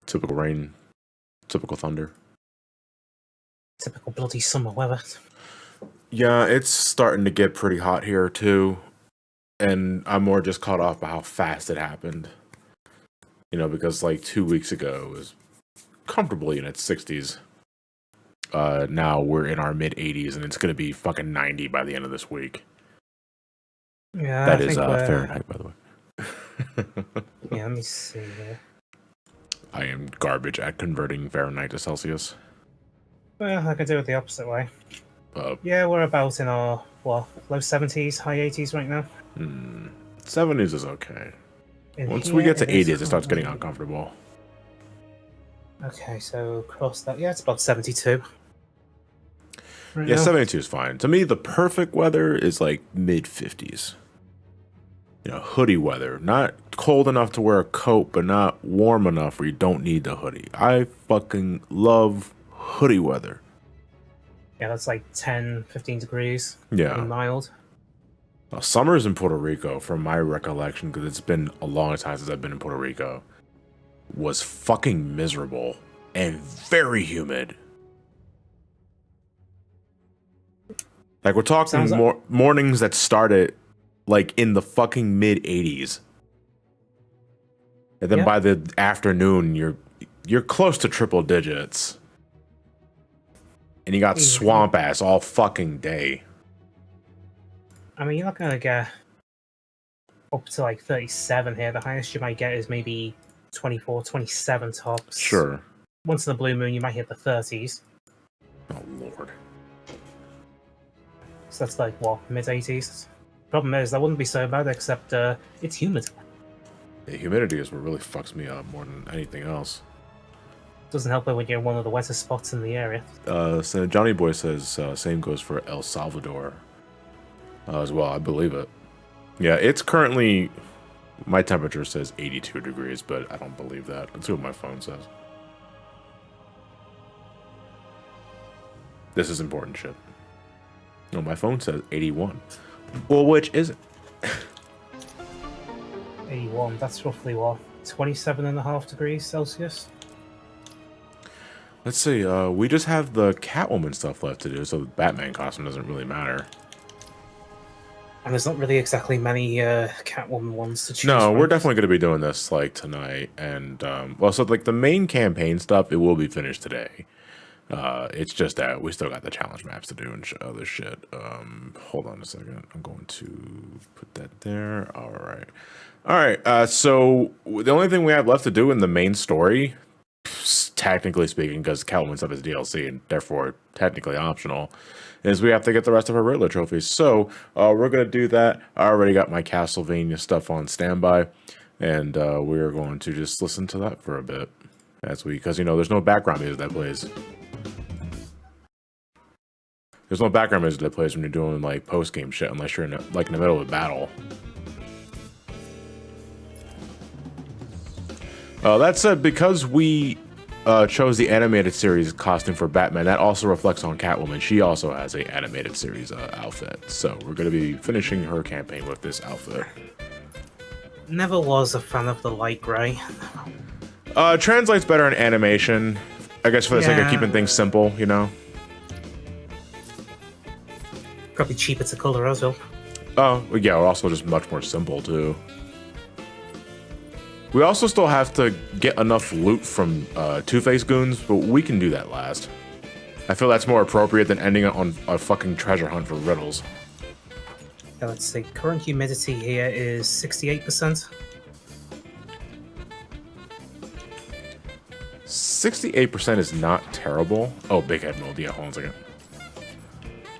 Typical rain, typical thunder. Typical bloody summer weather. Yeah, it's starting to get pretty hot here too, and I'm more just caught off by how fast it happened. You know, because like 2 weeks ago it was comfortably in its 60s. Now we're in our mid 80s, and it's gonna be fucking 90 by the end of this week. Yeah, that is Fahrenheit, by the way. Yeah, let me see here. I am garbage at converting Fahrenheit to Celsius. Well, I could do it the opposite way. Uh, Yeah, we're about in our, low 70s, high 80s right now. 70s is okay. In Once here, we get to it is 80s, it starts getting uncomfortable. Okay, so cross that. Yeah, it's about 72. Right Yeah, now. 72 is fine. To me, the perfect weather is like mid 50s. You know, hoodie weather. Not cold enough to wear a coat, but not warm enough where you don't need the hoodie. I fucking love hoodie weather. Yeah, that's like 10, 15 degrees. Yeah. Pretty mild. Summers in Puerto Rico, from my recollection, because it's been a long time since I've been in Puerto Rico, was fucking miserable and very humid. Like, we're talking mornings that started like in the fucking mid 80s, and then by the afternoon you're close to triple digits, and you got swamp ass all fucking day. I mean, you're not gonna get up to like 37 here. The highest you might get is maybe 24, 27 tops. Sure. Once in the blue moon, you might hit the 30s. Oh lord. So that's like what, mid 80s. Problem is, that wouldn't be so bad, except it's humid. The humidity is what really fucks me up more than anything else. Doesn't help it when you're in one of the wettest spots in the area. So Johnny Boy says same goes for El Salvador as well. I believe it. Yeah, it's currently, my temperature says 82 degrees, but I don't believe that. That's what my phone says. This is important shit. No, my phone says 81. Well, which is it? 81, that's roughly what, 27.5 degrees Celsius? Let's see, we just have the Catwoman stuff left to do, so the Batman costume doesn't really matter. And there's not really exactly many Catwoman ones to choose No, from. we're definitely going to be doing this, like, tonight, and, well, so, like, the main campaign stuff, it will be finished today. It's just that we still got the challenge maps to do and other shit. Hold on a second. I'm going to put that there. All right. So the only thing we have left to do in the main story, technically speaking, because Catwoman stuff is DLC and therefore technically optional, is we have to get the rest of our Riddler trophies. So we're going to do that. I already got my Castlevania stuff on standby, and we're going to just listen to that for a bit. Because, you know, there's no background music that plays. There's no background music that plays when you're doing, like, post-game shit, unless you're in the middle of a battle. That said, because we chose the animated series costume for Batman, that also reflects on Catwoman. She also has a animated series outfit, so we're going to be finishing her campaign with this outfit. Never was a fan of the light grey. Translates better in animation, I guess, for the sake of keeping things simple, you know? Probably cheaper to colour as well. Oh, yeah, we're also just much more simple, too. We also still have to get enough loot from Two-Face goons, but we can do that last. I feel that's more appropriate than ending on a fucking treasure hunt for riddles. Yeah, let's see. Current humidity here is 68%. 68% is not terrible. Oh, big head mold. Yeah, hold on a second.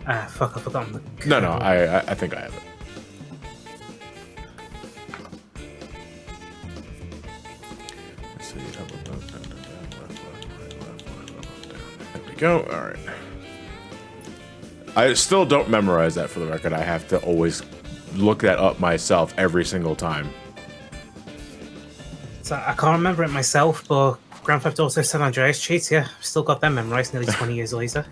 Ah, fuck, I forgot the code. No, I think I have it. Let's see. There we go. All right. I still don't memorize that, for the record. I have to always look that up myself every single time. So I can't remember it myself, but Grand Theft Auto San Andreas cheats, yeah. Still got them memorized nearly 20 years later.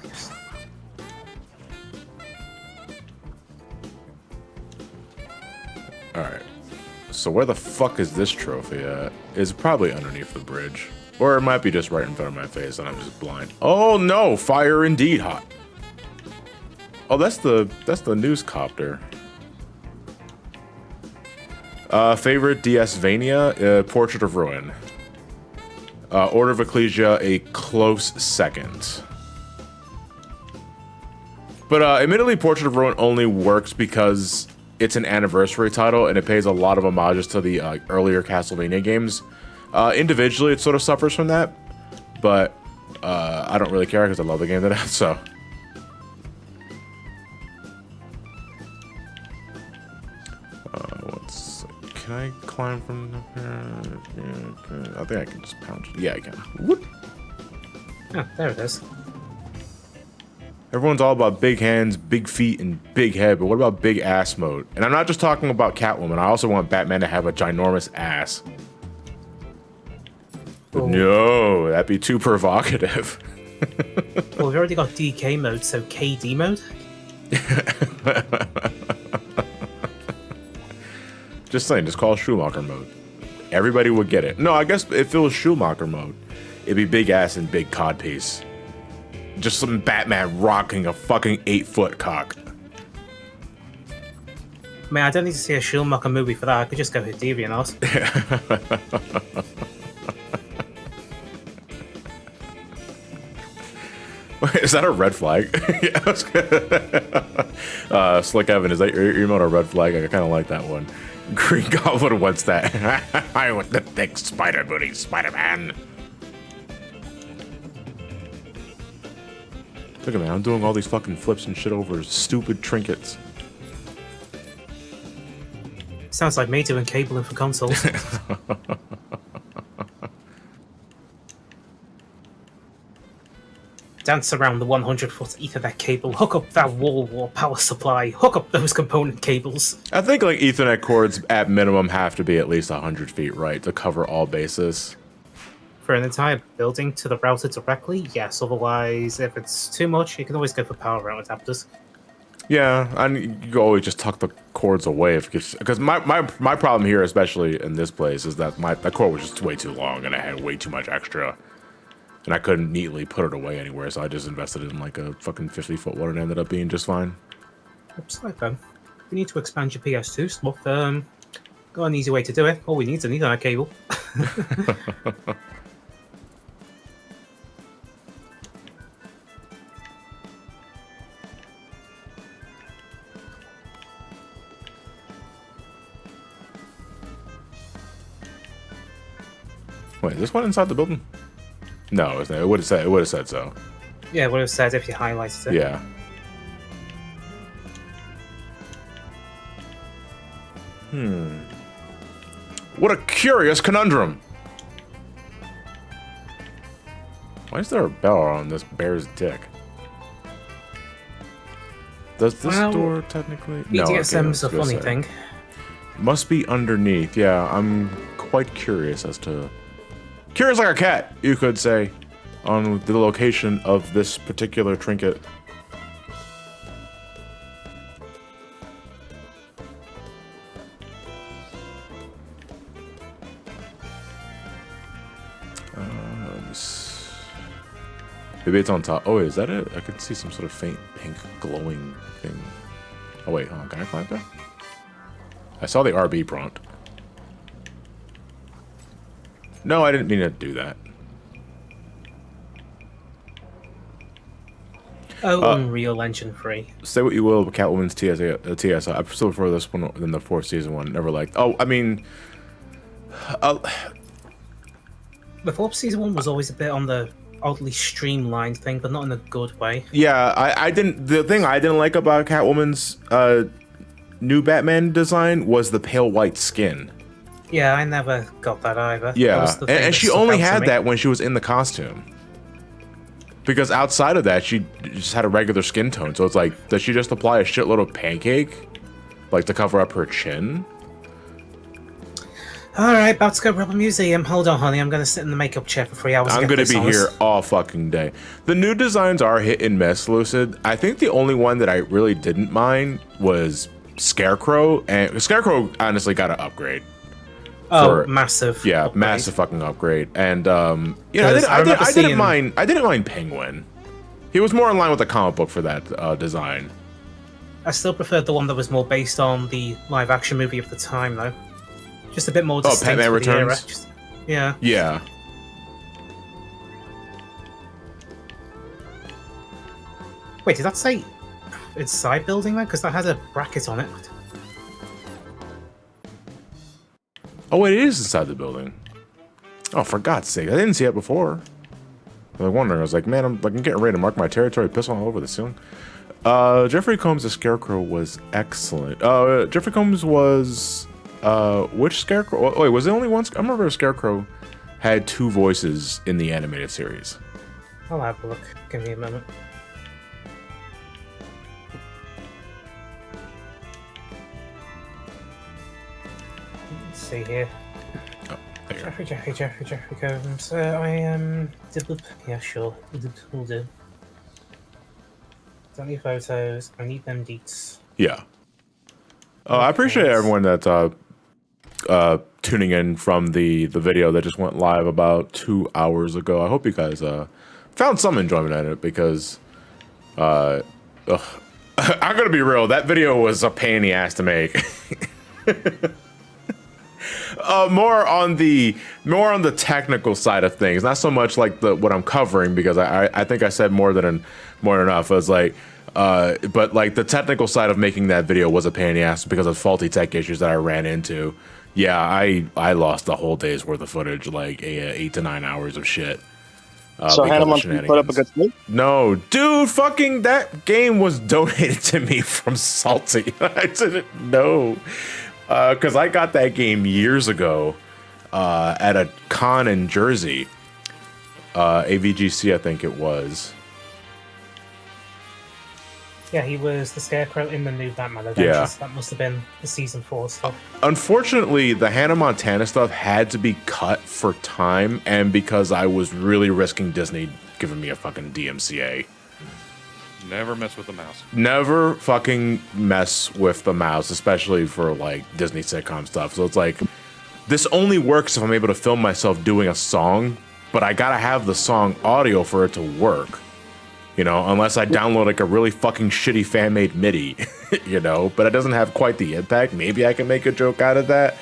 So where the fuck is this trophy at? It's probably underneath the bridge. Or it might be just right in front of my face and I'm just blind. Oh no, fire indeed hot. Oh, that's the news copter. Favorite DS-vania? Portrait of Ruin. Order of Ecclesia, a close second. But admittedly, Portrait of Ruin only works because it's an anniversary title and it pays a lot of homages to the earlier Castlevania games. Individually, it sort of suffers from that, but I don't really care because I love the game to death, so. Can I climb from up here? Yeah, I think I can just pounce. Yeah, I can. Whoop. Oh, there it is. Everyone's all about big hands, big feet, and big head, but what about big ass mode? And I'm not just talking about Catwoman, I also want Batman to have a ginormous ass. But no, that'd be too provocative. Well, we've already got DK mode, so KD mode? Just saying, just call it Schumacher mode. Everybody would get it. No, I guess if it was Schumacher mode, it'd be big ass and big codpiece. Just some Batman rocking a fucking 8-foot cock. I mean, I don't need to see a Schumacher movie for that. I could just go hit DeviantArt. Wait, is that a red flag? Slick Evan, is that your emote a red flag? I kind of like that one. Green Goblin, what's that? I want the thick spider booty, Spider-Man. Look at me, I'm doing all these fucking flips and shit over stupid trinkets. Sounds like me doing cabling for consoles. Dance around the 100-foot Ethernet cable, hook up that wall power supply, hook up those component cables. I think like Ethernet cords at minimum have to be at least 100 feet, right, to cover all bases. For an entire building to the router directly, yes. Otherwise, if it's too much, you can always go for power route adapters. Yeah, and you can always just tuck the cords away because my problem here, especially in this place, is that the cord was just way too long and I had way too much extra. And I couldn't neatly put it away anywhere, so I just invested in like a fucking 50-foot one and it ended up being just fine. Looks like then. We need to expand your PS2 stuff. Got an easy way to do it. All we need is an Ethernet cable. Wait, is this one inside the building? No, it's not. It would have said so. Yeah, it would have said if you highlighted it. Yeah. What a curious conundrum. Why is there a bell on this bear's dick? Does this door technically? No, BDSM's a funny thing. Must be underneath. Yeah, I'm quite curious as to. Curious like a cat, you could say, on the location of this particular trinket. Maybe it's on top. Oh, wait, is that it? I could see some sort of faint pink glowing thing. Oh, wait, hold on. Can I climb there? I saw the RB prompt. No, I didn't mean to do that. Oh, Unreal Engine 3. Say what you will about Catwoman's TSI. I still prefer this one than the fourth season one. Never liked. Oh, I mean, the fourth season one was always a bit on the oddly streamlined thing, but not in a good way. Yeah, I didn't. The thing I didn't like about Catwoman's new Batman design was the pale white skin. Yeah, I never got that either. Yeah, and she only had that when she was in the costume. Because outside of that, she just had a regular skin tone. So it's like, does she just apply a shitload of pancake? Like to cover up her chin? Alright, about to go rob a museum. Hold on, honey. I'm going to sit in the makeup chair for 3 hours. I'm going to be here all fucking day. The new designs are hit and miss, Lucid. I think the only one that I really didn't mind was Scarecrow. And Scarecrow honestly got an upgrade. Oh, massive. Yeah, upgrade. massive fucking upgrade. And you know, 'Cause I remember I didn't seeing- mind. I didn't mind Penguin. He was more in line with the comic book for that design. I still preferred the one that was more based on the live action movie of the time, though. Just a bit more distinct Batman for the era. Returns? Just- yeah. Yeah. Wait, did that say it's side building though? Because that has a bracket on it. Oh, wait, it is inside the building. Oh, for God's sake, I didn't see it before. I was wondering. I was like, man, I'm getting ready to mark my territory, piss all over the ceiling. Jeffrey Combs' Scarecrow was excellent. Jeffrey Combs was which Scarecrow? Oh, wait, was it only one? I remember Scarecrow had 2 voices in the animated series. I'll have a look. Give me a moment. Let's see here. Oh, there you go. Jeffrey Combs. I am. Yeah, sure. Will do. Don't need photos. I need them deets. Yeah. I appreciate everyone that's tuning in from the video that just went live about 2 hours ago. I hope you guys found some enjoyment in it because I'm gonna be real, that video was a pain in the ass to make. More on the technical side of things, not so much like what I'm covering, because I think I said more than enough. I was like, but like the technical side of making that video was a pain in the ass because of faulty tech issues that I ran into. Yeah, I lost the whole day's worth of footage, like 8 to 9 hours of shit. So Hannah wants to put up a good fight? No, dude, fucking that game was donated to me from Salty. I didn't know. Because I got that game years ago at a con in Jersey. AVGC, I think it was. Yeah, he was the Scarecrow in the new Batman Adventures. Yeah. That must have been the season 4 stuff. Unfortunately, the Hannah Montana stuff had to be cut for time, and because I was really risking Disney giving me a fucking DMCA. Never mess with the mouse. Never fucking mess with the mouse, especially for like Disney sitcom stuff. So it's like, this only works if I'm able to film myself doing a song, but I gotta have the song audio for it to work. You know, unless I download like a really fucking shitty fan-made MIDI, you know, but it doesn't have quite the impact. Maybe I can make a joke out of that.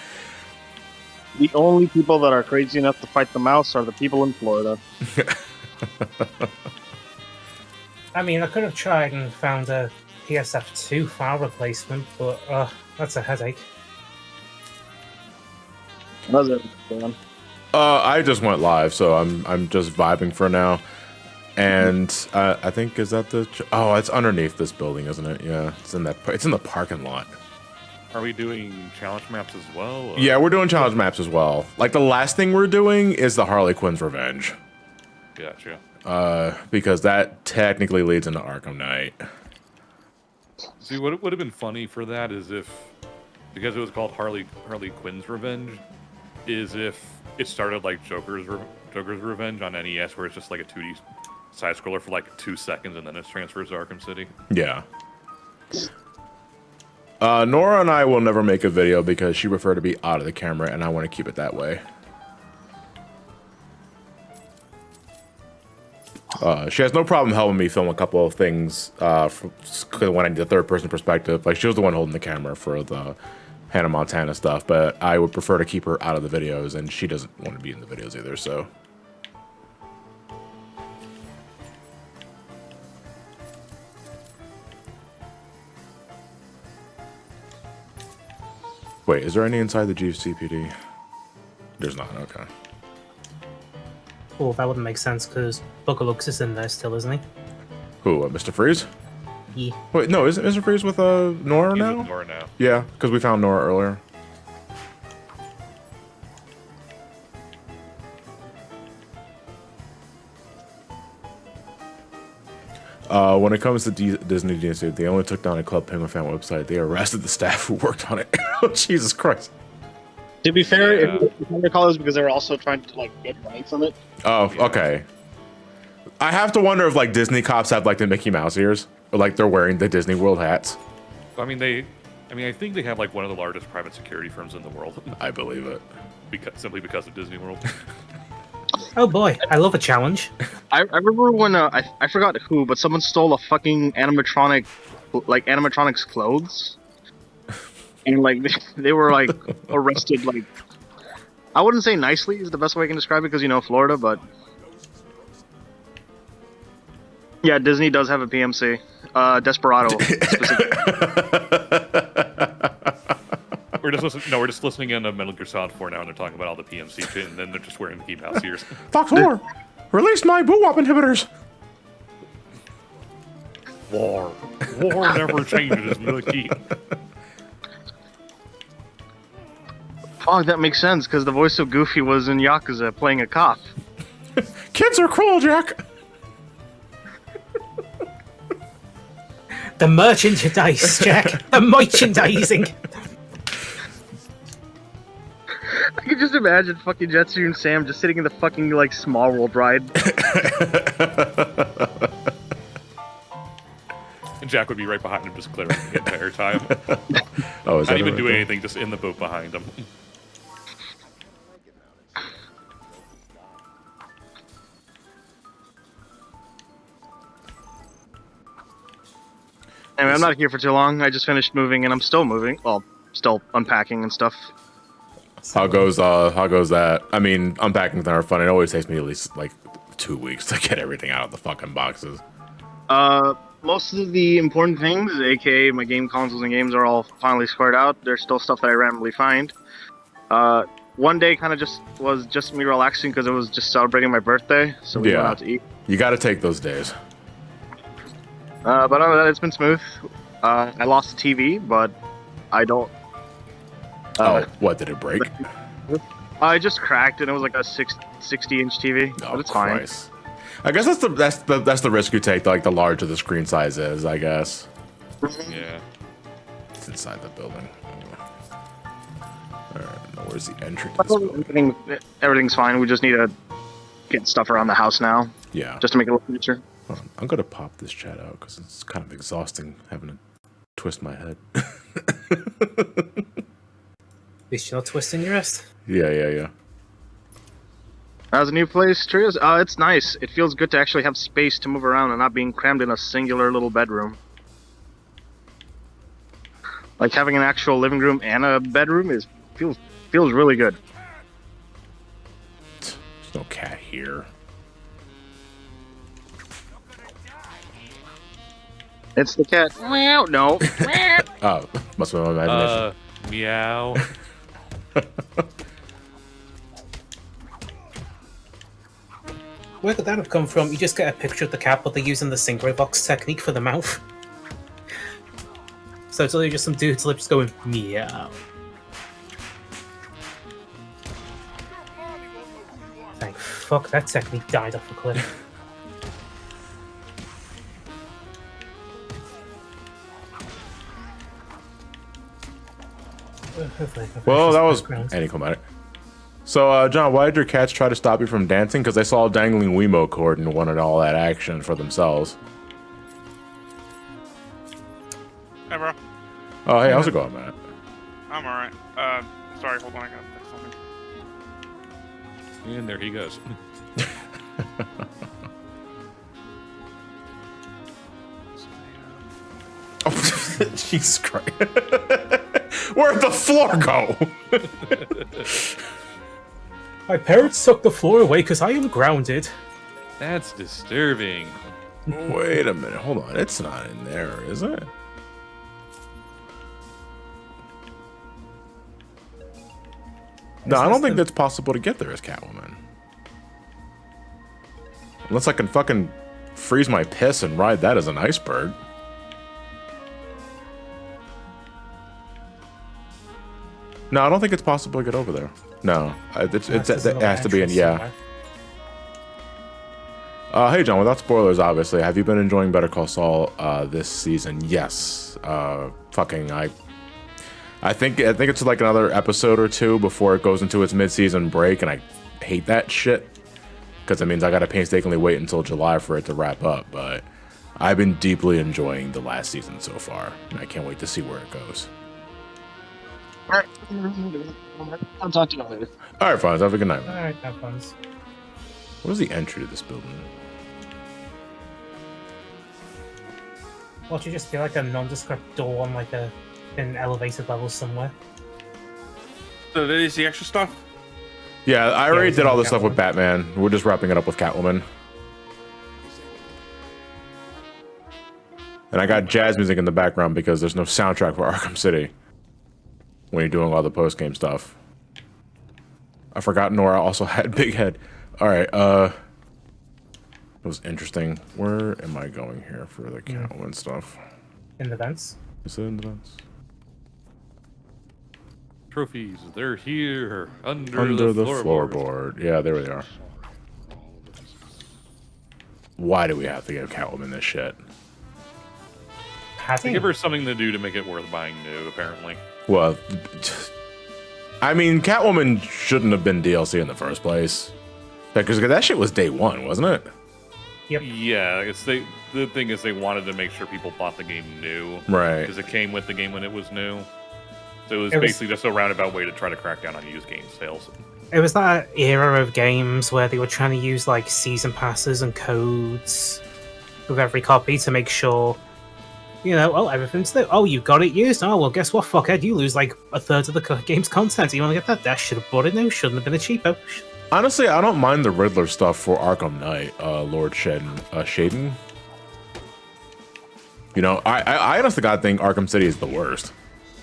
The only people that are crazy enough to fight the mouse are the people in Florida. I mean, I could have tried and found a PSF2 file replacement, but that's a headache. How's it going? I just went live, so I'm just vibing for now. And I think, is that the... Oh, it's underneath this building, isn't it? Yeah, it's in the parking lot. Are we doing challenge maps as well? Or? Yeah, we're doing challenge maps as well. Like, the last thing we're doing is the Harley Quinn's Revenge. Gotcha. Because that technically leads into Arkham Knight. See, what would have been funny for that is if, because it was called Harley Quinn's Revenge, is if it started like Joker's Revenge on NES, where it's just like a 2D side scroller for like 2 seconds and then it transfers to Arkham City. Yeah. Nora and I will never make a video because she preferred to be out of the camera, and I want to keep it that way. She has no problem helping me film a couple of things when I need the third-person perspective. Like, she was the one holding the camera for the Hannah Montana stuff, but I would prefer to keep her out of the videos, and she doesn't want to be in the videos either, so... Wait, is there any inside the GCPD? There's not, okay. Well, that wouldn't make sense because Bugalux is in there still, isn't he? Who, Mr. Freeze? Yeah. Wait, no, isn't Mr. Freeze with Nora He's now? with Nora now. Yeah, because we found Nora earlier. When it comes to Disney DNC, they only took down a Club Penguin fan website. They arrested the staff who worked on it. Oh, Jesus Christ. To be fair, Yeah. if I recall, it was because they were also trying to like get money from it. Oh, Yeah. okay. I have to wonder if like Disney cops have like the Mickey Mouse ears, or like they're wearing the Disney World hats. I mean, I think they have like one of the largest private security firms in the world. I believe it. simply because of Disney World. Oh boy, I love a challenge. I remember when I forgot who, but someone stole a fucking animatronics clothes, and like they were like arrested. Like, I wouldn't say nicely is the best way I can describe it, because Florida, but yeah, Disney does have a PMC, Desperado. We're just listening in to Metal Gear Solid 4 now, and they're talking about all the PMC shit, and then they're just wearing Mickey Mouse ears. Fox 4, release my boo-wop inhibitors. War never changes, Mickey. Fuck, that makes sense, because the voice of Goofy was in Yakuza playing a cop. Kids are cruel, Jack. The merchandise, Jack. The merchandising. I can just imagine fucking Jetsu and Sam just sitting in the fucking like Small World ride. And Jack would be right behind him, just clearing the entire time. Oh, is Not that even right doing there? anything, just in the boat behind him. Anyway, I'm not here for too long. I just finished moving, and I'm still moving. Well, still unpacking and stuff. How goes that? I mean, unpacking's never fun. It always takes me at least like 2 weeks to get everything out of the fucking boxes. Most of the important things, aka my game consoles and games, are all finally squared out. There's still stuff that I randomly find. One day kind of was just me relaxing because it was just celebrating my birthday, so we went out to eat. You got to take those days. But other than that, it's been smooth. I lost the TV, but I don't. What, did it break? I just cracked, and it was like a 60-inch TV, but it's fine. I guess that's the risk you take. Like the larger the screen size is, I guess. Yeah. It's inside the building. All right, now where's the entry to this building? Everything's fine. We just need to get stuff around the house now. Yeah. Just to make it look nicer. Hold on. I'm gonna pop this chat out because it's kind of exhausting having to twist my head. At least you're not twisting your wrist. Yeah. How's the new place, Trios? It's nice. It feels good to actually have space to move around and not being crammed in a singular little bedroom. Like having an actual living room and a bedroom feels really good. There's no cat here. It's the cat. Meow. No. Oh, must be my imagination. Meow. Where could that have come from? You just get a picture of the cat, but they're using the Synchro box technique for the mouth. So it's literally just some dude's lips going meow. Thank fuck that technique died off a cliff. Well, that was anticlimactic. So, John, why did your cats try to stop you from dancing? Because they saw a dangling Wiimote cord and wanted all that action for themselves. Hey, bro. Oh, hey, how's it going, Matt? I'm alright. Sorry, hold on, I gotta fix something. And there he goes. Oh, Jesus Christ. Where'd the floor go? My parents took the floor away because I am grounded. That's disturbing. Wait a minute, hold on. It's not in there, is it? No, I don't think that's possible to get there as Catwoman. Unless I can fucking freeze my piss and ride that as an iceberg. No, I don't think it's possible to get over there. No, it has to be in, yeah. Hey John, without spoilers, obviously, have you been enjoying Better Call Saul this season? Yes. I think it's like another episode or two before it goes into its mid-season break, and I hate that shit because it means I gotta painstakingly wait until July for it to wrap up. But I've been deeply enjoying the last season so far, and I can't wait to see where it goes. Alright. I'll talk to you later. All right, Fonz, have a good night. All right, have fun. What is the entry to this building? Watch it just feel like a nondescript door on like an elevated level somewhere. So that is the extra stuff. Yeah, I already it's did all in this stuff with Catwoman. Batman. We're just wrapping it up with Catwoman. And I got jazz music in the background because there's no soundtrack for Arkham City when you're doing all the post-game stuff. I forgot Nora also had Big Head. All right, it was interesting. Where am I going here for the Catwoman stuff? In the vents. Is it in the vents? Trophies, they're here Under the floorboard. Yeah, there we are. Why do we have to give Catwoman this shit? To give her something to do to make it worth buying new, apparently. Well, I mean, Catwoman shouldn't have been DLC in the first place. Because that shit was day one, wasn't it? Yep. Yeah, the thing is they wanted to make sure people bought the game new. Right. Because it came with the game when it was new. So it was It was- basically just a roundabout way to try to crack down on used game sales. It was that era of games where they were trying to use like season passes and codes with every copy to make sure, you know, oh, everything's new. Oh, you got it used. Oh, well, guess what, fuckhead? You lose like a third of the game's content. You want to get that? That should have bought it new. Shouldn't have been a cheapo. Honestly, I don't mind the Riddler stuff for Arkham Knight, Lord Shaden. You know, I honestly God think Arkham City is the worst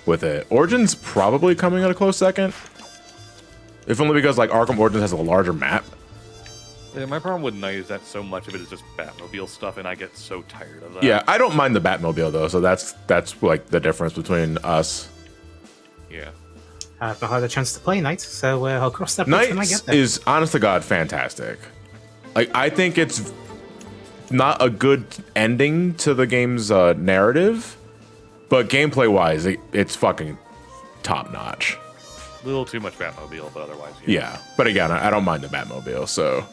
with it. Origin's probably coming at a close second. If only because like Arkham Origins has a larger map. Yeah, my problem with Night is that so much of it is just Batmobile stuff, and I get so tired of that. Yeah, I don't mind the Batmobile though, so that's like the difference between us. Yeah. I've not had a chance to play Knight, so I'll cross that bridge when I Knights get there. is honest to God fantastic. Like I think it's not a good ending to the game's narrative, but gameplay wise, it's fucking top notch. A little too much Batmobile, but otherwise, Yeah, but again, I don't mind the Batmobile, so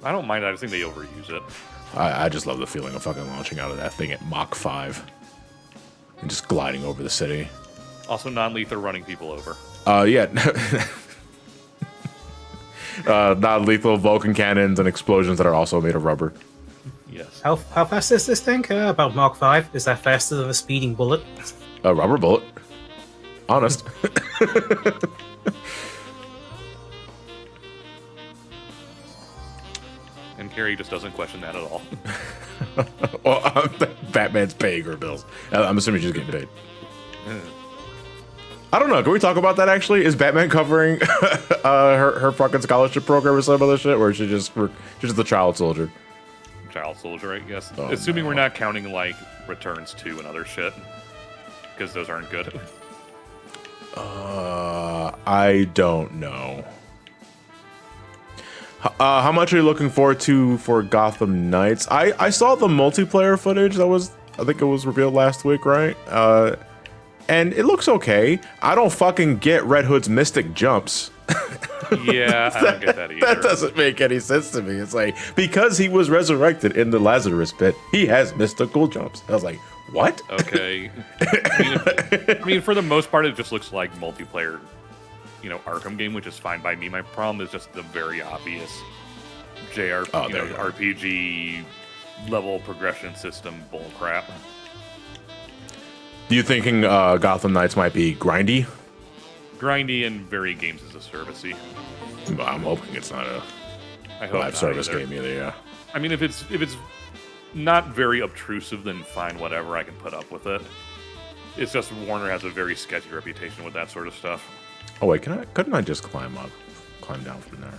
I don't mind it. I just think they overuse it. I just love the feeling of fucking launching out of that thing at Mach 5 and just gliding over the city. Also, non-lethal running people over. Yeah. Non-lethal Vulcan cannons and explosions that are also made of rubber. Yes. How fast is this thing? About Mark 5. Is that faster than a speeding bullet? A rubber bullet. Honest. And Carrie just doesn't question that at all. Well, Batman's paying her bills. I'm assuming she's getting paid. I don't know. Can we talk about that actually? Is Batman covering her fucking scholarship program or some other shit, or is she's just a child soldier? Child soldier, I guess. Oh, Assuming no. we're not counting like Returns 2 and other shit, because those aren't good. I don't know. How much are you looking forward to for Gotham Knights? I saw the multiplayer footage that was, I think it was revealed last week, right? And it looks okay. I don't fucking get Red Hood's mystic jumps. Yeah, I don't get that either. That doesn't make any sense to me. It's like, because he was resurrected in the Lazarus pit, he has mystical jumps. I was like, what? Okay. I mean, for the most part, it just looks like multiplayer, Arkham game, which is fine by me. My problem is just the very obvious RPG level progression system bullcrap. Do you thinking Gotham Knights might be grindy? Grindy and very games as a servicey. I'm hoping it's not a I hope live not service either. game either, yeah. I mean, if it's not very obtrusive, then fine, whatever. I can put up with it. It's just Warner has a very sketchy reputation with that sort of stuff. Oh wait, couldn't I just climb down from there?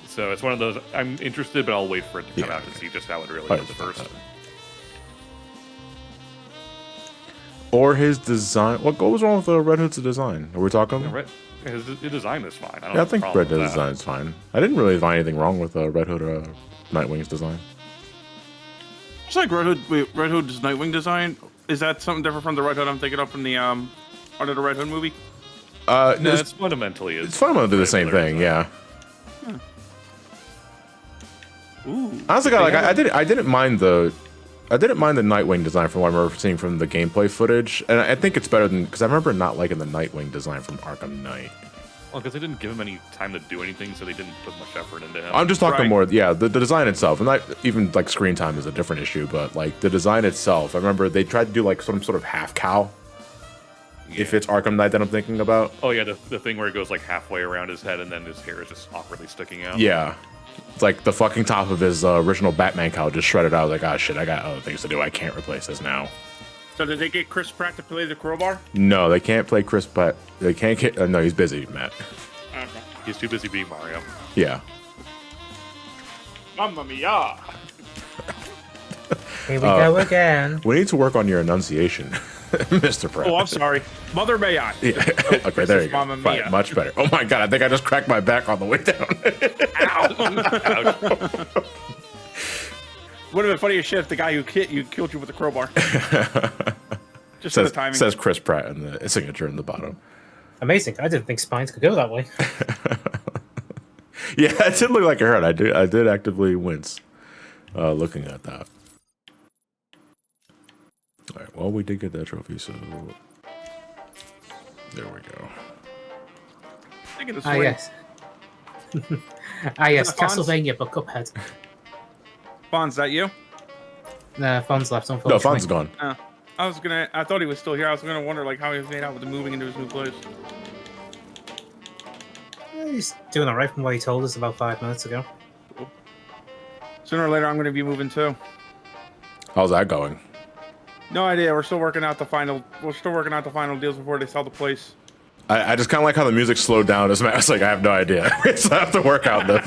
So it's one of those. I'm interested, but I'll wait for it to come out to see just how it really is first. Or his design. What goes wrong with Red Hood's design? Are we talking? Yeah, his design is fine. I don't Yeah, I have a think problem Red with Hood's that. design is fine. I didn't really find anything wrong with Red Hood Nightwing's design. It's like Red Hood. Wait, Red Hood's Nightwing design. Is that something different from the Red Hood I'm thinking of from the Under the Red Hood movie? No, it's fundamentally it's fundamentally the same thing. Yeah. Ooh. Honestly, I didn't mind the I didn't mind the Nightwing design from what I remember seeing from the gameplay footage, and I think it's better than because I remember not liking the Nightwing design from Arkham Knight. Well, because they didn't give him any time to do anything, so they didn't put much effort into him. I'm just talking Right. more, yeah, the design itself, and not even like screen time is a different issue, but like the design itself. I remember they tried to do like some sort of half cowl. If it's Arkham Knight that I'm thinking about. Oh yeah, the thing where it goes like halfway around his head and then his hair is just awkwardly sticking out. Yeah. It's like the fucking top of his original Batman cowl just shredded out. Like, oh shit, I got other things to do. I can't replace this now. So did they get Chris Pratt to play the crowbar? No, they can't play Chris Pratt. They can't get. No, he's busy, Matt. Okay. He's too busy being Mario. Yeah. Mamma mia! Here we go again. We need to work on your enunciation, Mr. Pratt. Oh, I'm sorry. Mother may I? Yeah. Okay, there you go. Mamma Fine, mia. much better. Oh my god, I think I just cracked my back on the way down. Would have been funny as shit if the guy who killed you with the crowbar. Just for the timing. says Chris Pratt in the signature in the bottom. Amazing. I didn't think spines could go that way. Yeah, it did look like it hurt. I did actively wince looking at that. All right, well, we did get that trophy, so there we go. Thinking of Ah, swing. yes. Yes, Fonz? Castlevania, but Cuphead. Fonz, that you? Nah, Fonz left, No, unfortunately. Fon's gone. I thought he was still here. I was gonna wonder like how he was made out with the moving into his new place. He's doing alright from what he told us about 5 minutes ago. Sooner or later, I'm gonna be moving too. How's that going? No idea. We're still working out the final. We're still working out the final deals before they sell the place. I just kind of like how the music slowed down. It's like I have no idea. So I have to work out the.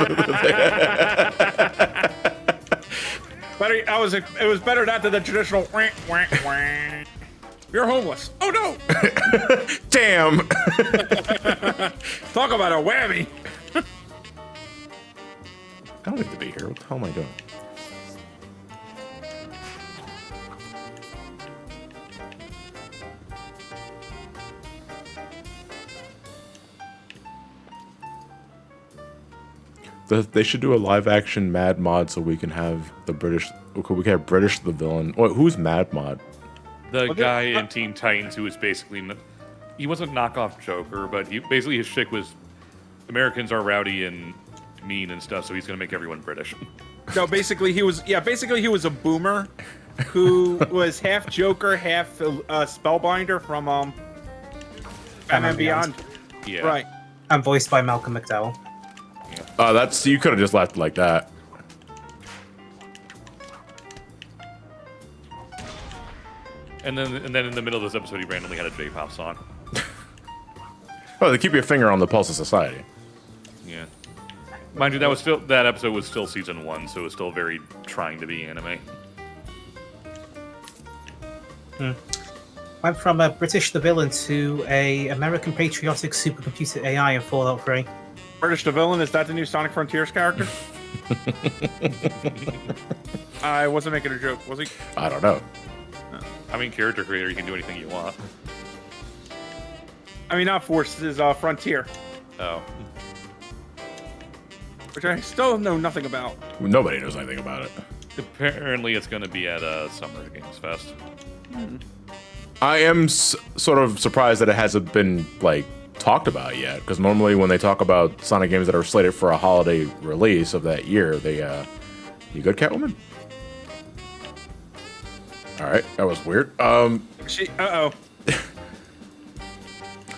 Better. It was better not than the traditional. Wah, wah, wah. You're homeless. Oh no! Damn. Talk about a whammy. I don't need to be here. What the hell am I doing? They should do a live action Mad Mod so we can have the British. We can have British the villain. Wait, who's Mad Mod? The guy in Teen Titans who was basically he wasn't knockoff Joker, but basically his shtick was Americans are rowdy and mean and stuff, so he's gonna make everyone British. No, basically he was. Yeah, basically he was a boomer who was half Joker, half Spellbinder from Batman Beyond. Yeah. Right. And voiced by Malcolm McDowell. That's you could have just left it like that. And then in the middle of this episode, he randomly had a J-pop song. Oh, they keep your finger on the pulse of society. Yeah. Mind you, that episode was still season 1, so it was still very trying to be anime. Went from a British the villain to a American patriotic supercomputer AI in Fallout 3. British the villain. Is that the new Sonic Frontiers character? I wasn't making a joke, was he? I don't know. I mean, character creator, you can do anything you want. I mean, not Force is Frontier, Oh. which I still know nothing about. Nobody knows anything about it. Apparently, it's going to be at Summer Games Fest. I am sort of surprised that it hasn't been like talked about yet, because normally when they talk about Sonic games that are slated for a holiday release of that year, they you good, Catwoman? All right, that was weird.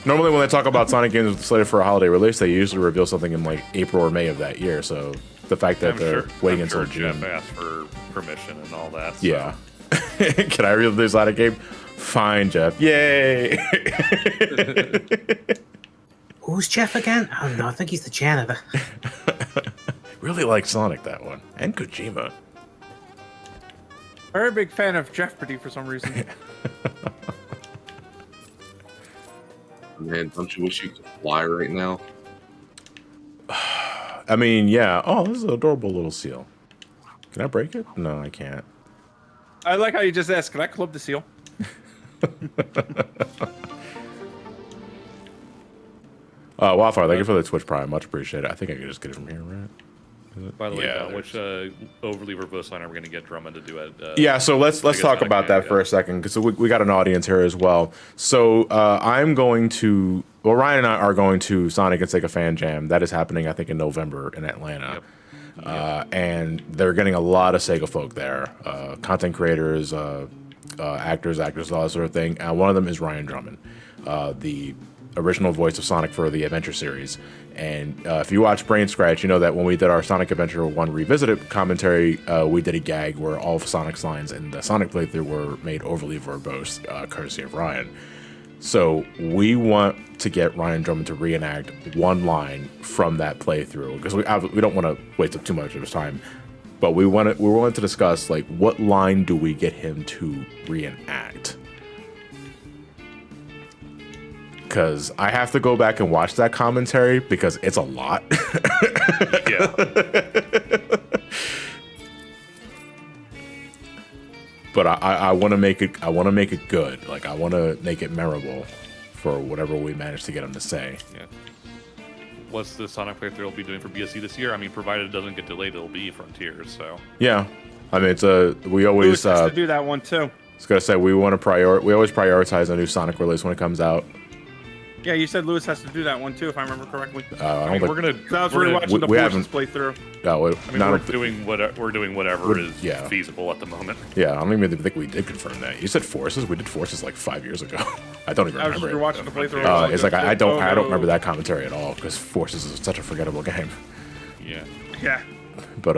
Normally when they talk about Sonic games slated for a holiday release, they usually reveal something in like April or May of that year. So the fact that they're waiting until June. Jeff asked for permission and all that. Yeah. Can I release this Sonic game? Fine, Jeff. Yay! Who's Jeff again? Oh no, I think he's the janitor. Really like Sonic, that one. And Kojima. Very big fan of Jeopardy for some reason. Man, don't you wish you could fly right now? I mean, yeah. Oh, this is an adorable little seal. Can I break it? No, I can't. I like how you just asked, can I club the seal? Wildfire, thank you for the Twitch Prime. Much appreciated. I think I can just get it from here, right? By the way, Yeah, John, which overly verbose line are we going to get Drummond to do it? Yeah, so let's guess talk Sonic about game, that for a second because we got an audience here as well. So I'm going to Ryan and I are going to Sonic and Sega Fan Jam. That is happening, I think, in November in Atlanta. Yep. And they're getting a lot of Sega folk there, content creators, actors, all that sort of thing. One of them is Ryan Drummond, the original voice of Sonic for the Adventure series. And if you watch Brain Scratch, you know that when we did our Sonic Adventure 1 Revisited commentary, we did a gag where all of Sonic's lines in the Sonic playthrough were made overly verbose, courtesy of Ryan. So we want to get Ryan Drummond to reenact one line from that playthrough because we don't want to waste up too much of his time, but we wanted to discuss like what line do we get him to reenact? Because I have to go back and watch that commentary because it's a lot. Yeah. But I want to make it. I want to make it good. Like I want to make it memorable for whatever we manage to get him to say. Yeah. What's the Sonic playthrough will be doing for BSC this year? I mean, provided it doesn't get delayed, it'll be Frontiers. So. Yeah, I mean we always Lewis has to do that one too. I was gonna say we always prioritize a new Sonic release when it comes out. Yeah, you said Lewis has to do that one too, if I remember correctly. I I mean, don't we're gonna. I was we're gonna- rewatching the we Forces haven't- playthrough. I mean, we're doing whatever is yeah. feasible at the moment. Yeah, I don't even think we did confirm that. You said Forces. We did Forces like 5 years ago. I don't even I was just remember it. rewatching the playthrough. It's like I don't Oh, no. remember that commentary at all because Forces is such a forgettable game. Yeah. Yeah. But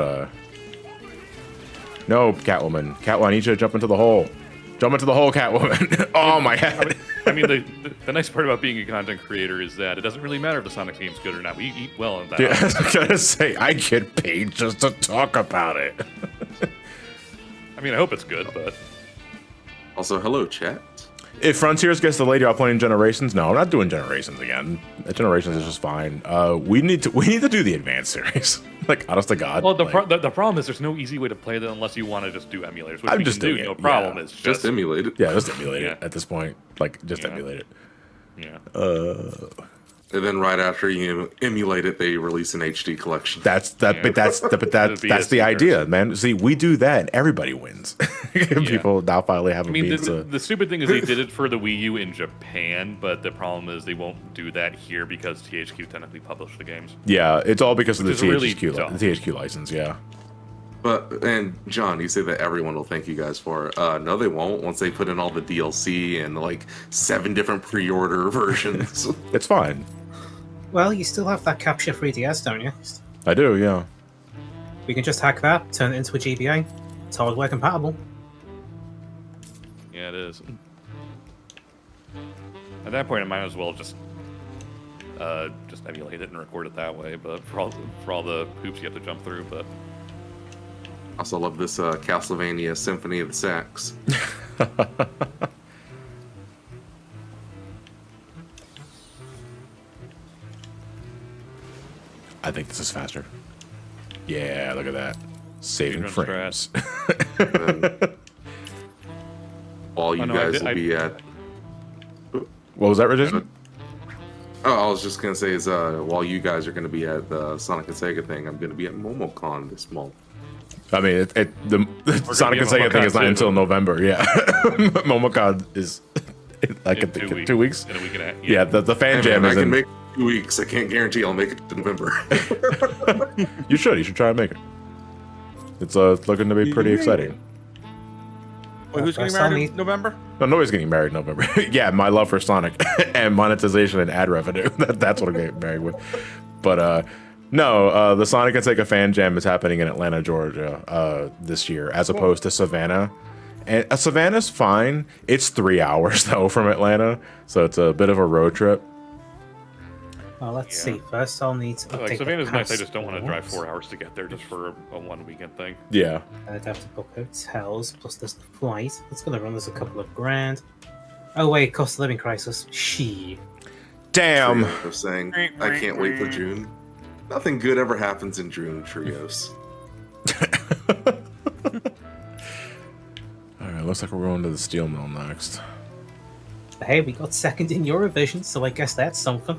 no, Catwoman, I need you to jump into the hole. Jump into the hole, Catwoman. Oh my head. I mean, the nice part about being a content creator is that it doesn't really matter if the Sonic game's good or not. We eat well in that. Yeah, I was gonna say I get paid just to talk about it. I mean, I hope it's good, but Also, hello, chat. If Frontiers gets delayed, y'all playing Generations? No, I'm not doing Generations again. Generations is just fine. We need to do the Advanced series. Like, honest to God. well, the like, problem is there's no easy way to play that unless you want to just do emulators. Which I'm we just can do, doing no it, problem. yeah. It's Just emulate it. yeah, just emulate Yeah. it at this point. Like, just Yeah. emulate it. Yeah. And then right after you emulate it, they release an HD collection. That's Yeah. that's BSC the idea, version. man. See, we do that, and everybody wins. People now finally have a I mean, means to. the stupid thing is they did it for the Wii U in Japan, but the problem is they won't do that here because THQ technically published the games. Yeah, it's all because of the Which is really THQ, dumb. the THQ license. Yeah. And John, you say that everyone will thank you guys for it. No, they won't once they put in all the DLC and like 7 different pre-order versions. It's fine. Well, you still have that capture 3DS, don't you? I do, yeah. We can just hack that, turn it into a GBA. It's hardware compatible. Yeah, it is. At that point, I might as well just emulate it and record it that way. But for all the hoops you have to jump through, but Also love this Castlevania Symphony of the Sax. I think this is faster. Yeah, look at that. Saving Speedrun frames. And all you Oh, no, guys will be at. What was that, Jason? Oh, I was just gonna say is while you guys are gonna be at the Sonic and Sega thing, I'm gonna be at MomoCon this month. I mean, the Sonic and be Sega at thing is not MomoCon until too. November. Yeah, MomoCon is like in 2 weeks. In a week and a half. Yeah, the fan Hey, jam man, I is can in. make it 2 weeks. I can't guarantee I'll make it to November. You should try and make it. It's looking to be pretty exciting. Wait, who's getting First I'll married need- in November? No, nobody's getting married in November. Yeah, my love for Sonic and monetization and ad revenue. That's what I'm getting married with. But no, the Sonic and Sega fan jam is happening in Atlanta, Georgia, this year, as opposed to Savannah. And Savannah's fine. It's 3 hours though from Atlanta, so it's a bit of a road trip. Well, let's Yeah. see. First, I'll need to update Like Savannah's the nice. I just don't want to drive passports. 4 hours to get there just for a 1 weekend thing. Yeah, I'd have to book hotels plus this flight. It's gonna run us a couple of grand. Oh wait, cost of living crisis. She. damn. Of saying I can't wait for June. Nothing good ever happens in June, Trios. All right, looks like we're going to the steel mill next. Hey, we got second in Eurovision, so I guess that's something.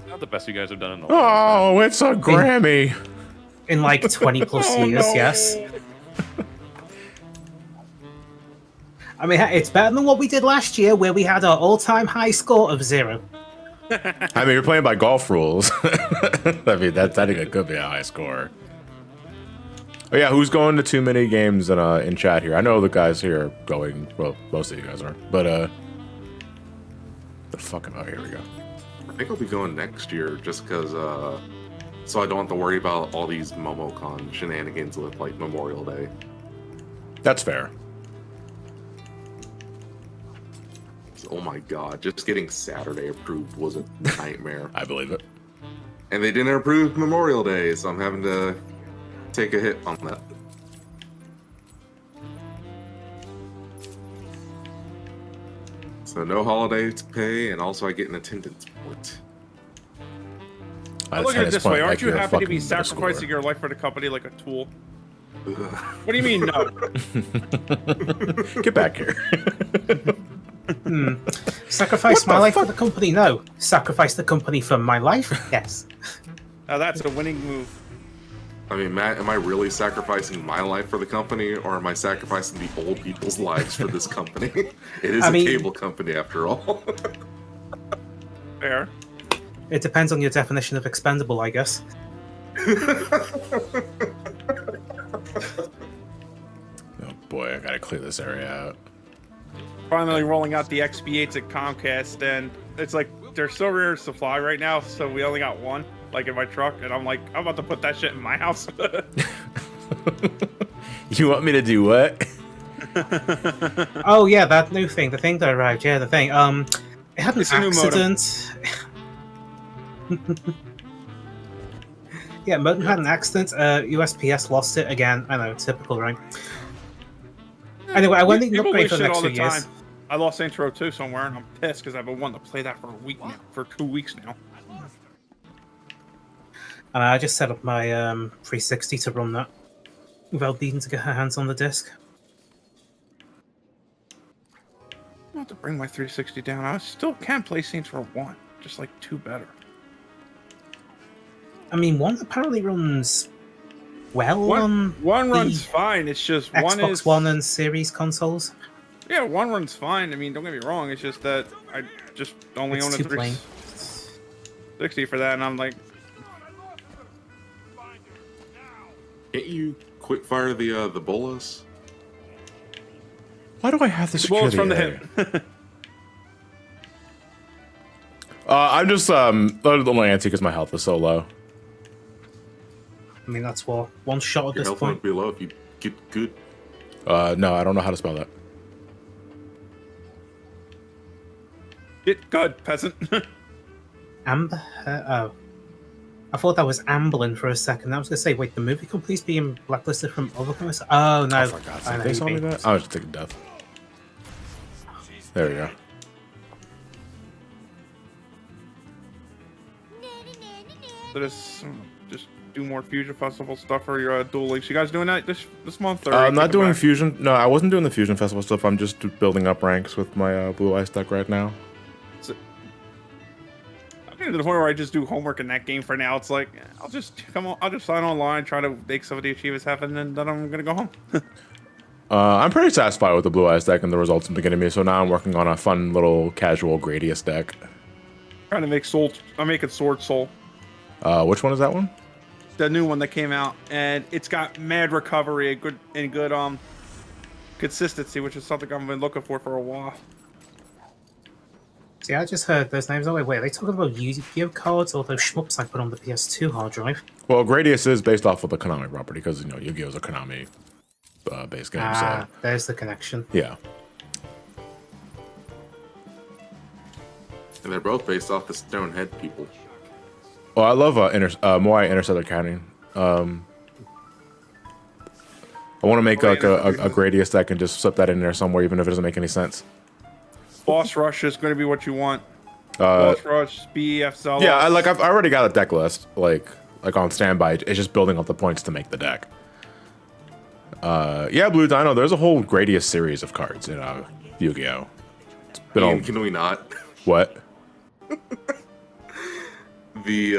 Now, the the best you guys have done in a long time. Oh, it's a Grammy. In like 20 plus years, yes. I mean, it's better than what we did last year, where we had our all-time high score of 0. I mean, you're playing by golf rules. I mean, I think it could be a high score. Oh yeah, who's going to too many games in chat here? I know the guys here are going. Well, most of you guys aren't, but the fucking here we go. I think I'll be going next year just because, so I don't have to worry about all these MomoCon shenanigans with like Memorial Day. That's fair. Oh my god, just getting Saturday approved was a nightmare. I believe it. And they didn't approve Memorial Day, so I'm having to take a hit on that. So no holiday to pay, and also I get an attendance point. Look at it this way, aren't you happy to be sacrificing your life for the company like a tool? What do you mean, no? Get back here. Sacrifice my life for the company? No. Sacrifice the company for my life? Yes. Now that's a winning move. I mean, Matt, am I really sacrificing my life for the company, or am I sacrificing the old people's lives for this company? It is a cable company, after all. Fair. It depends on your definition of expendable, I guess. Oh boy, I gotta clear this area out. Finally rolling out the XB8s at Comcast, and it's like they're so rare to supply right now, so we only got one, like in my truck, and I'm like, I'm about to put that shit in my house. You want me to do what? Oh yeah, that new thing, the thing that arrived, yeah, the thing. It had an accident. Yeah, modem had an accident. USPS lost it again. I know, typical, right? Anyway, I won't need an upgrade for the next 2 years. I lost Intro 2 somewhere, and I'm pissed because I've been wanting to play that for a week now, for 2 weeks now. And I just set up my 360 to run that without needing to get her hands on the disc. I have to bring my 360 down. I still can play Saints Row 1, just like 2 better. I mean, 1 apparently runs well on one runs fine. It's just Xbox One and Series consoles. Yeah, 1 runs fine. I mean, don't get me wrong. It's just that I just only own a 360 for that, and I'm like, can't you quick fire the bullets? Why do I have this bullets from the hip? I'm just a little antsy because my health is so low. I mean, that's one shot at Your this health point. won't be low if you get good. No, I don't know how to spell that. Get good, peasant. Amber? Oh. I thought that was Amblin for a second. I was going to say, wait, the movie company's being blacklisted from other companies? Oh, no. Oh, for God's sake, they saw me that? I was just thinking death. There we go. So just do more Fusion Festival stuff for your Duel Links. You guys doing that this month? Or I'm not doing Fusion. No, I wasn't doing the Fusion Festival stuff. I'm just building up ranks with my Blue Ice deck right now. I'm getting to the point where I just do homework in that game for now. It's like, I'll just sign online, try to make some of the achievements happen, and then I'm going to go home. I'm pretty satisfied with the Blue Eyes deck and the results it's been getting me, so now I'm working on a fun little casual Gradius deck. Trying to make I'm making Sword Soul. Which one is that one? The new one that came out, and it's got mad recovery and good consistency, which is something I've been looking for a while. See, I just heard those names. Oh, wait, are they talking about Yu-Gi-Oh cards or those shmups I put on the PS2 hard drive? Well, Gradius is based off of the Konami property, because, you know, Yu-Gi-Oh is a Konami based game, so... there's the connection. Yeah. And they're both based off the Stonehead people. Well, I love Moai Interstellar Canyon. I want to make like a Gradius deck and just slip that in there somewhere, even if it doesn't make any sense. Boss Rush is going to be what you want. Boss Rush, BF Zealous. Yeah, I've already got a deck list, like on standby. It's just building up the points to make the deck. Yeah, Blue Dino. There's a whole Gradius series of cards in Yu-Gi-Oh. It's been Can we not? What? the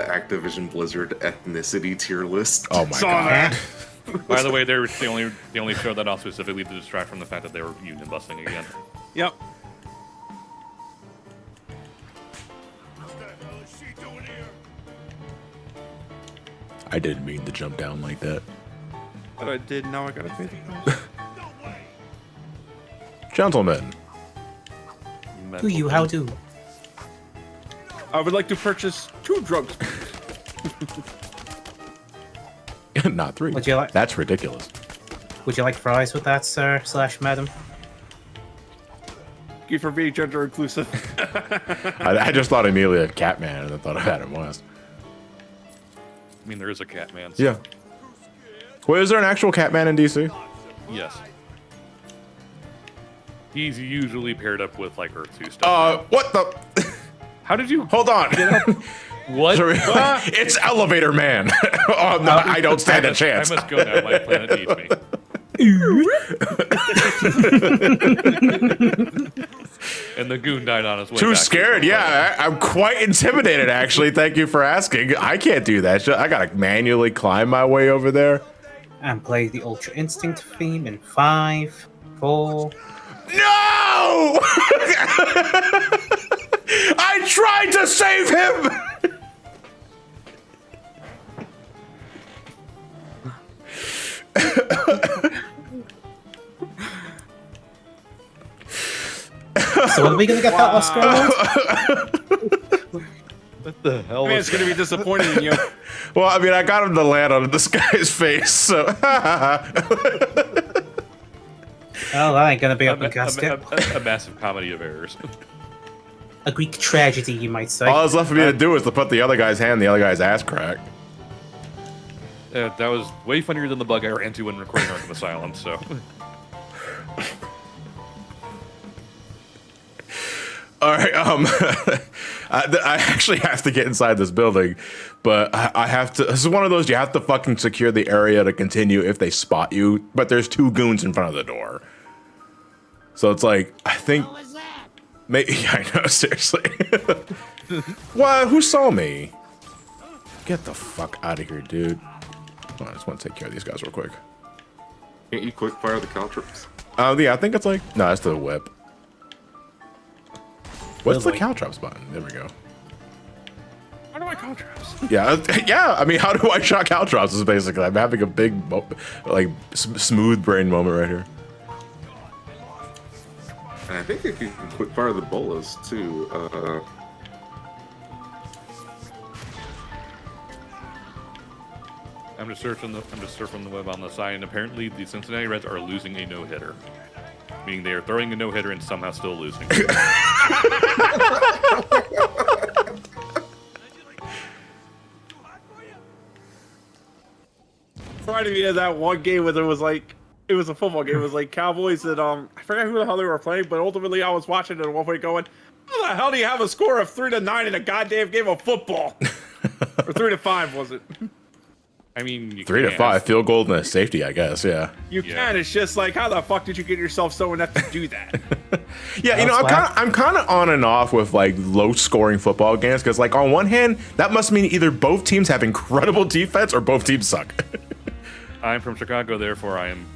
Activision Blizzard ethnicity tier list. Oh my Saw god. that. By the way, they're the only show that off specifically to distract from the fact that they were union busting again. Yep. I didn't mean to jump down like that. But I did. Now I gotta pay the price. Gentlemen, Do you how do? I would like to purchase 2 drugs. not 3. Would you like? That's ridiculous. Would you like fries with that, sir / madam? Thank you for being gender inclusive. I just thought immediately of Catman, and I thought of Adam West. I mean, there is a Catman. So Yeah. Wait, is there an actual Catman in DC? Yes. He's usually paired up with like Earth 2 stuff. What the? How did you? Hold on. What? Sorry. It's Elevator Man. Oh no, I don't stand a chance. I must go now. My planet needs me. And the goon died on his way. Too back. scared. Yeah, I'm quite intimidated. Actually, thank you for asking. I can't do that. I gotta manually climb my way over there. And play the Ultra Instinct theme in 5, 4. No! I tried to save him. So when are we gonna get that Oscar award? What the hell? I mean, it's gonna be disappointing in you. Well, I mean, I got him to land on this guy's face, so. Oh, that ain't gonna be up in casket. A massive comedy of errors. A Greek tragedy, you might say. All that's left for me to do is to put the other guy's hand in the other guy's ass crack. That was way funnier than the bug I ran into when recording Arkham Asylum. So. All right, I actually have to get inside this building, but I have to. This is one of those you have to fucking secure the area to continue if they spot you. But there's 2 goons in front of the door, so it's like I think. Maybe I know, seriously. What? Who saw me? Get the fuck out of here, dude. Hold on, I just want to take care of these guys real quick. Can't you quick fire the caltrops? Yeah, I think it's like no, that's the whip. What's the Really? caltrops button? There we go. How do I contrast? Yeah, yeah. I mean, how do I shot caltrops? Is basically I'm having a big, smooth brain moment right here. And I think you can quick fire the bolas too. I'm just surfing the web on the side, and apparently the Cincinnati Reds are losing a no-hitter, meaning they are throwing a no-hitter and somehow still losing. Reminded me of that one game where it was a football game. It was like Cowboys and I forgot who the hell they were playing, but ultimately I was watching it at one point going, how the hell do you have a score of 3-9 in a goddamn game of football? Or 3-5 was it? I mean, you 3 to can't. 5 field goal and a safety, I guess. Yeah. You Yeah. can. It's just like, how the fuck did you get yourself so inept to do that? Yeah, you know, I'm kind of on and off with like low scoring football games because, like, on one hand, that must mean either both teams have incredible defense or both teams suck. I'm from Chicago, therefore I am,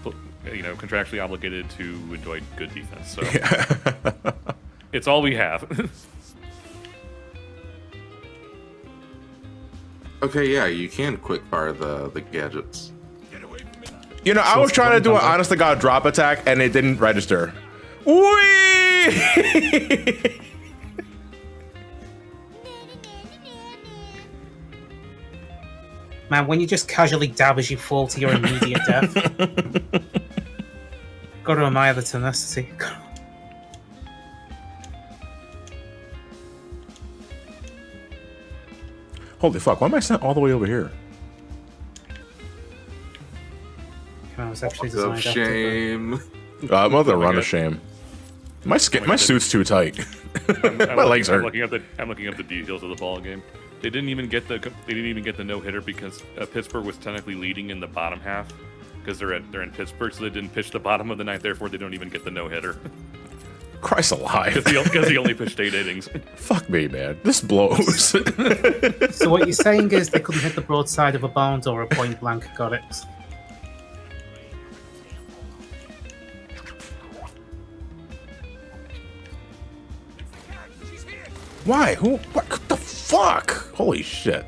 contractually obligated to enjoy good defense. So it's all we have. Okay, yeah, you can quick fire the gadgets. You know, I was trying to do an honest to God drop attack and it didn't register. Whee! Man, when you just casually dab as you fall to your immediate death. Gotta admire the tenacity. Holy fuck, why am I sent all the way over here? I was actually Of designed after shame. I'm about to run a shame. My suit's too tight. My legs hurt. I'm looking up the details of the ball game. They didn't even get the no hitter because Pittsburgh was technically leading in the bottom half because they're in Pittsburgh, so they didn't pitch the bottom of the ninth. Therefore, they don't even get the no hitter. Christ alive. Because he only pitched 8 innings. Fuck me, man. This blows. So what you're saying is they couldn't hit the broadside of a barn door at point blank. Got it. Why? Who? What the fuck? Holy shit.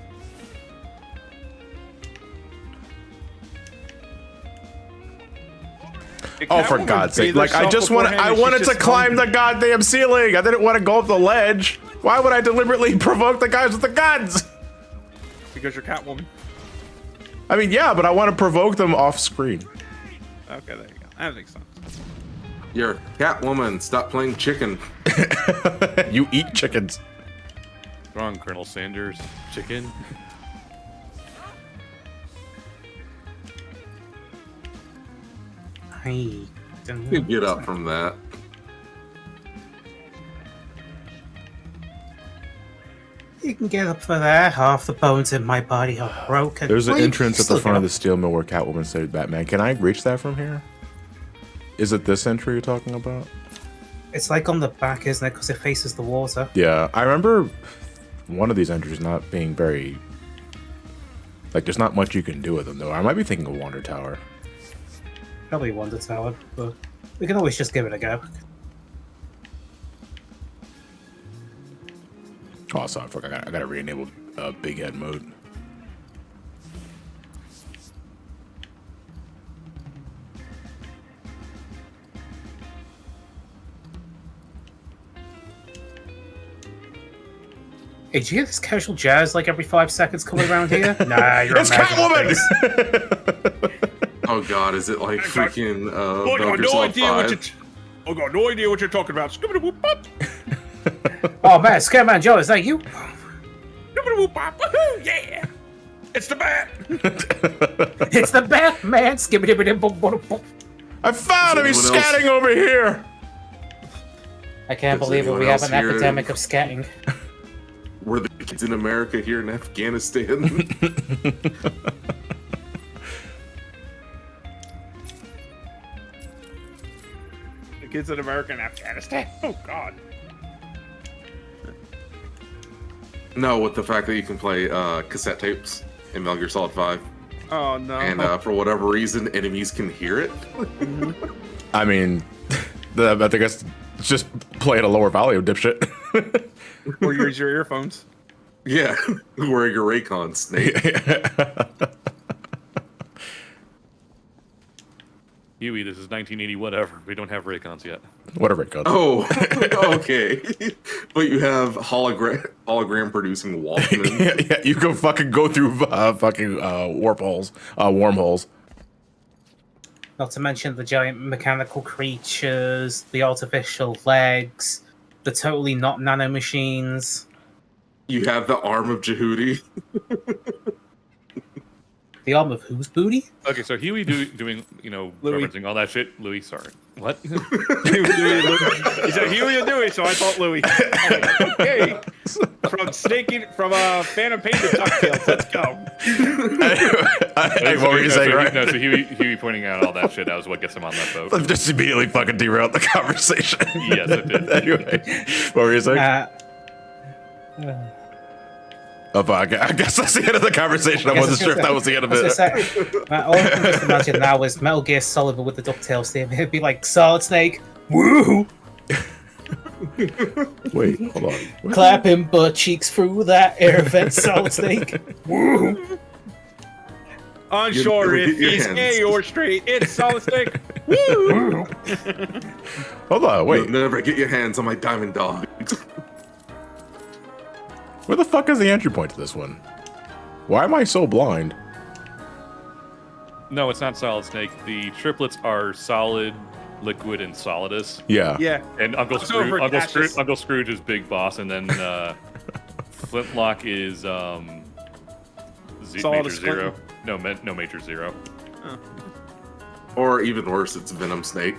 Oh, for God's sake. Like, I wanted to climb the goddamn ceiling. I didn't want to go up the ledge. Why would I deliberately provoke the guys with the guns? Because you're Catwoman. I mean, yeah, but I want to provoke them off screen. Okay, there you go. That makes sense. You're Catwoman. Stop playing chicken. You eat chickens. Wrong, Colonel Sanders. Chicken. I don't You know. get up from that. You can get up for that. Half the bones in my body are broken. There's an Well, you entrance can at the still front of get the steel mill where Catwoman saved Batman. Can I reach that from here? Is it this entry you're talking about? up. It's like on the back, isn't it? Because it faces the water. Yeah, I remember one of these entries not being very... Like, there's not much you can do with them, though. I might be thinking of Wonder Tower. Probably Wonder Tower, but we can always just give it a go. Oh, sorry, fuck, I gotta re-enable Big Head mode. Hey, do you hear this casual jazz like every 5 seconds coming around here? Nah, you're It's imagining Catwoman! things. Oh God, is it like freaking I Metal got Gear no Solid idea what 5? I got no idea what you're talking about. Skibbity-whoop-bop. Oh man, Scareman Joe, is that you? Skibbity-whoop-bop. Woohoo, yeah! It's the bat! It's the Batman! Skibbity-bidi-bum-bum-bum. I found him! He's Is anyone else- scatting over here! I can't Does believe it. anyone We have else an hear it? epidemic of scatting. Were the kids in America here in Afghanistan? The kids in America and Afghanistan. Oh God. No, with the fact that you can play cassette tapes in Metal Gear Solid 5. Oh no. And for whatever reason, enemies can hear it. I mean, I guess just play at a lower volume, dipshit. Or use your earphones. Yeah, wearing your Raycon, Snake. Huey, this is 1980 whatever. We don't have Raycons yet. Whatever it goes. Oh, okay. But you have hologram producing Walkman. Yeah, you can fucking go through wormholes. Not to mention the giant mechanical creatures, the artificial legs, the totally not nanomachines. You have the arm of Jehudi. The arm of whose booty? Okay, so Huey doing, Louis. referencing all that shit. Louis, sorry. What? He said Huey or Dewey, so I thought Louis. Okay. From Phantom Pain to DuckTales. Let's go. Hey, what were you saying, right? No, so Huey pointing out all that shit, that was what gets him on that boat. Just immediately fucking derailed the conversation. Yes, it did. Anyway, what were you saying? Oh, fuck. I guess that's the end of the conversation. I wasn't sure if that was the end of it. All I can just imagine now is Metal Gear Solid but with the DuckTales theme. It'd be like Solid Snake, woo! Wait, hold on. What? Clapping butt cheeks through that air vent, Solid Snake, woo! Unsure You if your he's hands. gay or straight. It's Solid Snake. Woo! Hold on, wait. You'll never get your hands on my diamond dog. Where the fuck is the entry point to this one? Why am I so blind? No, it's not Solid Snake. The triplets are Solid, Liquid, and Solidus. Yeah. Yeah. And Uncle It's over, Scrooge, Cassius. Uncle Scrooge is Big Boss, and then Flintlock is Major Solidus Zero. No, Major Zero. Or even worse, it's Venom Snake.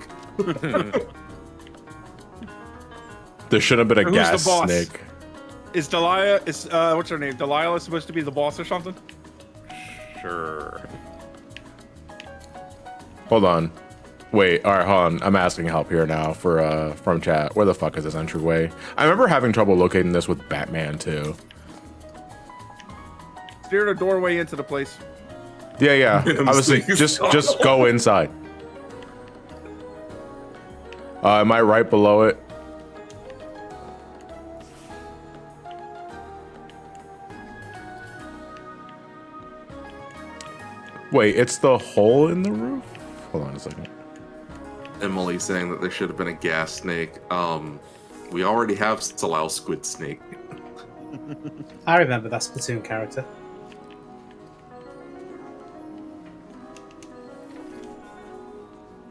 There should have been a Who's the gas boss? snake. Is Delilah? What's her name? Delilah supposed to be the boss or something? Sure. Hold on. Wait, all right, hold on. I'm asking help here now for from chat. Where the fuck is this entryway? I remember having trouble locating this with Batman too. Steer the doorway into the place. Yeah, yeah. I was thinking, just go inside. Am I right below it? Wait, it's the hole in the roof? Hold on a second. Emily saying that there should have been a gas snake. We already have Salao Squid Snake. I remember that Splatoon character.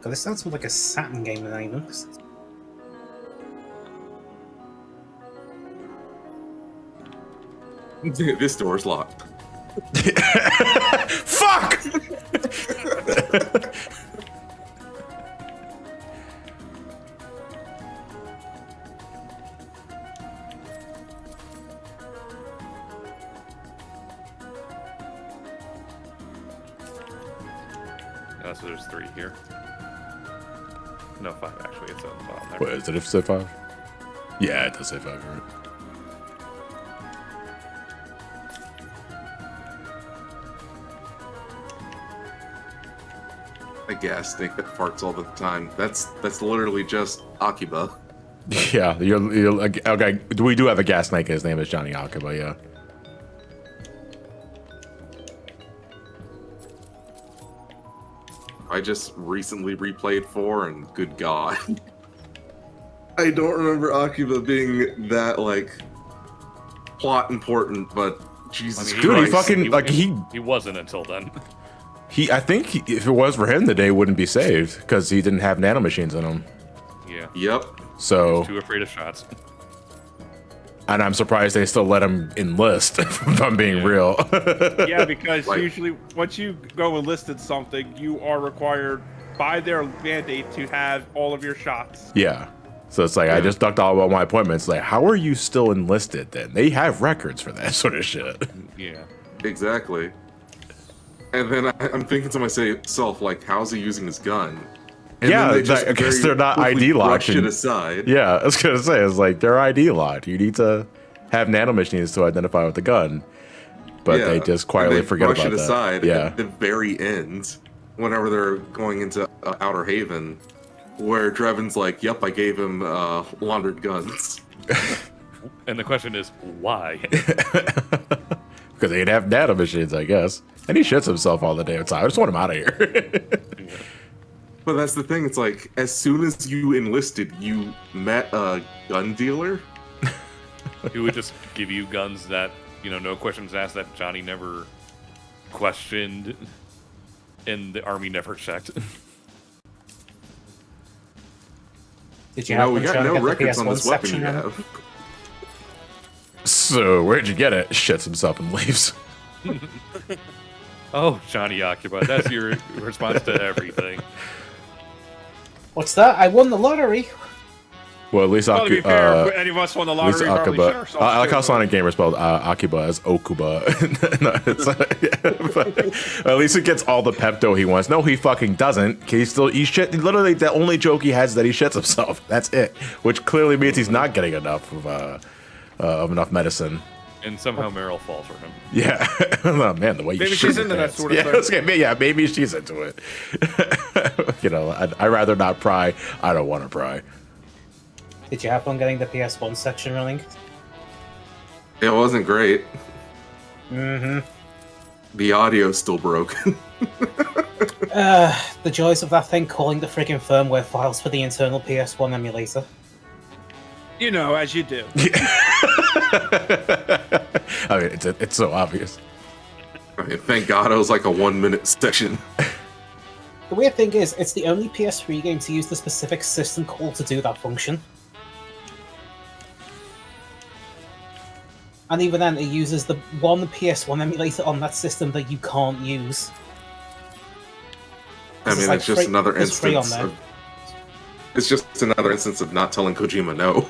God, this sounds more like a Saturn game than anything. This door's locked. Fuck! Oh, so there's 3 here. No, 5 actually. It's on the bottom there. What is it? If it say 5? Yeah, it does say 5, right? A gas snake that farts all the time. That's literally just Akiba. Yeah, you're okay. We do have a gas snake. His name is Johnny Akiba. Yeah. I just recently replayed 4, and good god. I don't remember Akiba being that, like, plot important, but Jesus Dude, Christ. he fucking like He wasn't until then. I think if it was for him, the day wouldn't be saved because he didn't have nanomachines in him. Yeah. Yep. So, Too afraid of shots. and I'm surprised they still let him enlist. If I'm being real. Yeah, because Like- usually once you go enlisted something, you are required by their mandate to have all of your shots. Yeah. So it's like I just ducked all of my appointments. Like, how are you still enlisted then? They have records for that sort of shit. Yeah. Exactly. And then I'm thinking to myself, like, how's he using his gun? And Yeah, then they I guess very they're not quickly ID locked brush it and- aside. Yeah, I was gonna say it's like they're ID locked. You need to have nanomachines to identify with the gun, but Yeah, they just and quietly they forget brush about it that. aside Yeah, at the very end, whenever they're going into Outer Haven, where Dreven's like, "Yep, I gave him laundered guns." And the question is, why? because they'd have nanomachines, I guess. And he shits himself all the damn time. I just want him out of here. But that's the thing. It's like, as soon as you enlisted, you met a gun dealer. Who would just give you guns that, no questions asked, that Johnny never questioned and the army never checked. Did you You know, have we them got trying to no get the records on PS1 this weapon section you running? have. So where'd you get it? Shits himself and leaves. Oh, Johnny Akiba, that's your response to everything. What's that? I won the lottery. Well, at least Well, to be fair, if any of us won the at least lottery, probably shit Akiba. ourselves. I like too. how Sonic Gamer spelled Akiba as Okuba. No, it's but at least he gets all the Pepto he wants. No, he fucking doesn't. He shit. Literally, the only joke he has is that he shits himself. That's it. Which clearly means he's not getting enough of enough medicine. And somehow Meryl falls for him. Yeah. Oh, man, the way you Maybe shit she's your into that pants. sort of yeah, thing. okay, maybe she's into it. I'd rather not pry. I don't want to pry. Did you have fun getting the PS1 section running? It wasn't great. Mm-hmm. The audio's still broken. The joys of that thing calling the friggin' firmware files for the internal PS1 emulator. You know, as you do. I mean, it's so obvious. I mean, thank God it was like a 1-minute session. The weird thing is, it's the only PS3 game to use the specific system call to do that function. And even then, it uses the one PS1 emulator on that system that you can't use. I mean, like it's just another it's free on instance there. of... It's just another instance of not telling Kojima no.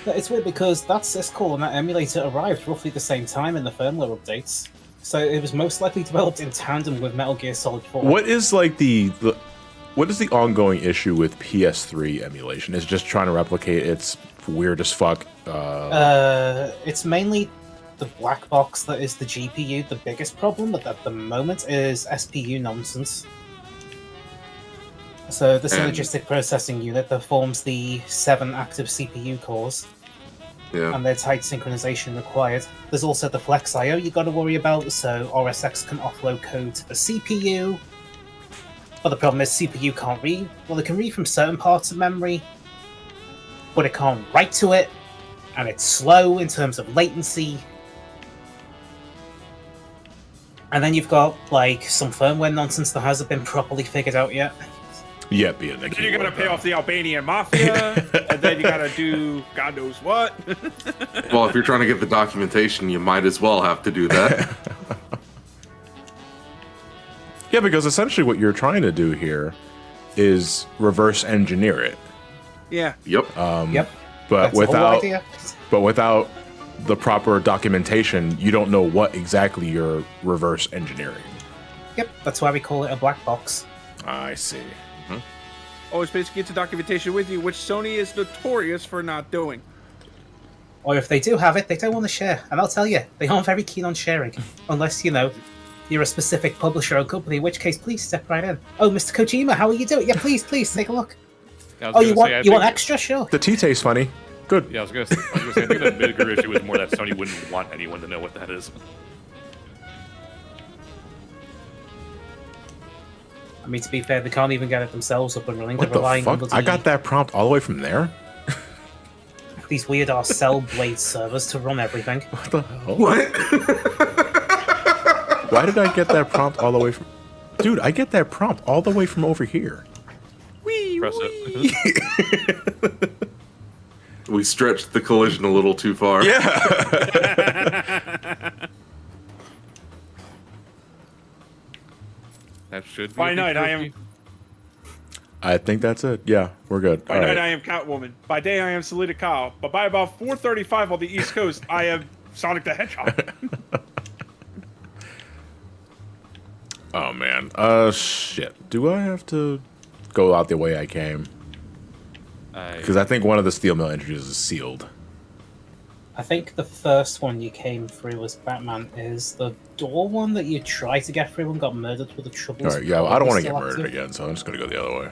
It's weird because that syscall and that emulator arrived roughly the same time in the firmware updates. So it was most likely developed in tandem with Metal Gear Solid 4. What is like what is the ongoing issue with PS3 emulation? Is it just trying to replicate its weird as fuck? It's mainly the black box that is the GPU. The biggest problem at the moment is SPU nonsense. So the synergistic processing unit that forms the 7 active CPU cores. Yeah. And their tight synchronization required. There's also the Flex IO you got to worry about, so RSX can offload code to the CPU. But the problem is CPU can't read. Well, it can read from certain parts of memory, but it can't write to it, and it's slow in terms of latency. And then you've got like some firmware nonsense that hasn't been properly figured out yet. Yep, yeah, Then you gotta pay off the Albanian mafia, and then you gotta do God knows what. Well, if you're trying to get the documentation, you might as well have to do that. Yeah, because essentially what you're trying to do here is reverse engineer it. Yeah. Yep. Yep. But That's the whole idea. without the proper documentation, you don't know what exactly you're reverse engineering. Yep, that's why we call it a black box. I see. Always basically get the documentation with you, which Sony is notorious for not doing. Or if they do have it, they don't want to share. And I'll tell you, they aren't very keen on sharing. Unless, you're a specific publisher or company, in which case, please step right in. Oh, Mr. Kojima, how are you doing? Yeah, please, take a look. I was Oh, you gonna say, want extra? Sure. The tea tastes funny. Good. Yeah, I was gonna say, I think the bigger issue is more that Sony wouldn't want anyone to know what that is. I mean, to be fair, they can't even get it themselves up and running. What They're the relying on fuck? the I got that prompt all the way from there? these weird-ass Cell Blade servers to run everything. What the hell? What? Why did I get that prompt all the way from... Dude, I get that prompt all the way from over here. Press it. We stretched the collision a little too far. That should be. By night, I am. I think that's it. Yeah, we're good. By All night, right. I am Catwoman. By day, I am Selena Kyle. But by about 4:35 on the East Coast, I am Sonic the Hedgehog. Oh, man. Shit. Do I have to go out the way I came? Because I think one of the steel mill entries is sealed. I think the first one you came through was Batman. Is the door one that you tried to get through and got murdered with the troubles? All right, yeah, well, I don't want to get still murdered active? again, so I'm just going to go the other way.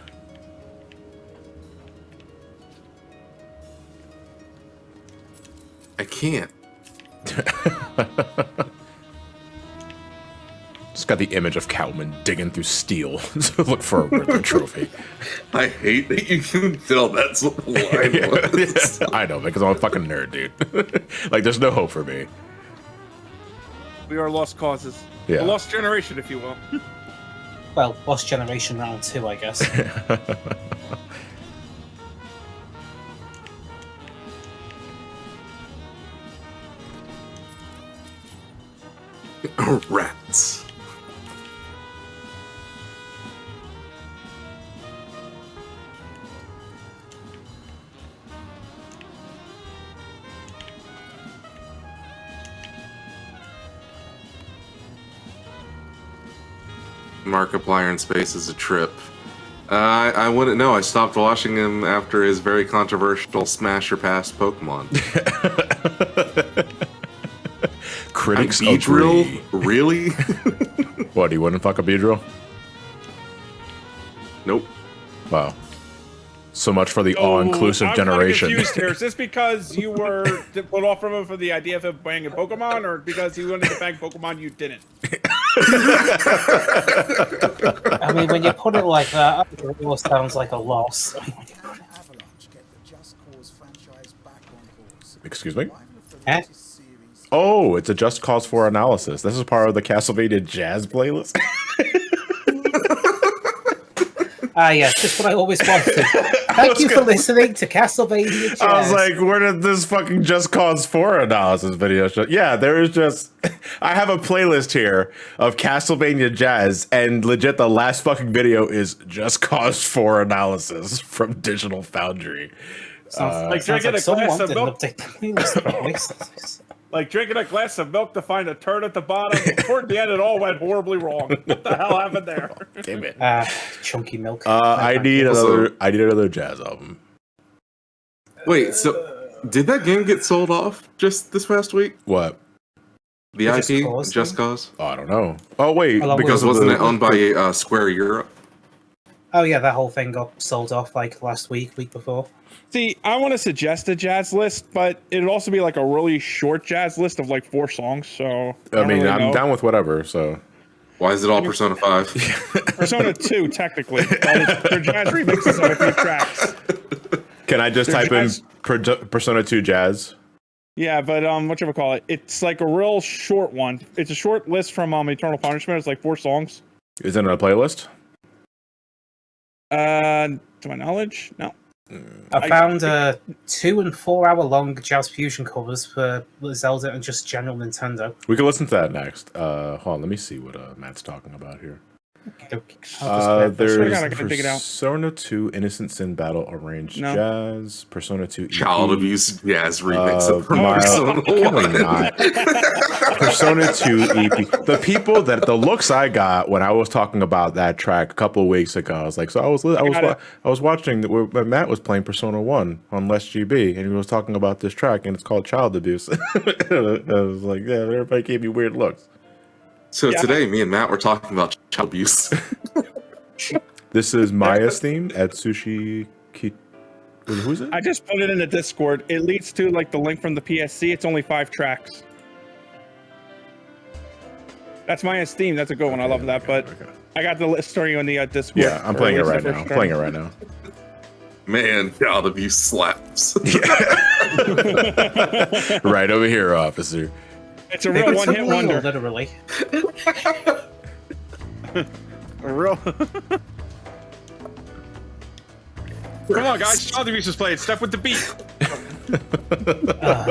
I can't. Just got the image of Catwoman digging through steel to look for a Riddler trophy. I hate that you can tell that's what the line was. I know, because I'm a fucking nerd, dude. Like, there's no hope for me. We are lost causes. Yeah. A lost generation, if you will. Well, Lost Generation Round 2, I guess. Rats. Markiplier in space is a trip. I wouldn't know. I stopped watching him after his very controversial Smash or Pass Pokemon. Critics Beedrill? agree. Really? What, you wouldn't fuck a Beedrill? Nope. Wow. So much for the all-inclusive I'm generation. Kind of confused here. Is this because you were put off from him for the idea of him banging Pokemon, or because he wanted to bang Pokemon you didn't? I mean, when you put it like that, it almost sounds like a loss. Excuse me? Eh? Oh, it's a Just Cause 4 analysis. This is part of the Castlevania Jazz playlist. Ah, yes, just what I always wanted. Thank you for listening to Castlevania Jazz. I was like, where did this fucking Just Cause 4 analysis video show? Yeah, there is just... I have a playlist here of Castlevania Jazz, and legit the last fucking video is Just Cause 4 analysis from Digital Foundry. sounds Like, sounds drinking like a glass someone of didn't milk. update the playlist properly. Like drinking a glass of milk to find a turd at the bottom. Toward the end, it all went horribly wrong. What the hell happened there? Damn it. Chunky milk. I need another jazz album. Wait, so did that game get sold off just this past week? What? The Just IP, Cause Just thing? Cause? Oh, I don't know. Oh wait, Along with- Because wasn't it owned by Square Europe? Oh yeah, that whole thing got sold off like last week before. See, I want to suggest a jazz list, but it'd also be like a really short jazz list of like 4 songs. So I don't mean, really I'm know. down with whatever. So Why is it all Persona 5? Persona 2, technically. They're jazz remixes of a few tracks. can I just They're type in jazz- Persona 2 jazz? Yeah, but whatchamacallit? It's like a real short one. It's a short list from Eternal Punishment. It's like 4 songs. Is it in a playlist? To my knowledge, no. I found 2 and 4 hour long jazz fusion covers for Zelda and just general Nintendo. We can listen to that next. Hold on, let me see what Matt's talking about here. There's I gotta dig it out. Persona 2 Innocent Sin Battle Arranged No. Jazz, Persona 2 EP. Child abuse jazz remix of Mild- Persona can we 1. not? Persona 2 EP. The people the looks I got when I was talking about that track a couple of weeks ago, I was like, so I was watching where Matt was playing Persona 1 on Less GB, and he was talking about this track, and it's called Child Abuse. I was like, yeah, everybody gave me weird looks. So Yeah. today, me and Matt were talking about child abuse. This is Maya's theme at Sushi Ki. Who's it? I just put it in the Discord. It leads to like the link from the PSC. It's only 5 tracks. That's my esteem. That's a good one. I love that. But Okay. I got the list story on the Discord. Yeah, I'm Or playing it at least right the now. first I'm playing it right now. Man, child abuse slaps. Right over here, officer. It's a real one-hit wonder. Literally. A real. Come on, guys. Child abuse is playing. Step with the beat.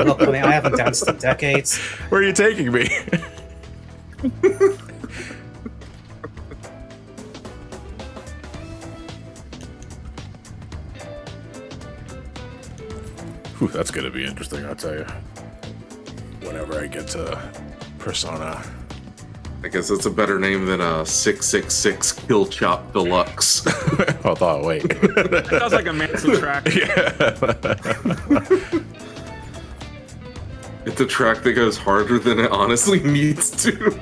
Look, I mean, I haven't danced in decades. Where are you taking me? Whew, that's gonna be interesting, I'll tell you. Whenever I get to Persona. I guess that's a better name than a 666 Kill Chop Deluxe. Hold on, wait. That sounds like a Manson track. It's a track that goes harder than it honestly needs to.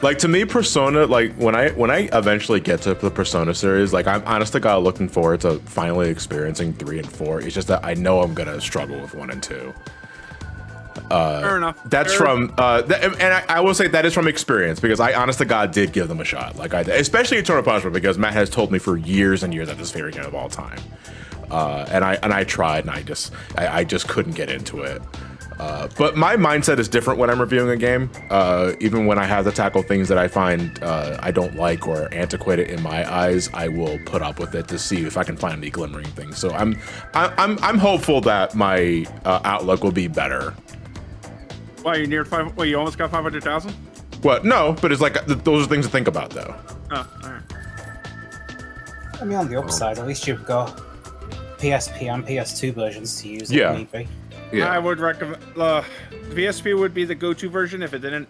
Like, to me, Persona, like, when I eventually get to the Persona series, like, I'm honest to God looking forward to finally experiencing 3 and 4. It's just that I know I'm gonna struggle with 1 and 2. Fair enough. That's Fair from, and I will say that is from experience, because I, honest to God, did give them a shot. Like, I did, especially Eternal Punishment, because Matt has told me for years and years that this is his favorite game of all time. And I tried, and I just couldn't get into it. But my mindset is different when I'm reviewing a game. Even when I have to tackle things that I find I don't like or antiquated in my eyes, I will put up with it to see if I can find any glimmering things. So I'm hopeful that my outlook will be better. Why, you near 5? Wait, you almost got 500,000? What? No, but it's like those are things to think about, though. Oh, alright. I mean, on the upside, at least you've got PSP and PS2 versions to use Yeah. if need be. Yeah. I would recommend VSP would be the go-to version if it didn't,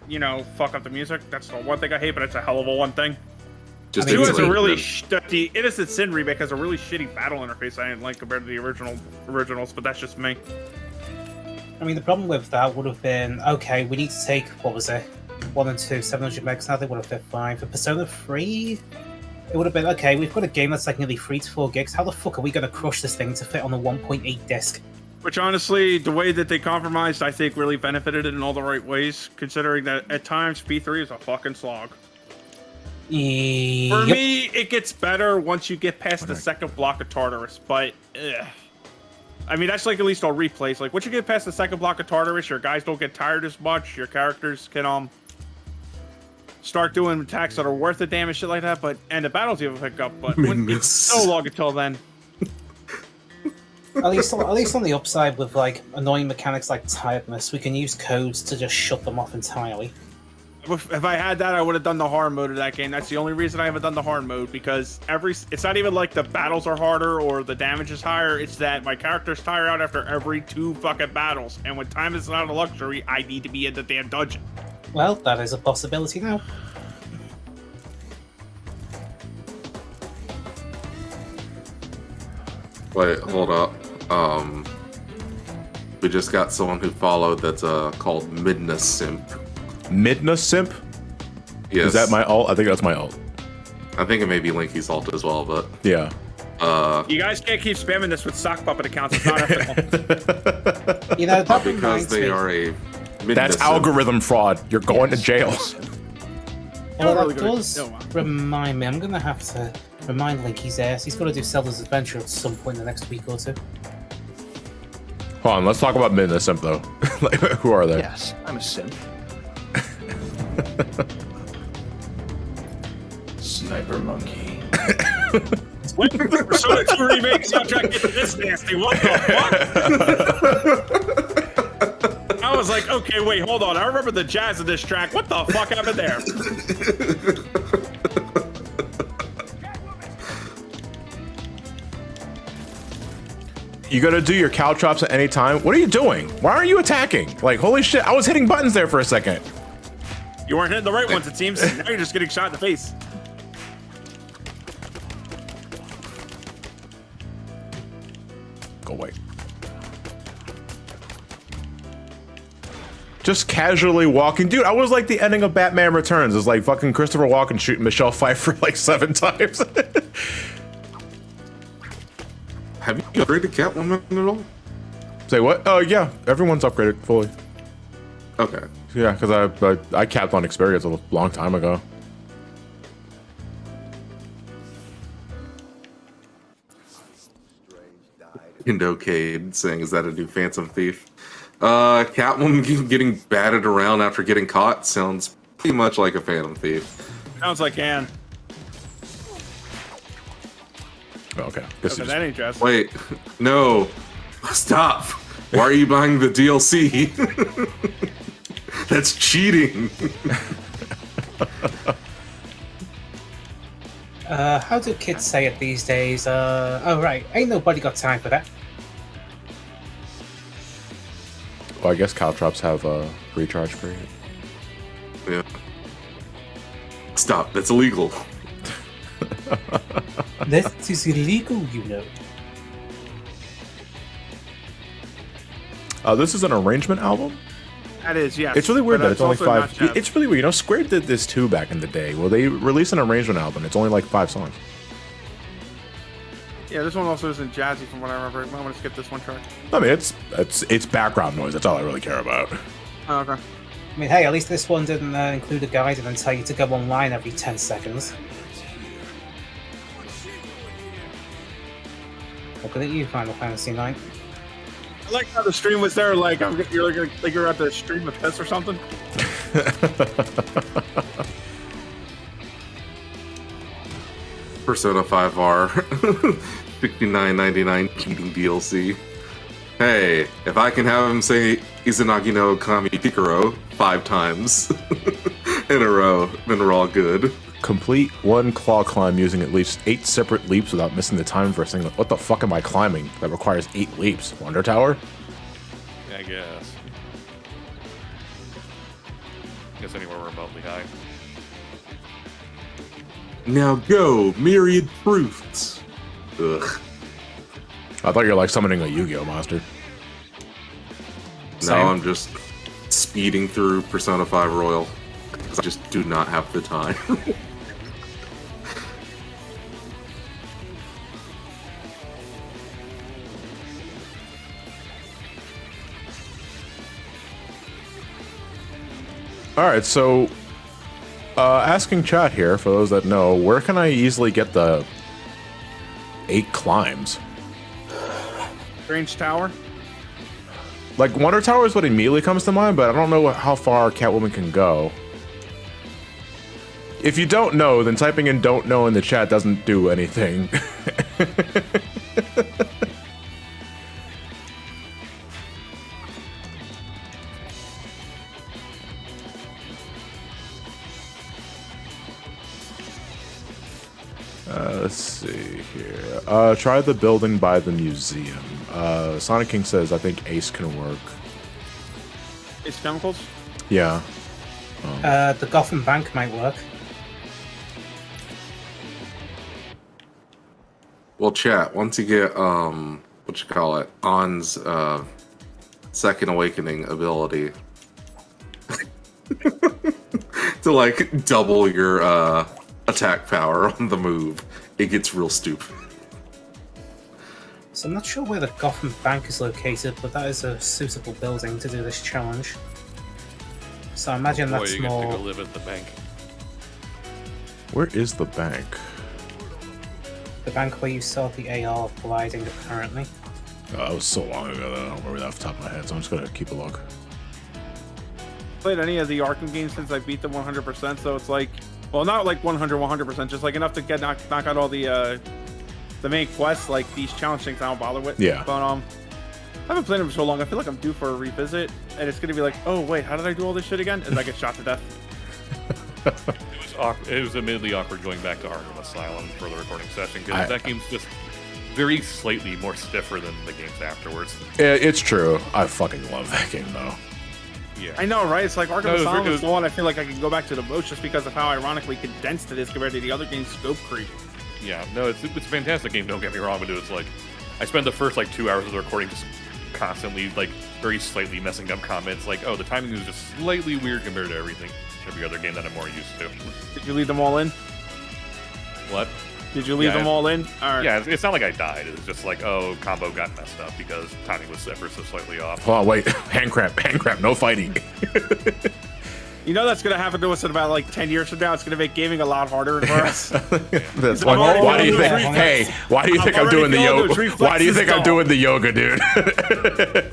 fuck up the music. That's the one thing I hate, but it's a hell of a one thing. Just I mean, Two has a instantly really then. the Innocent Sin remake has a really shitty battle interface I didn't like compared to the originals, but that's just me. I mean, the problem with that would have been, okay, we need to take, what was it, 1 and 2, 700 megs, now they would have fit fine. For Persona 3, it would have been, okay, we've got a game that's like nearly 3 to 4 gigs, how the fuck are we going to crush this thing to fit on a 1.8 disc? Which honestly, the way that they compromised, I think really benefited it in all the right ways, considering that at times P3 is a fucking slog. For Yep. me, it gets better once you get past the second block of Tartarus, but I mean, that's like at least I'll replace. Like, once you get past the second block of Tartarus, your guys don't get tired as much, your characters can start doing attacks that are worth the damage, shit like that, and the battles you have a pick up, but it's so long until then. At least on the upside with like annoying mechanics like tiredness, we can use codes to just shut them off entirely. If I had that, I would have done the hard mode of that game. That's the only reason I haven't done the hard mode, because it's not even like the battles are harder or the damage is higher. It's that my characters tire out after every 2 fucking battles, and when time is not a luxury, I need to be in the damn dungeon. Well, that is a possibility now. Wait, hold up. We just got someone who followed that's called Midna Simp. Midna Simp? Yes. Is that my alt? I think that's my alt. I think it may be Linky's alt as well, but Yeah. You guys can't keep spamming this with sock puppet accounts. It's not ethical. You know, that because reminds they me. are a Midna That's Simp. algorithm fraud. You're going to jail. Well, really that gonna- does no. remind me. I'm going to have to remind Linky's ass. He's got to do Zelda's Adventure at some point in the next week or two. Hold on, let's talk about Midna Simp though. Like, who are they? Yes, I'm a simp. Sniper monkey. When Persona 2 Remake soundtrack gets this nasty, what the fuck? I was like, okay, wait, hold on. I remember the jazz of this track. What the fuck happened there? You gotta do your cow chops at any time. What are you doing? Why aren't you attacking? Like, holy shit, I was hitting buttons there for a second. You weren't hitting the right ones, it seems. Now you're just getting shot in the face. Go away. Just casually walking. Dude, I was like the ending of Batman Returns. It's like fucking Christopher Walken shooting Michelle Pfeiffer like 7 times. Have you upgraded Catwoman at all? Say what? Oh, yeah. Everyone's upgraded fully. Okay. Yeah, because I capped on experience a long time ago. Indocade saying, is that a new Phantom Thief? Catwoman getting batted around after getting caught sounds pretty much like a Phantom Thief. Sounds like Anne. Oh, okay. Guess Okay, you that just- ain't just. Wait, no. Stop. Why are you buying the DLC? That's cheating. How do kids say it these days? Oh, right. Ain't nobody got time for that. Well, I guess caltrops have a recharge period. Yeah. Stop. That's illegal. That is illegal, you know. This is an arrangement album. That is, yes. It's really weird But that it's only also not 5. jazz. It's really weird. You know, Square did this too back in the day. Well, they released an arrangement album. It's only like 5 songs. Yeah, this one also isn't jazzy from what I remember. I want to skip this one track. I mean, it's background noise. That's all I really care about. Oh, okay. I mean, hey, at least this one didn't include a guide and then tell you to go online every 10 seconds. Looking at you, Final Fantasy IX. I like how the stream was there, like you're at the stream of piss or something. Persona 5R. $69.99 cheating DLC. Hey, if I can have him say Izanagi no Kami Pikaro 5 times in a row, then we're all good. Complete one claw climb using at least 8 separate leaps without missing the time for a single. What the fuck am I climbing? That requires 8 leaps. Wonder Tower? Yeah, I guess. Guess anywhere remotely high. Now go, myriad fruits. Ugh. I thought you were like summoning a Yu-Gi-Oh monster. Now I'm just speeding through Persona 5 Royal. Because I just do not have the time. Alright, so asking chat here, for those that know, where can I easily get the 8 climbs? Strange Tower. Like, Wonder Tower is what immediately comes to mind, but I don't know how far Catwoman can go. If you don't know, then typing in "don't know" in the chat doesn't do anything. Let's see here. Try the building by the museum. Sonic King says I think Ace can work. Ace Chemicals? Yeah. The Gotham Bank might work. Well, chat, once you get, what you call it, On's, Second Awakening ability to, like, double your, attack power on the move, it gets real stupid. So I'm not sure where the Gotham Bank is located, but that is a suitable building to do this challenge. So I imagine Boy, that's you get to more... go live at the bank. Where is the bank? the bank where you saw the AR gliding, apparently. That was so long ago that I don't remember that off the top of my head, so I'm just gonna keep a look. Played any of the Arkham games since I beat them 100%, so it's like, well, not like 100%, just like enough to get knock out all the main quests, like these challenge things I don't bother with. Yeah. But I haven't played them for so long. I feel like I'm due for a revisit, and it's gonna be like, oh wait, how did I do all this shit again? And I get shot to death. It was admittedly awkward going back to Arkham Asylum for the recording session because that game's just very slightly more stiffer than the games afterwards. It's true. I fucking love that game though. Yeah, I know, right? It's like Arkham Asylum it is the one I feel like I can go back to the most just because of how ironically condensed it is compared to the other game's scope creep. yeah. No, it's a fantastic game. Don't get me wrong, but it's like I spent the first like 2 hours of the recording just constantly like very slightly messing up comments. Like, oh, the timing is just slightly weird compared to every other game that I'm more used to. Did you leave them all in? What? Did you leave them all in? All right. Yeah, it's not like I died. It's just like, oh, combo got messed up because timing was ever so slightly off. Hold on, wait. Hand cramp, no fighting. You know that's gonna happen to us in about like 10 years from now. It's gonna make gaming a lot harder for us. That's why do you think? Hey, why do you think I'm doing the yoga? Why do you think I'm doing the yoga, dude?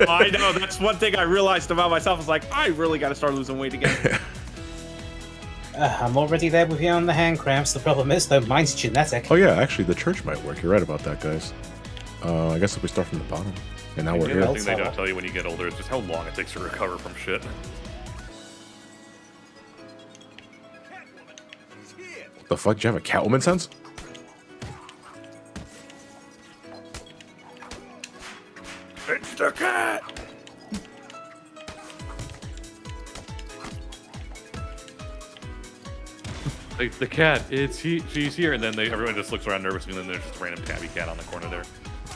I know. That's one thing I realized about myself. Is like, I really got to start losing weight again. I'm already there with you on the hand cramps. The problem is, though, mine's genetic. Oh yeah, actually, the church might work. You're right about that, guys. I guess if we start from the bottom, and now we're The here. other thing they don't tell you when you get older is just how long it takes to recover from shit. The fuck? Do you have a Catwoman sense? It's the cat. Like, the cat, she's here, and then everyone just looks around nervously, and then there's just a random tabby cat on the corner there.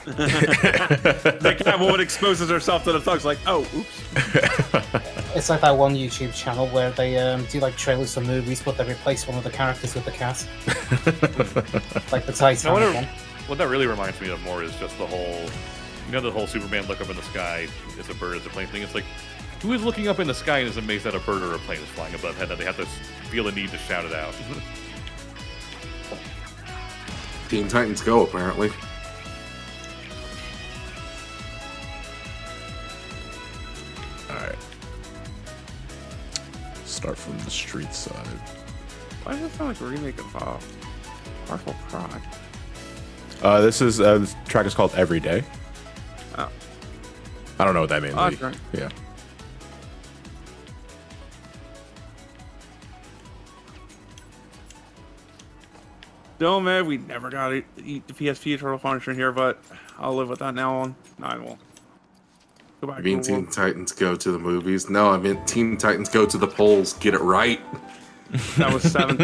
The cat woman exposes herself to the thugs, like, oh, oops. It's like that one YouTube channel where they do like trailers for movies, but they replace one of the characters with the cat. Like the Titanic one. What that really reminds me of more is just the whole, the whole Superman look up in the sky, is a bird, is a plane thing. It's like, who is looking up in the sky and is amazed that a bird or a plane is flying above head that they have to feel the need to shout it out? Teen Titans Go, apparently. Alright. Start from the street side. Why does it sound like a remake of Artful Pride? This track is called Every Day. Oh. I don't know what that means. Okay. Yeah. No, man, we never got to eat the PSP Turtle Punisher here, but I'll live with that now on. No, I won't. Go back I mean, to Teen Titans Go to the movies. No, I mean, Teen Titans Go to the polls. Get it right. That was 7.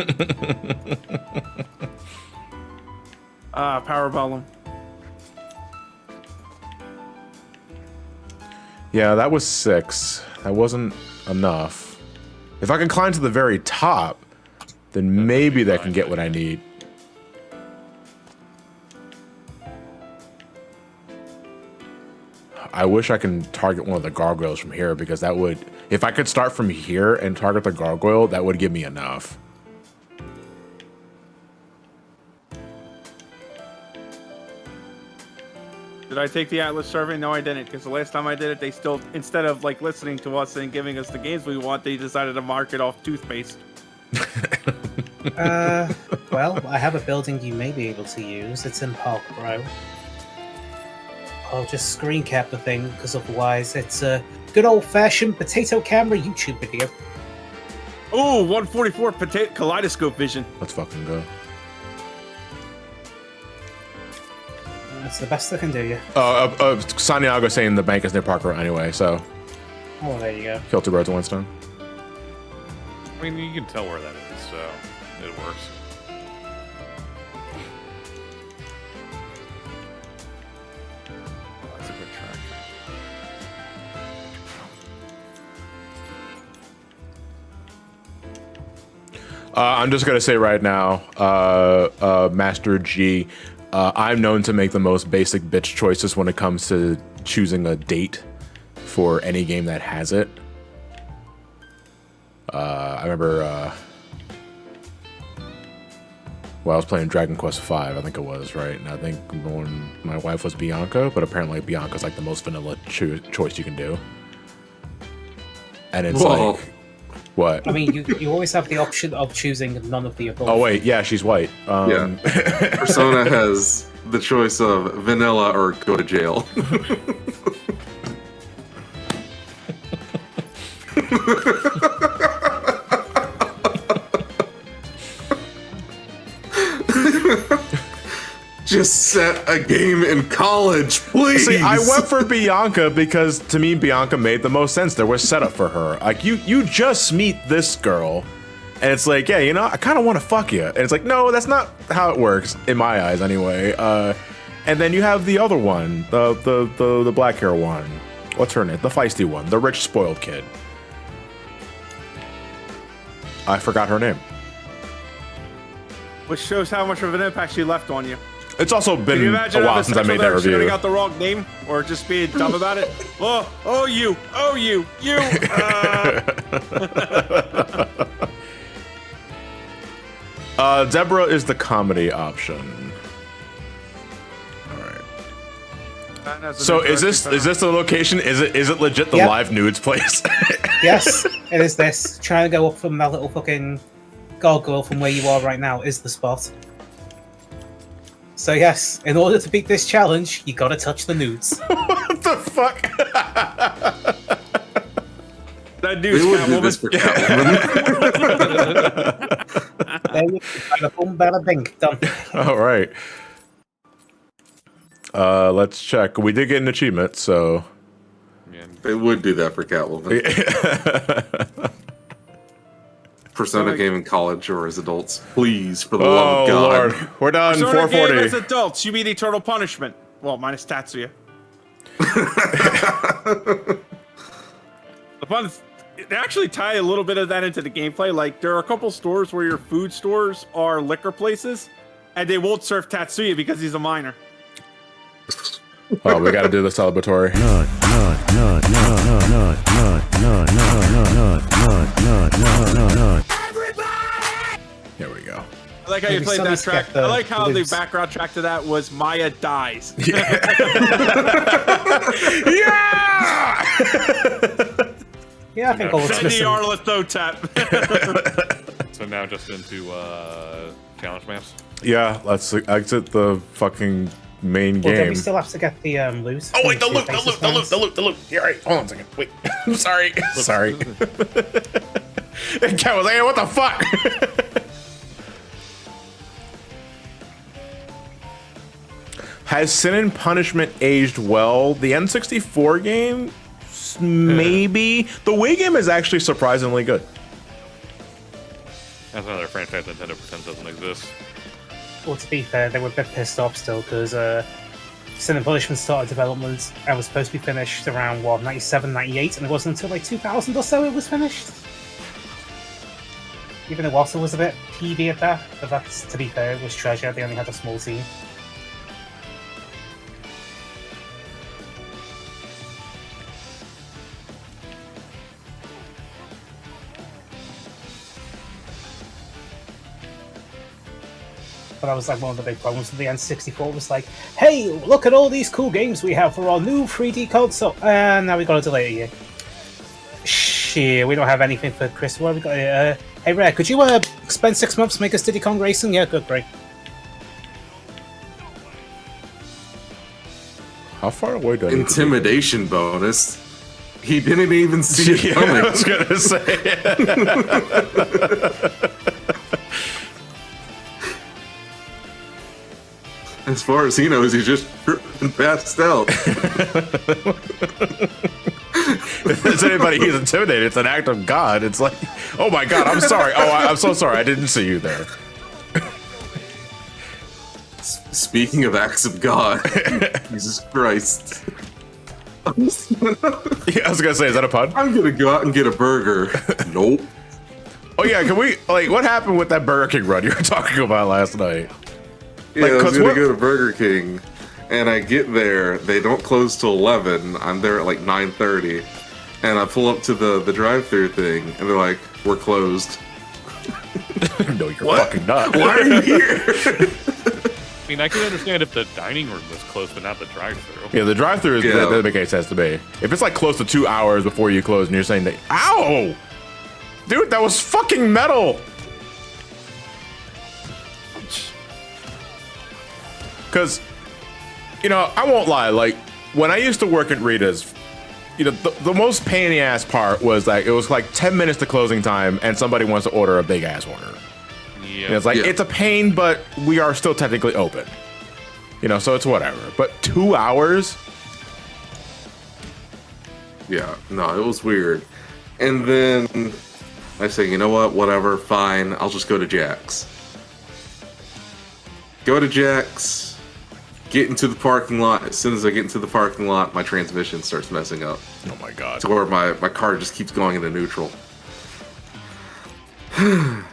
Power Bellum. Yeah, that was 6. That wasn't enough. If I can climb to the very top, then maybe that can get what I need. I wish I can target one of the gargoyles from here, because that would, if I could start from here and target the gargoyle, that would give me enough. Did I take the Atlas survey? No, I didn't, because the last time I did it, they still, instead of like listening to us and giving us the games we want, they decided to mark it off toothpaste. Well, I have a building you may be able to use. It's in Park Row. I'll just screen cap the thing, because otherwise it's a good old-fashioned potato camera YouTube video. Ooh, 144 kaleidoscope vision. Let's fucking go. That's the best they can do, yeah. Santiago saying the bank is near Parker anyway, so Oh, there you go. kill two birds with one stone. I mean, you can tell where that is, so it works. Oh, that's a good track. I'm just gonna say right now, Master G, I'm known to make the most basic bitch choices when it comes to choosing a date for any game that has it. I remember, well, I was playing Dragon Quest V, I think it was, right? And I think when my wife was Bianca, but apparently Bianca's like the most vanilla choice you can do. And it's Whoa. like, what? I mean, you always have the option of choosing none of the above. Oh wait, yeah, she's white. Yeah. Persona has the choice of vanilla or go to jail. Just set a game in college, please. See, I went for Bianca because to me Bianca made the most sense. There was setup for her. Like you just meet this girl, and it's like, yeah, you know, I kind of want to fuck you, and it's like, no, that's not how it works in my eyes, anyway. And then you have the other one, the black hair one. What's her name? The feisty one, the rich spoiled kid. I forgot her name. Which shows how much of an impact she left on you. It's also Can been you a imagine while since I made that She review. got the wrong name, or just being dumb about it. You. Deborah is the comedy option. All right. So is this the location? Is it legit the Yep. live nudes place? Yes, it is this. Trying to go up from that little fucking gargoyle from where you are right now is the spot. So yes, in order to beat this challenge, you gotta touch the nudes. What the fuck? That dude's We would do this Catwoman. for Catwoman. There you go. Bada boom, bada bing. Done. All right. Let's check. We did get an achievement, so. Yeah. They would do that for Catwoman. Persona game in college or as adults. Please, for the love Oh of God. Lord, we're done. Persona game 440. as adults, you mean eternal punishment. Well, minus Tatsuya. The fun is, they actually tie a little bit of that into the gameplay. Like, there are a couple stores where your food stores are liquor places, and they won't serve Tatsuya because he's a minor. Oh, we got to do the celebratory. Here we go. I like how you Maybe played that somebody's track. got the I like how blues. the background track to that was Maya dies. Yeah! Yeah, I think all it's Send the missing. Arliss tap. So now just into challenge maps. Yeah, let's exit the fucking main Well, then we game. still have to get the loot. Oh wait, the Two loot. Here, right. Hold on a second. Wait, I'm sorry. Sorry. Cat was like, hey, what the fuck? Has Sin and Punishment aged well? The N64 game, maybe. The Wii game is actually surprisingly good. That's another franchise Nintendo pretends doesn't exist. Well, to be fair, they were a bit pissed off still because Sin and Punishment started development and was supposed to be finished around, 97, 98, and it wasn't until like 2000 or so it was finished. Even though Watson was a bit peevy at that, but that's, to be fair, it was Treasure, they only had a small team. But that was like one of the big problems with the N64 was like, hey, look at all these cool games we have for our new 3D console, and now we got to delay it a year. Shit, we don't have anything for Chris. What have we got here? Hey, Rare, could you spend 6 months to make us Diddy Kong Racing? Yeah, good, great. How far away do I need to be? Intimidation bonus. He didn't even see it Yeah, coming. I was gonna say. As far as he knows, he's just tripping passed out. If there's anybody he's intimidated, it's an act of God. It's like, oh my God, I'm sorry. Oh, I'm so sorry. I didn't see you there. Speaking of acts of God, Jesus Christ. Yeah, I was gonna say, is that a pun? I'm gonna go out and get a burger. Nope. Oh yeah, can we what happened with that Burger King run you were talking about last night? Yeah, Like, I was 'cause gonna what- go to Burger King, and I get there. They don't close till 11. I'm there at like 9:30, and I pull up to the drive-thru thing, and they're like, "We're closed." No, you're What? fucking not. Why are you here? I mean, I can understand if the dining room was closed, but not the drive-thru. Yeah, the drive-thru is, Yeah. that doesn't make any sense to me. If it's like close to 2 hours before you close, and you're saying that, ow, dude, that was fucking metal. Because, I won't lie. Like when I used to work at Rita's, the most pain in the ass part was like it was like 10 minutes to closing time, and somebody wants to order a big ass order. Yeah. And it's like, Yeah. it's a pain, but we are still technically open. So it's whatever. But 2 hours? Yeah, no, it was weird. And then I say, you know what, whatever, fine, I'll just go to Jack's. Go to Jack's, get into the parking lot. As soon as I get into the parking lot, my transmission starts messing up. Oh my God. To where my car just keeps going into neutral.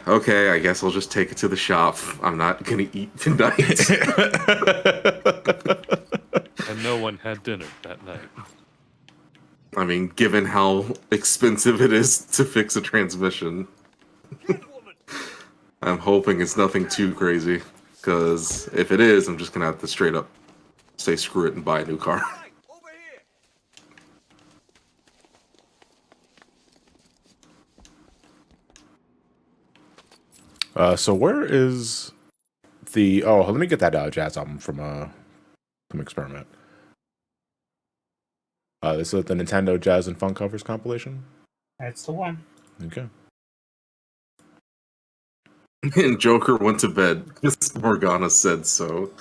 Okay, I guess I'll just take it to the shop. I'm not gonna eat tonight. And no one had dinner that night. I mean, given how expensive it is to fix a transmission, I'm hoping it's nothing too crazy. Because if it is, I'm just gonna have to straight up say screw it and buy a new car. So where is the? Oh, let me get that jazz album from Experiment. This is the Nintendo Jazz and Funk Covers compilation. That's the one. Okay. And Joker went to bed because Morgana said so.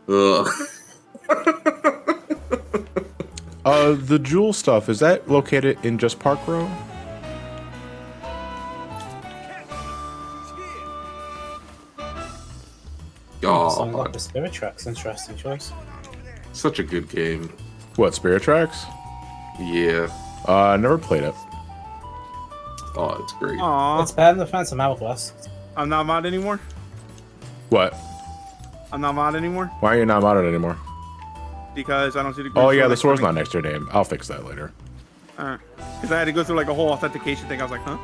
Ugh. The Jewel stuff, is that located in just Park Row? Song Oh, like the Spirit Tracks, interesting choice. such a good game. What, Spirit Tracks? Yeah. I never played it. Oh, it's great. Aw, It's better than the Phantom Hourglass. I'm not mod anymore. What? I'm not mod anymore Why are you not modded anymore? because I don't see the. Oh yeah, the next to sword's me. not next to your name. I'll fix that later. Because I had to go through like a whole authentication thing. I was like, huh?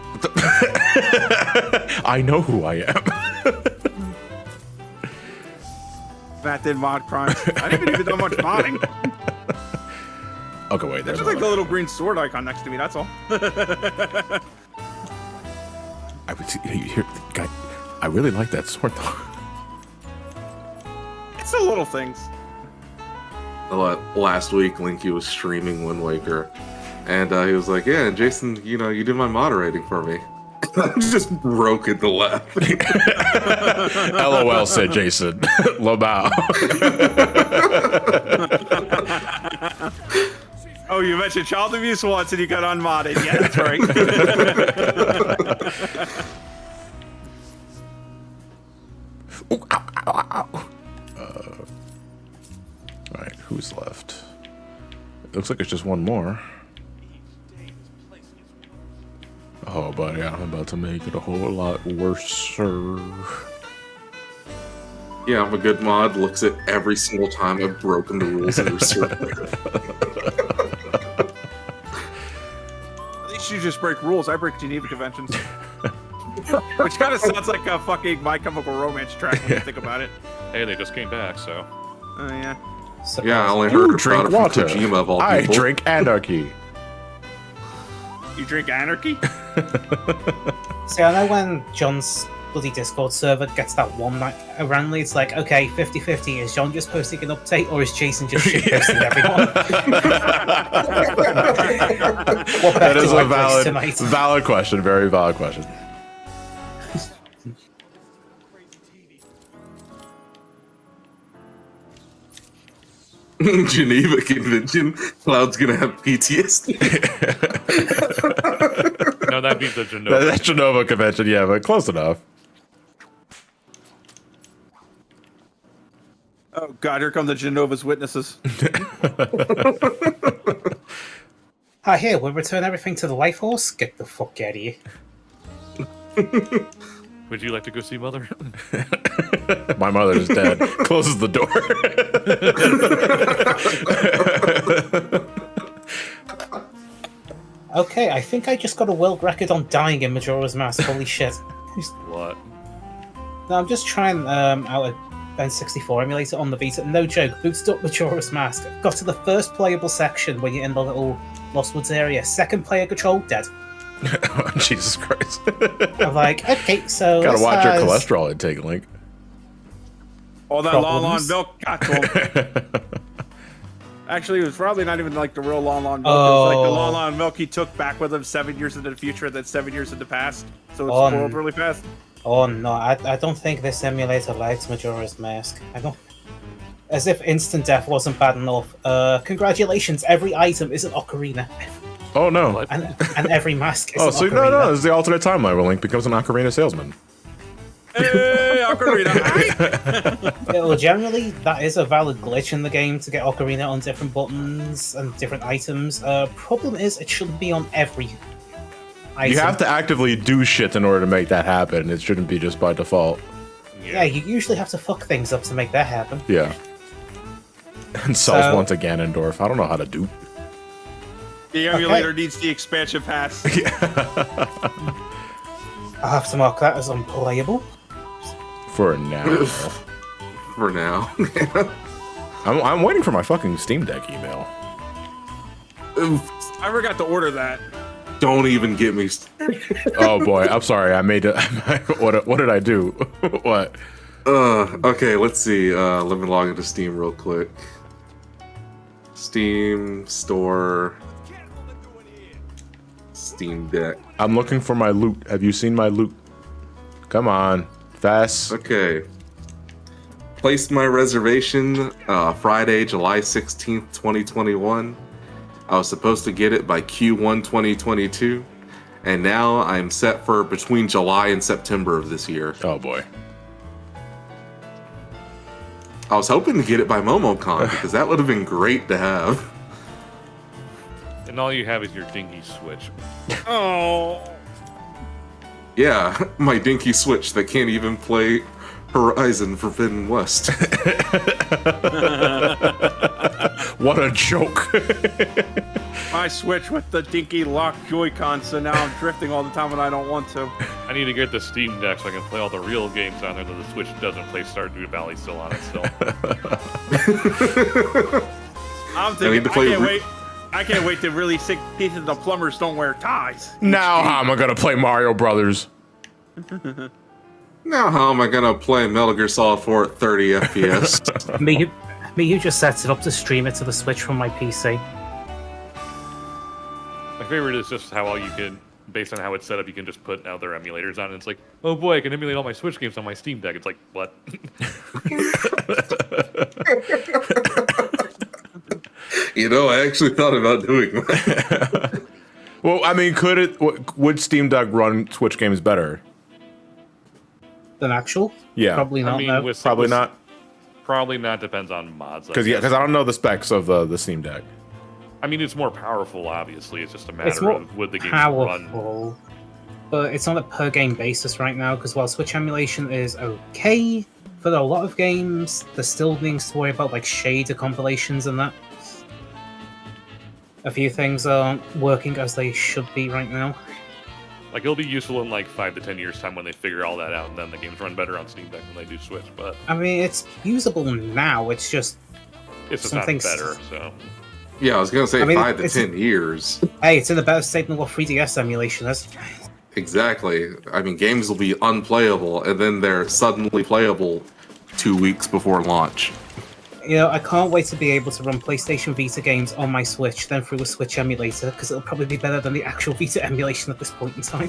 I know who I am. That did mod crimes. I didn't even do much modding. Okay, wait. There's There's just like the little green sword icon next to me. That's all. I would see, guy. I really like that sword though. It's the little things. Last week, Linky was streaming Wind Waker, and he was like, "Yeah, Jason, you did my moderating for me." I just broke into laughing. LOL, said Jason. Lobao. Oh, you mentioned child abuse once and you got unmodded. Yeah, that's right. Ooh, ow, ow, ow. All right, who's left? It looks like it's just one more. Oh, buddy, I'm about to make it a whole lot worse, sir. Yeah, I'm a good mod. Looks at every single time I've broken the rules of the server. At least you just break rules. I break Geneva Conventions. Which kind of sounds like a fucking My Chemical Romance track when you think about it. Hey, they just came back, so. Oh, yeah. Yeah, I only You heard about drink it from water. Kojima of all I people. drink anarchy. You drink anarchy? See, I know when John's bloody Discord server gets that one night randomly, it's like, okay, 50-50, is John just posting an update or is Jason just shitposting everyone? What bet That is do I a place tonight? valid question. Very valid question. Geneva Convention. Cloud's gonna have PTSD. No, that'd be the Genova. That's Genova Convention, yeah, but close enough. Oh God, here come the Genova's witnesses. Ah, here, we'll return everything to the Life Force. Get the fuck out of here. Would you like to go see Mother? My mother's dead. Closes the door. Okay, I think I just got a world record on dying in Majora's Mask. Holy shit. What? No, I'm just trying out a N64 emulator on the Vita. No joke, booted up Majora's Mask. Got to the first playable section when you're in the little Lost Woods area. Second player control, dead. Oh, Jesus Christ. I'm like, okay, so Gotta this watch your has cholesterol intake, Link. All that Lon Problems. milk got to him. Actually, it was probably not even like the real Lon milk. It was like the Lon milk he took back with him 7 years into the future, then 7 years in the past. So it's spoiled really fast. Oh no, I don't think this emulator likes Majora's Mask. I don't. As if instant death wasn't bad enough. Congratulations, every item is an ocarina. Oh, no. And every mask is Oh, an so ocarina. no, this is the alternate timeline where Link becomes an ocarina salesman. Hey, ocarina! Well, generally, that is a valid glitch in the game to get ocarina on different buttons and different items. Problem is, it shouldn't be on every item. You have to actively do shit in order to make that happen. It shouldn't be just by default. Yeah, you usually have to fuck things up to make that happen. Yeah. And sells once a Ganondorf. I don't know how to dupe. The emulator needs the expansion pass. I'll have to mark that as unplayable. For now. For now. I'm waiting for my fucking Steam Deck email. I forgot to order that. Don't even get me. Oh boy, I'm sorry. I made it. What did I do? What? Okay, let's see. Let me log into Steam real quick. Steam store. Steam Deck. I'm looking for my loot. Have you seen my loot? Come on, fast. Okay. Placed my reservation Friday, July 16th, 2021. I was supposed to get it by Q1 2022, and now I'm set for between July and September of this year. Oh boy. I was hoping to get it by MomoCon because that would have been great to have. And all you have is your dinky Switch. Oh. Yeah, my dinky Switch that can't even play Horizon Forbidden West. What a joke. I switch with the dinky lock Joy-Con, so now I'm drifting all the time when I don't want to. I need to get the Steam Deck so I can play all the real games on there that the Switch doesn't play. Stardew Valley still on it still. I'm thinking, I can't wait to really sick pieces of the plumbers don't wear ties. Now how am I gonna play Mario Brothers? Now how am I gonna play Metal Gear Solid 4 at 30 FPS? Me who just sets it up to stream it to the Switch from my PC. My favorite is just how all you can, based on how it's set up, you can just put other emulators on. And it's like, oh boy, I can emulate all my Switch games on my Steam Deck. It's like, what? You know, I actually thought about doing that. Well, I mean, would Steam Deck run Switch games better? Than actual? Yeah. Probably not. I mean, no. Probably not. Probably not. Depends on mods. Because I don't know the specs of the Steam Deck. I mean, it's more powerful. Obviously, it's just a matter It's more of would the game run. powerful, but it's on a per game basis right now. Because while Switch emulation is okay for a lot of games, there's still things to worry about, like shader compilations and that. A few things aren't working as they should be right now. Like, it'll be useful in like 5 to 10 years time when they figure all that out, and then the games run better on Steam Deck than they do Switch. But I mean, it's usable now. It's just it's just not something's- better. So Yeah, I was gonna say I mean, 5 to it's- 10 years. hey, it's in a better state than what 3DS emulation is. Exactly. I mean, games will be unplayable, and then they're suddenly playable 2 weeks before launch. You know, I can't wait to be able to run PlayStation Vita games on my Switch, then through a Switch emulator, because it'll probably be better than the actual Vita emulation at this point in time.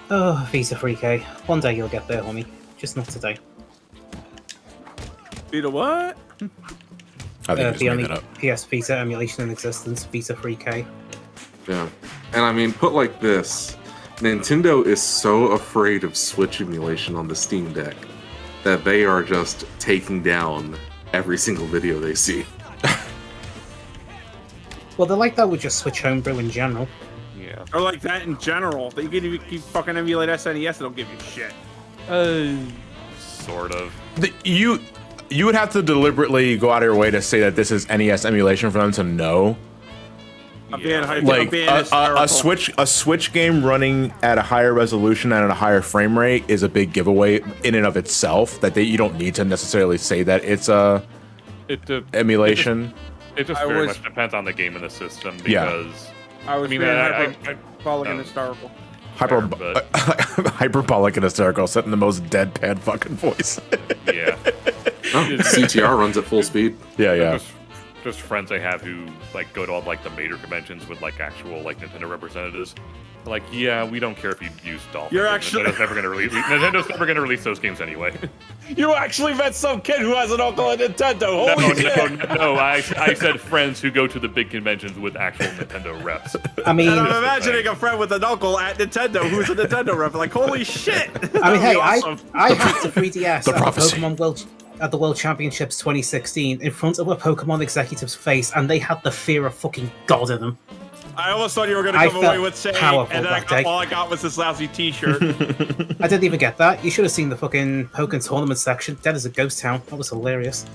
Oh, Vita 3K. One day you'll get there, homie. just not today. Vita what? I think you just The made only that up. PS Vita emulation in existence, Vita 3K. Yeah. And I mean, put like this, Nintendo is so afraid of Switch emulation on the Steam Deck that they are just taking down every single video they see. Well, they're like that with just Switch homebrew in general. Yeah. Or like that in general. They can even keep fucking emulate SNES, they don't give you shit. Sort of. You would have to deliberately go out of your way to say that this is NES emulation for them to know. I'm being hyped. I'm Like being a hysterical. Switch game running at a higher resolution and at a higher frame rate is a big giveaway in and of itself. That you don't need to necessarily say that it's a emulation. It just very much depends on the game and the system because I was I mean, being I- hyperbolic and hysterical. Hyperbolic and hysterical, set in the most deadpan fucking voice. yeah, Oh, CTR runs at full speed. Yeah. just friends I have who like go to all like the major conventions with like actual like Nintendo representatives. They're like, yeah, we don't care if you use Dolphin. You're actually- Nintendo's never gonna release those games anyway. You actually met some kid who has an uncle at Nintendo. Holy shit! No, I said friends who go to the big conventions with actual Nintendo reps. I mean, And I'm imagining a friend with an uncle at Nintendo who's a Nintendo rep. Like, holy shit! I mean, hey, Awesome. I hacked a 3DS The at the prophecy. Pokemon World Championships 2016 in front of a Pokemon executive's face, and they had the fear of fucking God in them. I almost thought you were going to I come away felt with saying, powerful and then that day. all I got was this lousy T-shirt. I didn't even get that. You should have seen the fucking Pokken tournament section. Dead as a ghost town. That was hilarious.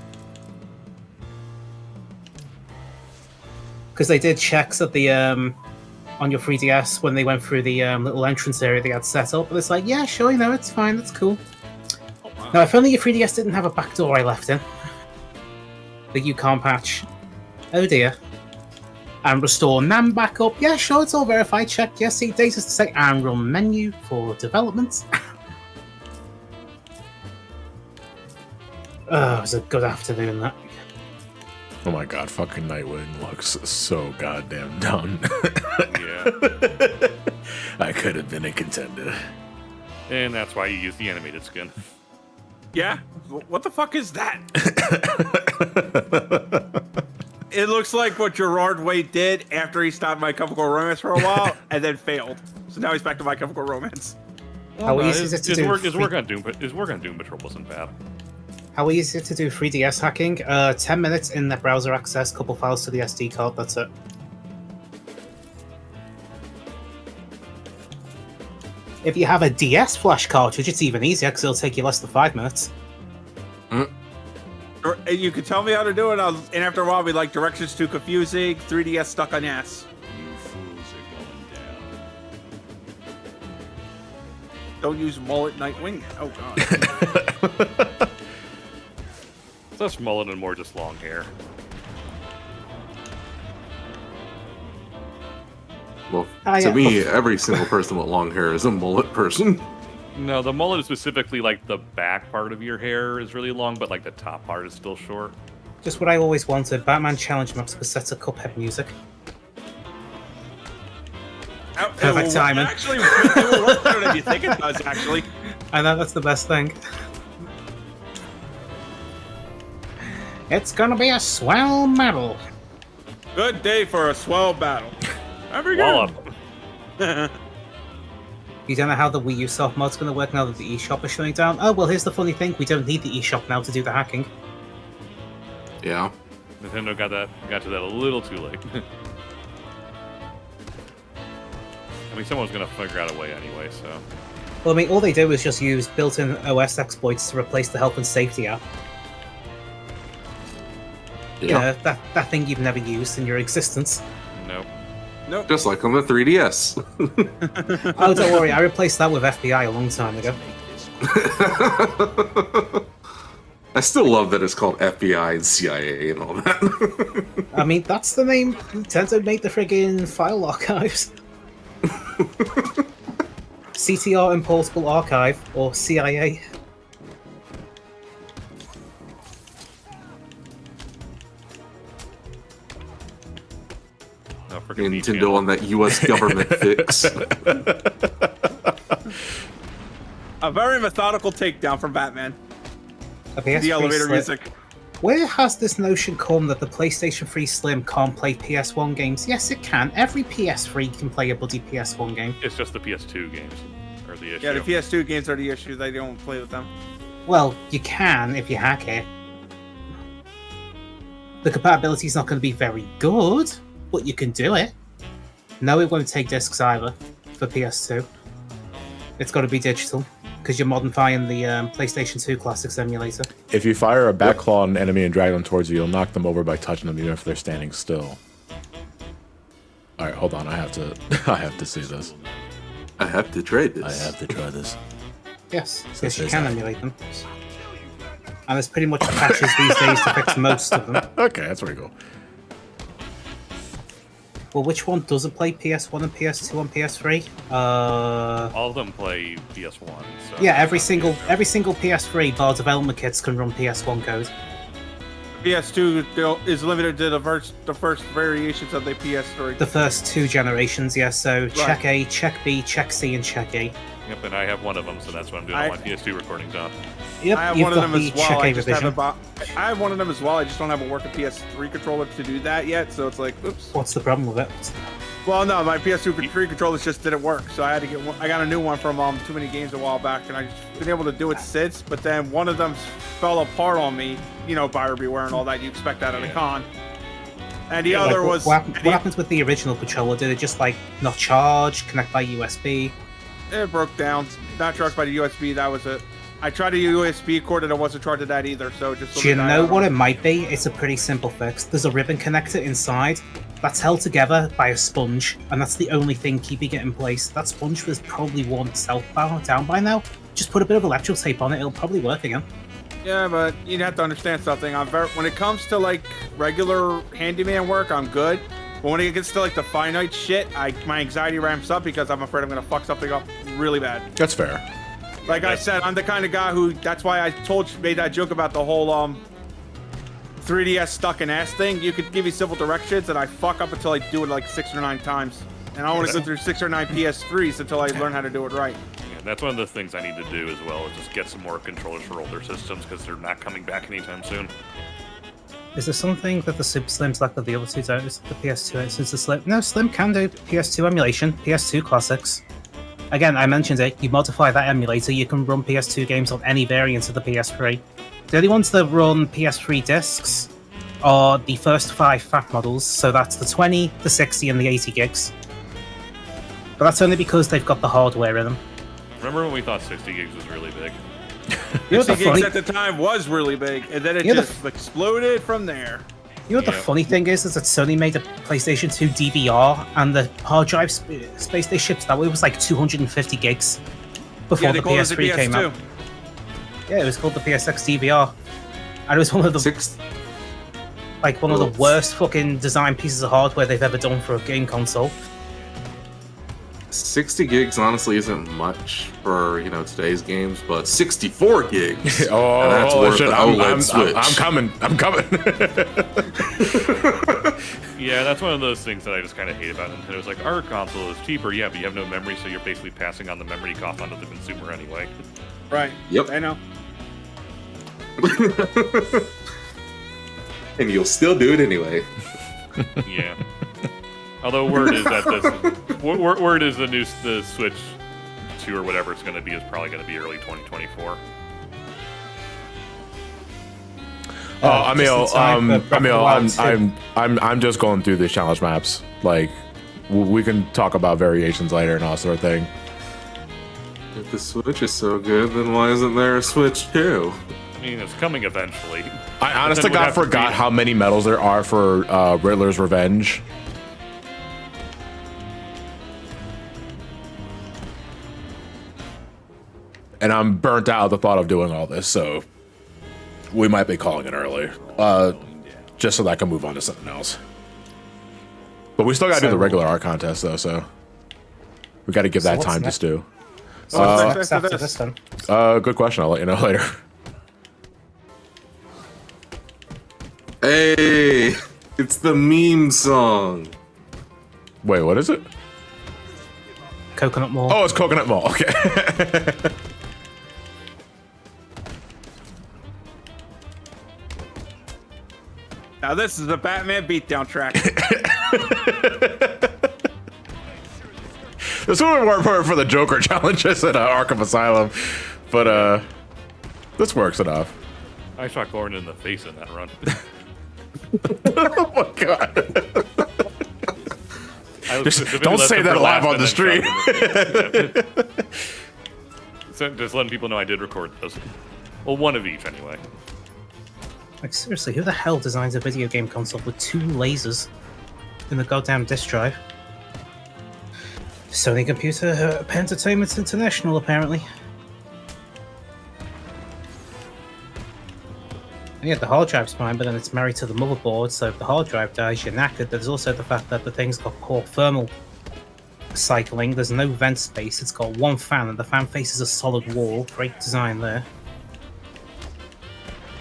Because they did checks at the on your 3DS when they went through the little entrance area they had set up. But it's like, yeah, sure, it's fine, that's cool. Now, if only your 3DS didn't have a backdoor I left in. The Yukon patch. Oh dear. And restore NAM backup. Yeah, sure, it's all verified. Checked. Yes, see, data to say and run menu for development. Oh, it was a good afternoon, that. Oh my god, fucking Nightwing looks so goddamn done. Yeah, I could have been a contender. and that's why you use the animated skin. Yeah? What the fuck is that? It looks like what Gerard Way did after he stopped My Chemical Romance for a while and then failed. So now he's back to My Chemical Romance. How No, easy is it to do? his work on Doom Patrol wasn't bad. How easy is it to do 3DS hacking? 10 minutes in the browser access, couple files to the SD card, that's it. If you have a DS flash cartridge, it's even easier because it'll take you less than 5 minutes. Or, and you could tell me how to do it, and after a while, I'll be like, directions too confusing, 3DS stuck on ass. You fools are going down. Don't use mullet Nightwing. Oh, God. It's less mullet and more just long hair. Well, Ah, to yeah. me, every single person with long hair is a mullet person. No, the mullet is specifically like the back part of your hair is really long, but like the top part is still short. Just what I always wanted, Batman challenge maps with sets of Cuphead music. Perfect timing. Actually, it will work better than you think it does, actually. I know, that's the best thing. It's gonna be a swell battle. Good day for a swell battle. Very Wallop. good. You don't know how the Wii U soft mod's gonna work now that the eShop is shutting down? Oh, well, here's the funny thing. We don't need the eShop now to do the hacking. Yeah. Nintendo got to that a little too late. I mean, someone's gonna figure out a way anyway, so. Well, I mean, all they do is just use built-in OS exploits to replace the health and safety app. Yeah. You know, that thing you've never used in your existence. Nope. Nope. Just like on the 3DS. Oh, don't worry, I replaced that with FBI a long time ago. I still love that it's called FBI and CIA and all that. I mean, that's the name Nintendo made the friggin' file archives. CTR Importable Archive, or CIA. No, freaking Nintendo on that US government fix. A very methodical takedown from Batman. A PS3 The elevator Slim. music. Where has this notion come that the PlayStation 3 Slim can't play PS1 games? Yes, it can. Every PS3 can play a bloody PS1 game. It's just the PS2 games are the issue. Yeah, the PS2 games are the issue. They don't play with them. Well, you can if you hack it. The compatibility is not going to be very good, but you can do it. No, it won't take discs either for PS2. It's got to be digital because you're modifying the PlayStation 2 Classics emulator. If you fire a back claw at an enemy and drag them towards you, you'll knock them over by touching them, even if they're standing still. All right, hold on. I have to. I have to see this. I have to try this. I have to try this. Yes, So yes, you says can I. emulate them. And there's pretty much patches these days to fix most of them. Okay, that's pretty cool. Well, which one doesn't play PS1 and PS2 on PS3? All of them play PS1. So Yeah, every single PS3 bar development kits can run PS1 code. PS2 is limited to the first variations of the PS3. The first two generations, yeah. So check A, check B, check C, and check A. Yep, and I have one of them, so that's what I'm doing all my PS2 recordings on. Yep, I have you've one of got them the as well. check A I just revision. I have one of them as well. I just don't have a working PS3 controller to do that yet. So it's like, oops. What's the problem with it? Well, no, my PS3 controllers just didn't work, so I had to get one. I got a new one from Too Many Games a while back, and I've been able to do it since. But then one of them fell apart on me. You know, buyer beware and all that. You expect that at a con. And the other was What happens with the original controller? Did it just like not charge, connect by USB? it broke down. Not charged by the USB. That was it. I tried a USB cord and it wasn't charged to that either. So just. Do you know what it might be? It's a pretty simple fix. There's a ribbon connector inside that's held together by a sponge, and that's the only thing keeping it in place. That sponge was probably worn itself down by now. Just put a bit of electrical tape on it; it'll probably work again. Yeah, but you'd have to understand something. When it comes to like regular handyman work, I'm good. But when it gets to like the finite shit, my anxiety ramps up because I'm afraid I'm gonna fuck something up really bad. That's fair. Like I said, I'm the kind of guy who. That's why I made that joke about the whole 3DS stuck in ass thing. You could give me simple directions, and I fuck up until I do it like 6 or 9 times. And I want to go through 6 or 9 PS3s until I learn how to do it right. Yeah, that's one of the things I need to do as well, is just get some more controllers for older systems, because they're not coming back anytime soon. Is there something that the Super Slim's lack that the other two don't? Is it the PS2 since the Slim? No, Slim can do PS2 emulation, PS2 classics. Again, I mentioned it. You modify that emulator, you can run PS2 games on any variant of the PS3. The only ones that run PS3 discs are the first 5 fat models, so that's the 20, the 60, and the 80 gigs. But that's only because they've got the hardware in them. Remember when we thought 60 gigs was really big? You know 60 the gigs funny, at the time was really big, and then it Yeah, the just exploded from there. you know what the funny thing is that Sony made a PlayStation 2 DVR, and the hard drive space they shipped that way was like 250 gigs before Yeah, they the called it the PS3 came PS2. out. Yeah, it was called the PSX DVR, and it was one of the one of the worst fucking design pieces of hardware they've ever done for a game console. 60 gigs honestly isn't much for today's games, but 64 gigs. Oh, and that's worth shit, the OLED Switch. I'm coming. I'm coming. Yeah, that's one of those things that I just kind of hate about Nintendo. It's like, our console is cheaper, yeah, but you have no memory, so you're basically passing on the memory cost onto the consumer anyway. Right. Yep. I know. And you'll still do it anyway. Yeah. Although word is that word is the Switch 2 or whatever it's going to be is probably going to be early 2024. I'm just going through these challenge maps. Like, we can talk about variations later and all sort of thing. If the Switch is so good, then why isn't there a Switch 2? I mean, it's coming eventually. I honest to Then we'd God have to forgot be- how many medals there are for Riddler's Revenge. And I'm burnt out at the thought of doing all this, so we might be calling it early. Just so that I can move on to something else. But we still gotta do the regular art contest, though, so we gotta give that what's time to next? stew. What's After this one. Good question. I'll let you know later. Hey, it's the meme song. Wait, what is it? Coconut Mall. Oh, it's Coconut Mall. Okay. Now this is the Batman beatdown track. This would be more important for the Joker challenges at Arkham Asylum, but this works enough. I shot Gordon in the face in that run. Oh my god! Don't say that live on the stream. So just letting people know I did record those. Well, one of each anyway. Like, seriously, who the hell designs a video game console with 2 lasers in the goddamn disk drive? Sony Computer Entertainment International, apparently. And yeah, the hard drive's fine, but then it's married to the motherboard, so if the hard drive dies, you're knackered. There's also the fact that the thing's got core thermal cycling. There's no vent space. It's got 1 fan, and the fan faces a solid wall. Great design there.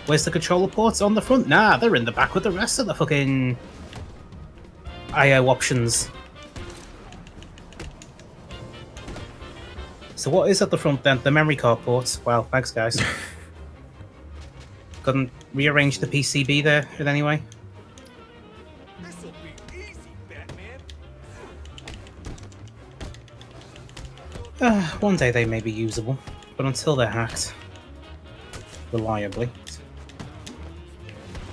Where's the controller ports? On the front? Nah, they're in the back with the rest of the fucking I/O options. So what is at the front then? The memory card ports. Wow, thanks guys. Couldn't rearrange the PCB there in any way? This'll be easy, Batman. One day they may be usable, but until they're hacked reliably.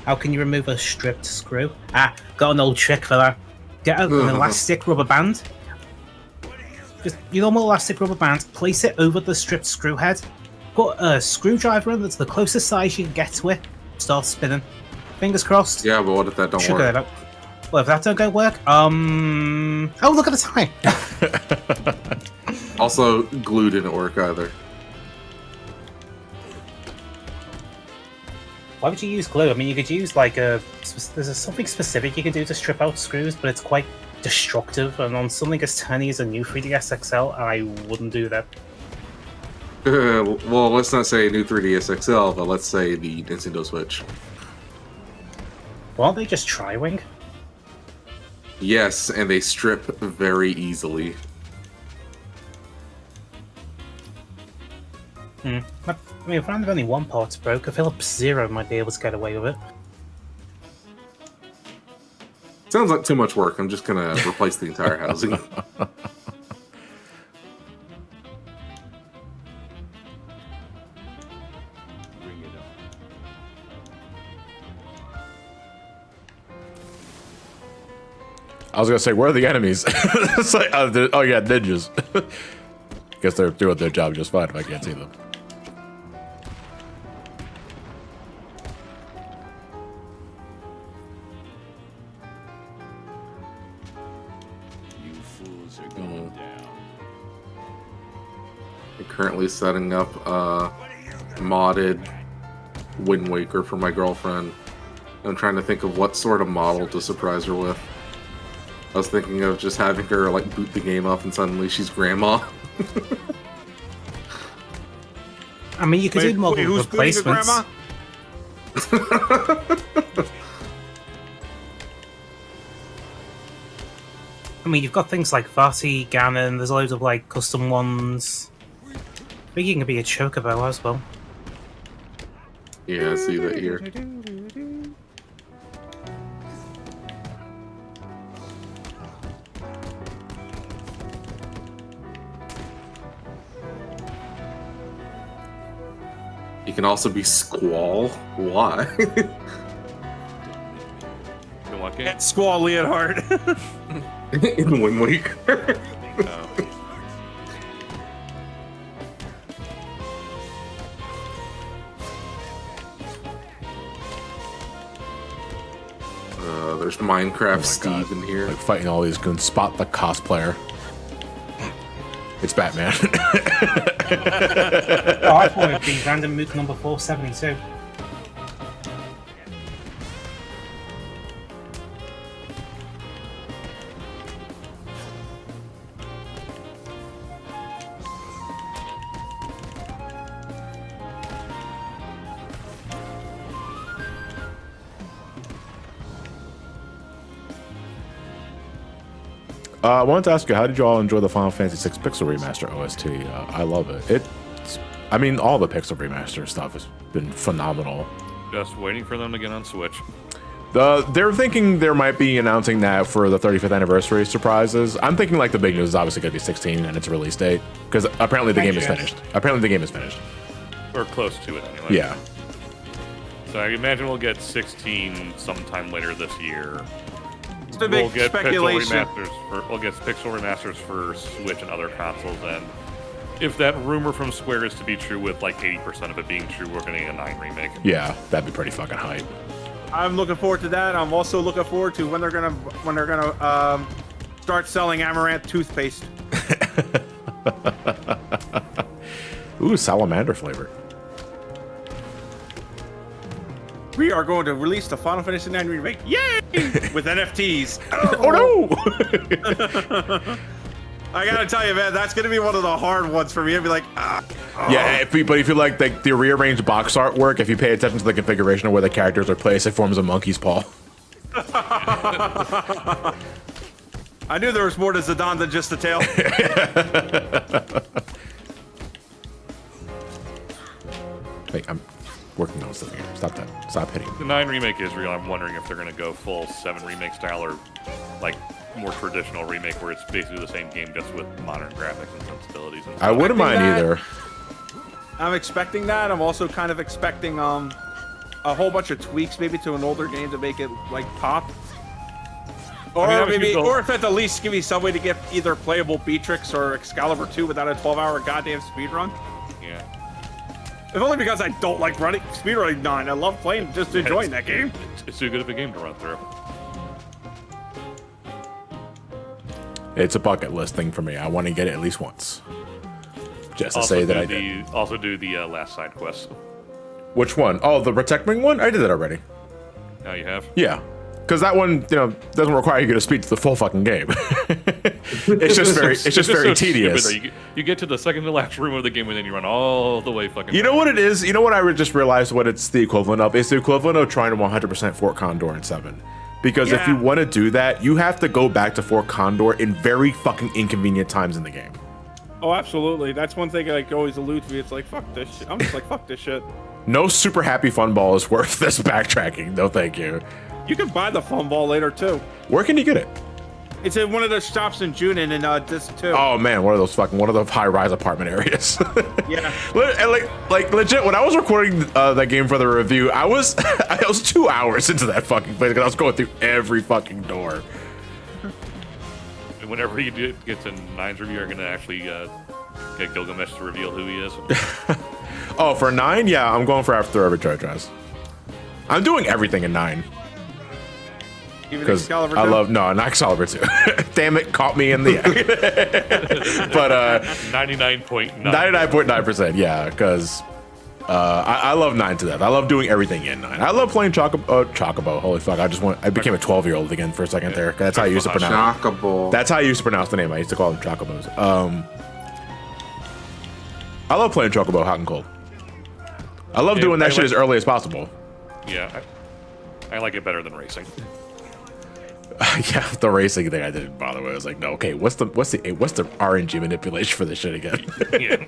How can you remove a stripped screw? Ah, got an old trick for that. Get an elastic rubber band. Just your normal elastic rubber band, place it over the stripped screw head, put a screwdriver in that's the closest size you can get to it, start spinning. Fingers crossed. Yeah, but what if that don't Should work? go out. Well, if that don't go work, oh, look at the time. Also, glue didn't work either. Why would you use glue? I mean, you could use like there's something specific you can do to strip out screws, but it's quite destructive. And on something as tiny as a new 3DS XL, I wouldn't do that. Well, let's not say new 3DS XL, but let's say the Nintendo Switch. Why don't they just Tri-Wing? Yes, and they strip very easily. But, I mean, if only 1 part's broke, a Philips Zero might be able to get away with it. Sounds like too much work. I'm just gonna replace the entire housing. Bring it on. I was gonna say, where are the enemies? It's like, oh yeah, ninjas. Guess they're doing their job just fine if I can't see them. You fools are going down. I'm currently setting up a modded Wind Waker for my girlfriend. I'm trying to think of what sort of model to surprise her with. I was thinking of just having her like boot the game up and suddenly she's grandma. I mean, you could do model who's booting the replacements. grandma? I mean, you've got things like Vati, Ganon, there's loads of like custom ones. I think you can be a chocobo as well. Yeah, I see that here. You can also be Squall. Why? In what game? Get Squall Leonhard. In Wind Waker. There's Minecraft Steve in here. Like fighting all these goons. Spot the cosplayer. It's Batman. Oh, I thought it'd be random mook number 472. I wanted to ask you, how did you all enjoy the Final Fantasy VI Pixel Remaster OST? I love it. I mean, all the Pixel Remaster stuff has been phenomenal. Just waiting for them to get on Switch. They're thinking there might be announcing that for the 35th anniversary surprises. I'm thinking like the big news is obviously going to be 16 and its release date because apparently the game is finished. Apparently the game is finished. Or close to it anyway. Yeah. So I imagine we'll get 16 sometime later this year. It's a big speculation. We'll get pixel remasters for Switch and other consoles, and if that rumor from Square is to be true, with like 80% of it being true, we're getting a 9 remake. Yeah, that'd be pretty fucking hype. I'm looking forward to that. I'm also looking forward to when they're gonna start selling Amaranth toothpaste. Ooh, salamander flavor. We are going to release the Final Fantasy IX remake, yay! With NFTs. Oh no! I gotta tell you, man, that's gonna be one of the hard ones for me. I'd be like, Yeah, but if you like the rearranged box artwork, if you pay attention to the configuration of where the characters are placed, it forms a monkey's paw. I knew there was more to Zidane than just the tail. Wait, I'm working on something here. Stop that. Stop hitting. The 9 remake is real. I'm wondering if they're going to go full 7 remake style or like more traditional remake where it's basically the same game just with modern graphics and sensibilities. And I wouldn't mind that. either. I'm expecting that. I'm also kind of expecting a whole bunch of tweaks maybe to an older game to make it like pop. Or or if at the least give me some way to get either playable Beatrix or Excalibur 2 without a 12-hour goddamn speedrun. Yeah. If only because I don't like running speedrunning 9. I love playing, just enjoying that game. It's too good of a game to run through. It's a bucket list thing for me. I want to get it at least once. Just to Also say that do I did. Also do the last side quest. Which one? Oh, the Protect Ring one? I did that already. Now you have? Yeah. Because that one, doesn't require you to speed to the full fucking game. It's just very so tedious. stupid, you get to the second to last room of the game and then you run all the way fucking. You know what it is? You know what I just realized what it's the equivalent of? It's the equivalent of trying to 100% Fort Condor in 7. Because if you want to do that, you have to go back to Fort Condor in very fucking inconvenient times in the game. Oh, absolutely. That's one thing I always allude to me. It's like, fuck this shit. I'm just like, fuck this shit. No super happy fun ball is worth this backtracking. No, thank you. You can buy the fun ball later, too. Where can you get it? It's in one of the shops in Junin and Disc 2. Oh man, one of those high-rise apartment areas. Yeah. like legit. When I was recording that game for the review, I was 2 hours into that fucking place because I was going through every fucking door. Whenever you get to 9's review, you're gonna actually get Gilgamesh to reveal who he is. Oh, for 9, yeah, I'm going for After Overcharge. I'm doing everything in 9. Because I love not Excalibur 2. Damn it, caught me in the act. But 99.9%, yeah, because I love 9 to death. I love doing everything in 9. I love playing Chocobo. Holy fuck, I became a 12-year-old again for a second there. That's how I used to pronounce Chocobo. That's how I used to pronounce the name. I used to call them Chocobos. I love playing Chocobo hot and cold. I love doing that shit as early as possible. Yeah, I like it better than racing. Yeah, the racing thing I didn't bother with. I was like, no, okay, what's the RNG manipulation for this shit again? Yeah,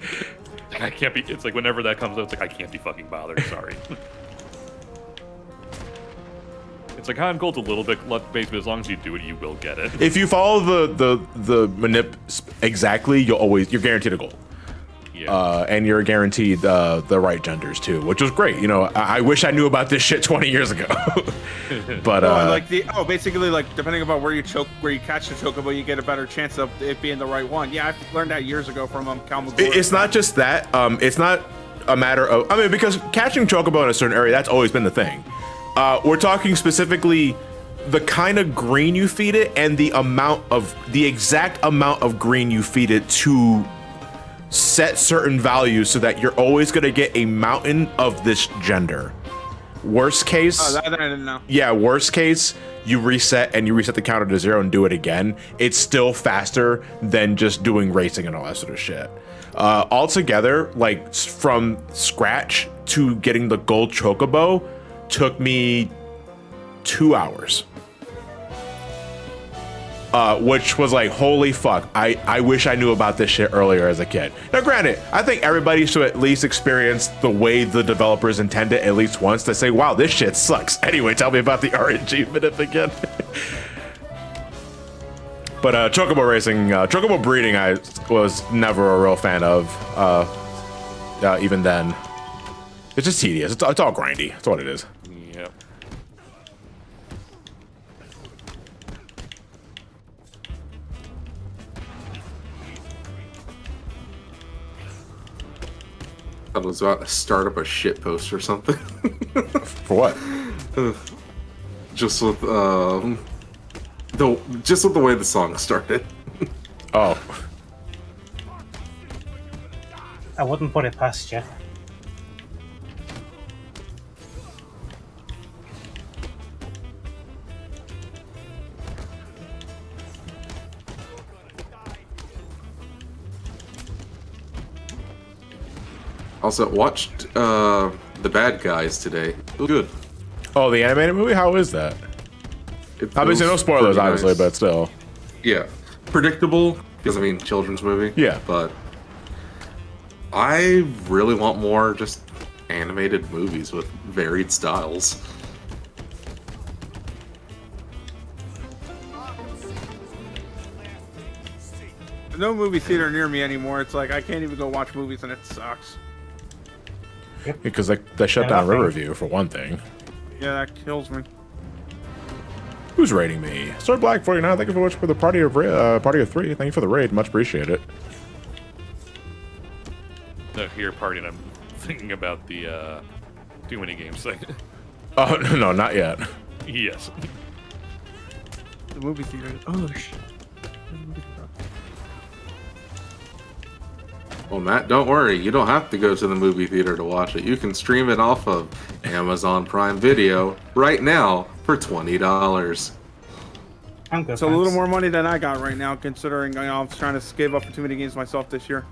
I can't be. It's like whenever that comes up, it's like I can't be fucking bothered. Sorry. It's like hot and cold's a little bit luck-based, but as long as you do it, you will get it. If you follow the manip exactly, you're guaranteed a goal. Yeah. And you're guaranteed the right genders too, which was great. I wish I knew about this shit 20 years ago. But basically like depending on where you catch the chocobo, you get a better chance of it being the right one. Yeah, I learned that years ago from Kalmagor. It's not just that. It's not a matter of because catching chocobo in a certain area, that's always been the thing. We're talking specifically the kind of green you feed it and the exact amount of green you feed it to set certain values so that you're always going to get a mountain of this gender. Worst case, that I didn't know. Yeah, worst case, you reset the counter to 0 and do it again. It's still faster than just doing racing and all that sort of shit. Altogether, like from scratch to getting the gold chocobo took me 2 hours. which was like, holy fuck, I wish I knew about this shit earlier as a kid. Now granted, I think everybody should at least experience the way the developers intend it at least once to say, wow, this shit sucks. Anyway, tell me about the RNG bit again. But chocobo racing, chocobo breeding, I was never a real fan of. Even then, it's just tedious. It's all grindy. That's what it is. Yep. I was about to start up a shit post or something. For what? Just with the way the song started. Oh. I wouldn't put it past you. Also, watched The Bad Guys today. It was good. Oh, the animated movie? How is that? Obviously, no spoilers, pretty obviously, nice. but still. Yeah. Predictable, because, I mean, children's movie. Yeah. But I really want more just animated movies with varied styles. There's no movie theater near me anymore. It's like I can't even go watch movies, and it sucks. Because they shut down Riverview, for one thing. Yeah, that kills me. Who's raiding me? Sir Black 49, thank you for watching for the party of 3. Thank you for the raid, much appreciated. No, here partying. I'm thinking about the too many games thing. Oh, no, not yet. Yes. The movie theater. Oh shit. Well, Matt, don't worry. You don't have to go to the movie theater to watch it. You can stream it off of Amazon Prime Video right now for $20. I'm good. It's a little more money than I got right now, considering I'm trying to save up for too many games myself this year.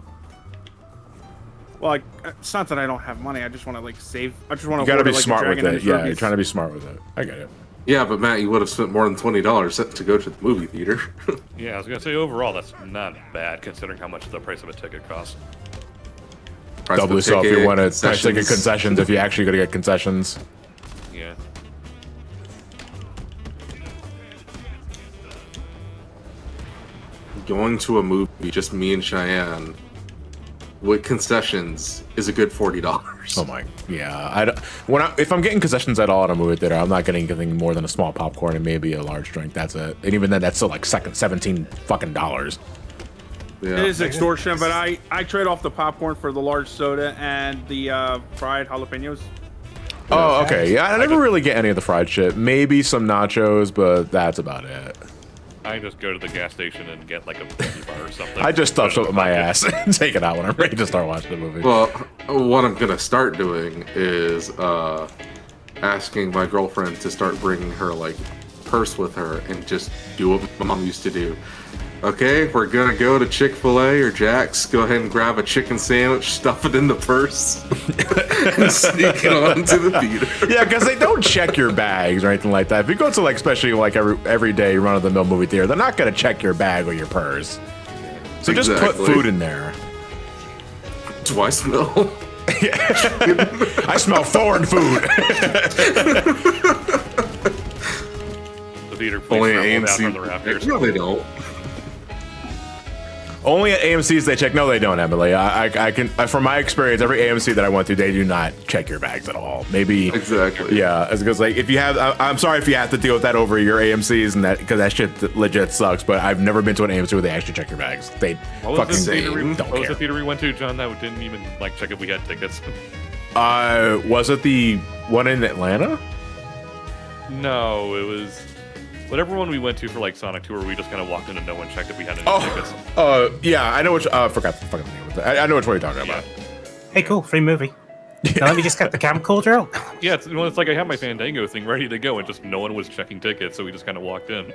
Well, like, it's not that I don't have money. I just want to like save. I just want to. You gotta be like, smart with Dragon and it. the Yeah, Rubies. you're trying to be smart with it. I get it. Yeah, but Matt, you would have spent more than $20 to go to the movie theater. Yeah, I was gonna say overall that's not bad considering how much the price of a ticket costs. Price Doubly of so if you ticket, want to price ticket concessions. concessions, if you actually going to get concessions. Yeah. Going to a movie, just me and Cheyenne, with concessions, is a good $40. Oh my, yeah. If I'm getting concessions at all at a movie theater, I'm not getting anything more than a small popcorn and maybe a large drink. That's it. And even then, that's still like $17 fucking dollars. Yeah. It is extortion, but I trade off the popcorn for the large soda and the fried jalapenos. Oh, okay. Yeah, I never really get any of the fried shit. Maybe some nachos, but that's about it. I just go to the gas station and get like a cookie bar or something. I just stuff Put it shit in with my my pocket. ass and take it out when I'm ready to start watching the movie. Well, what I'm gonna start doing is asking my girlfriend to start bringing her like purse with her and just do what my mom used to do. Okay, we're gonna go to Chick-fil-A or Jack's. Go ahead and grab a chicken sandwich, stuff it in the purse, and sneak it on to the theater. Yeah, because they don't check your bags or anything like that. If you go to like, especially like every day run-of-the-mill movie theater, they're not gonna check your bag or your purse. So just put Exactly. food in there. Do I smell? I smell foreign food. The theater please Only at down AMC. from the rafters. No, they don't. Only at AMC's they check. No, they don't, Emily. I can, from my experience, every AMC that I went to, they do not check your bags at all. Maybe. Exactly. Yeah, it's because like if you have, I'm sorry if you have to deal with that over your AMC's and that because that shit legit sucks. But I've never been to an AMC where they actually check your bags. They What fucking was the theater don't what was care. the theater we went to, John? That didn't even like check if we had tickets. Was it the one in Atlanta? No, it was whatever one we went to for like Sonic Tour. We just kind of walked in and no one checked if we had any tickets. Yeah, I know which. Forgot the fucking name of it. I know which one you're talking about. Hey, cool, free movie. Now let me just get the camcorder out. Yeah, it's like I had my Fandango thing ready to go, and just no one was checking tickets, so we just kind of walked in.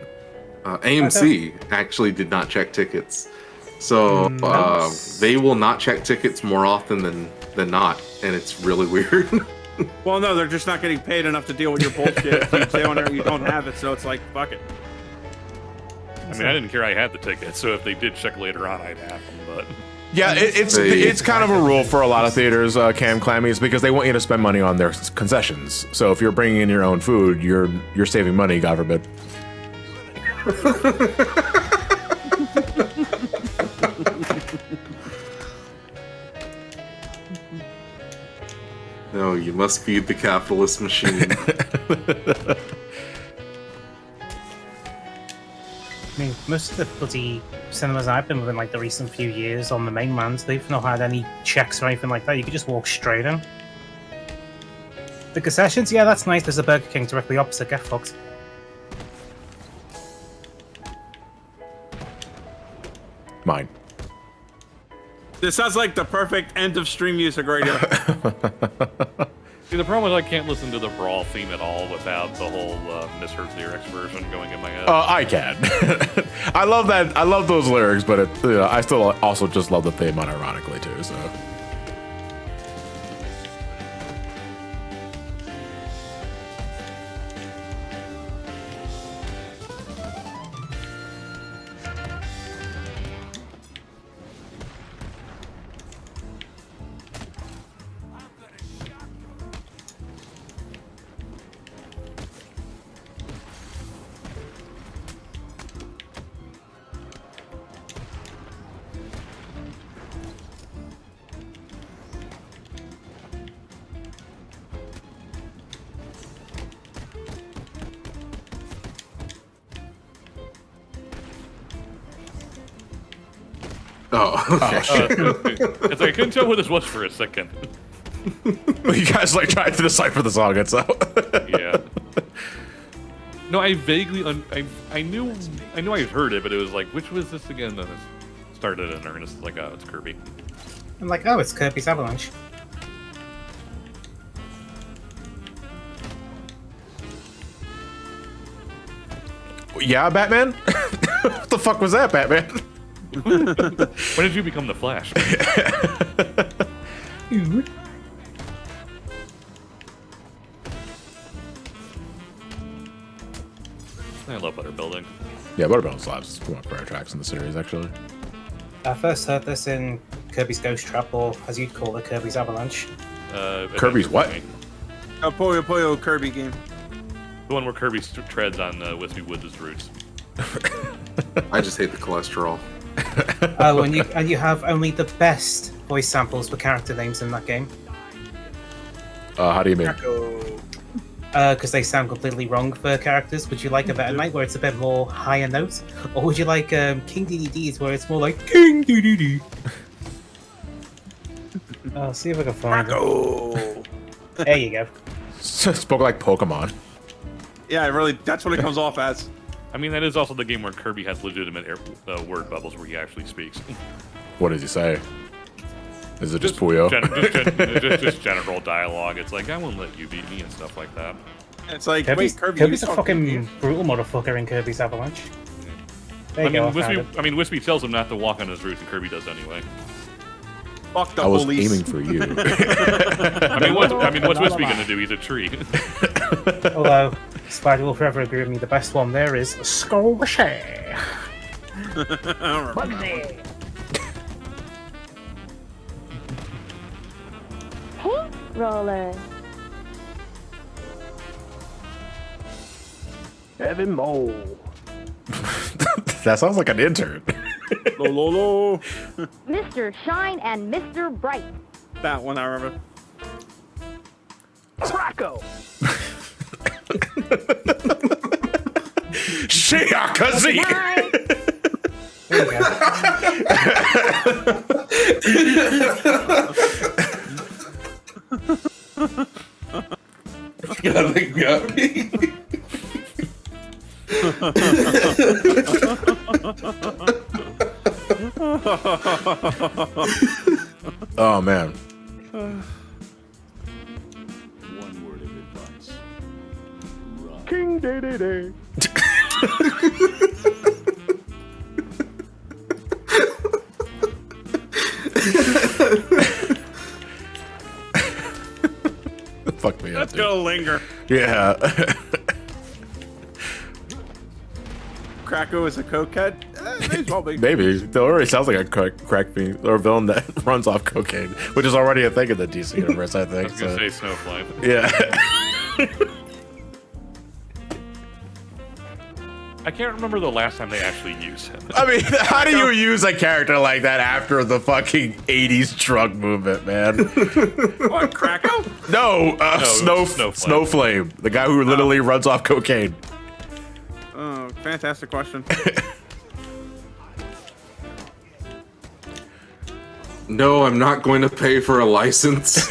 AMC actually did not check tickets, so they will not check tickets more often than not, and it's really weird. Well, no, they're just not getting paid enough to deal with your bullshit. You don't have it, so it's like fuck it. I mean, I didn't care I had the ticket, so if they did check later on, I'd have them. But Yeah, it's kind of a rule for a lot of theaters, Cam Clammy, is because they want you to spend money on their concessions. So if you're bringing in your own food, you're saving money, God forbid. No, you must feed the capitalist machine. I mean, most of the bloody cinemas I've been within like the recent few years on the mainland, they've not had any checks or anything like that. You could just walk straight in. The concessions, yeah, that's nice. There's a Burger King directly opposite. Get fucked. Mine. This sounds like the perfect end of stream music right here. see, the problem is I can't listen to the Brawl theme at all without the whole misheard lyrics version going in my head. I can. I love that. I love those lyrics, but I still also just love the theme unironically too. So. Oh, okay. It's like I couldn't tell what this was for a second. You guys like tried to decipher the song itself. Yeah. No, I vaguely, I knew I heard it, but it was like, which was this again? Then it started in earnest. Like, oh, it's Kirby. I'm like, oh, it's Kirby's Avalanche. Yeah, Batman. What the fuck was that, Batman? When did you become the Flash? I love butter building. Yeah, Buttermilk Slabs is one of my favorite tracks in the series, actually. I first heard this in Kirby's Ghost Trap, or as you'd call it, Kirby's Avalanche. Kirby's what? A Puyo Puyo Kirby game. The one where Kirby treads on Wispy Woods' roots. I just hate the cholesterol. Oh, and you have only the best voice samples for character names in that game. How do you mean? Because they sound completely wrong for characters. Would you like a Better Night where it's a bit more higher note? Or would you like King DDD's where it's more like King DDD? I'll see if I can find it. There you go. Spoke like Pokemon. Yeah, really, that's what it comes off as. I mean, that is also the game where Kirby has legitimate word bubbles where he actually speaks. What does he say? Is it just Puyo? Just general dialogue. It's like, I won't let you beat me and stuff like that. It's like, Kirby's, wait, Kirby, Kirby's you a fucking brutal motherfucker in Kirby's Avalanche. There you go, Wispy tells him not to walk on his roots, and Kirby does anyway. Fuck the I was police. aiming for you. What's Wispy gonna do? He's a tree. Although, Spider will forever agree with me, the best one there is Squishy. Bugsy. Paint roller. Heaven Mole. That sounds like an intern. Lo. Mr. Shine and Mr. Bright. That one I remember. Rocco. Shiakazi! There you go. God, they got me. Oh man. One word of advice. Run. King Day. Fuck me up. That's Dude. gonna linger. Yeah. Krakow is a cokehead? May as well be. Maybe. It already sounds like a crack fiend or a villain that runs off cocaine, which is already a thing in the DC universe, I think. I was gonna say Snowflake. Yeah. I can't remember the last time they actually used him. I mean, how do you use a character like that after the fucking 80s drug movement, man? What, Krakow? No, Snowflame. The guy who literally runs off cocaine. Oh, fantastic question. No, I'm not going to pay for a license.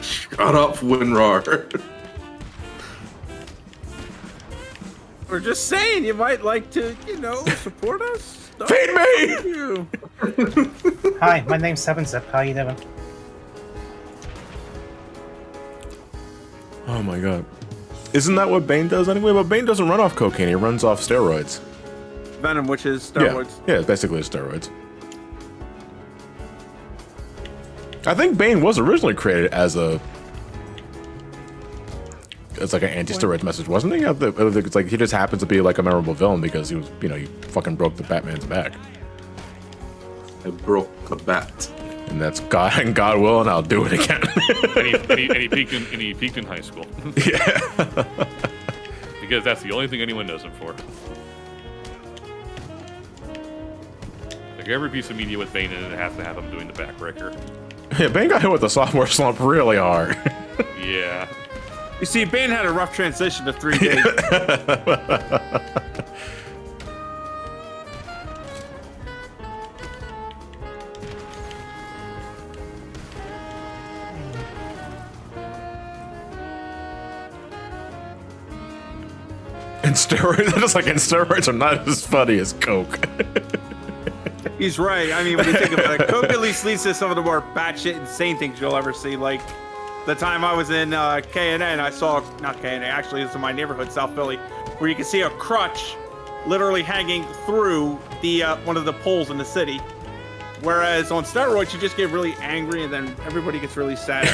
Shut up, WinRAR. We're just saying, you might like to, support us. Feed me! You. Hi, my name's 7-Zip. How you doing? Oh my god. Isn't that what Bane does anyway? But Bane doesn't run off cocaine, he runs off steroids. Venom, which is steroids. Yeah, it's basically steroids. I think Bane was originally created as it's like an anti-steroid message, wasn't he? It's like he just happens to be like a memorable villain because he was, he fucking broke the Batman's back. I broke the bat. And that's God and God will, and I'll do it again. and he peaked in high school. Yeah. Because that's the only thing anyone knows him for. Like every piece of media with Bane in it has to have him doing the backbreaker. Yeah, Bane got hit with the sophomore slump really hard. Yeah. You see, Bane had a rough transition to 3D. And steroids are not as funny as coke. He's right. I mean, when you think about it, coke at least leads to some of the more batshit insane things you'll ever see. Like the time I was in K&N, I saw, not K&N, actually, it's in my neighborhood, South Philly, where you can see a crutch literally hanging through the one of the poles in the city. Whereas on steroids, you just get really angry and then everybody gets really sad.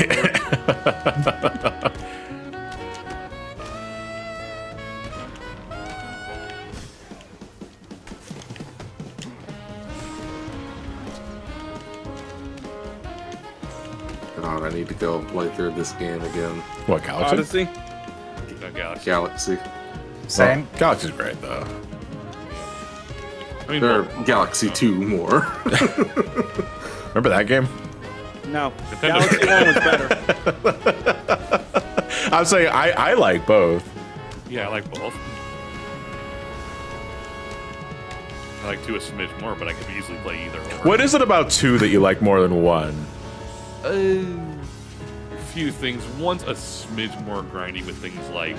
God, I need to go play through this game again. What, Galaxy? Odyssey? No, Galaxy. Galaxy. Same. Well, Galaxy's great, though. I mean, Or Galaxy 2 more. Remember that game? No. Nintendo- Galaxy 1 was better. I'm saying I like both. Yeah, I like both. I like 2 a smidge more, but I could easily play either. Or. What is it about 2 that you like more than 1? A few things. One's a smidge more grindy with things like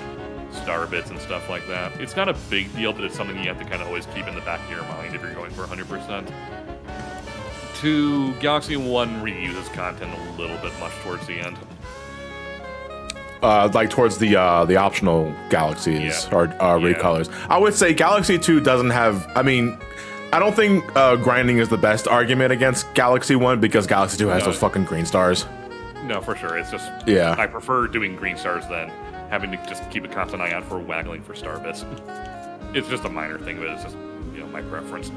star bits and stuff like that. It's not a big deal, but it's something you have to kind of always keep in the back of your mind if you're going for 100%. 2, Galaxy 1 reuses content a little bit much towards the end. Like towards the optional galaxies or recolors. I would say Galaxy 2 doesn't have. I mean, I don't think grinding is the best argument against Galaxy 1 because Galaxy 2 has those fucking green stars. No, for sure. It's just I prefer doing green stars than having to just keep a constant eye out for waggling for star bits. It's just a minor thing, but it's just my preference.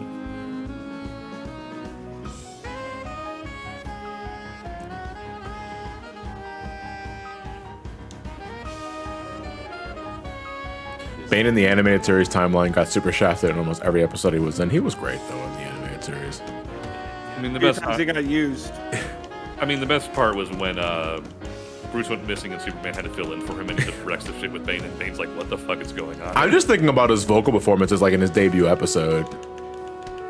Bane in the animated series timeline got super shafted in almost every episode he was in. He was great though in the animated series. I mean, the best times he got used. I mean, the best part was when Bruce went missing and Superman had to fill in for him, and he just wrecks the shit with Bane, and Bane's like, "What the fuck is going on?" I'm just thinking about his vocal performances, like in his debut episode.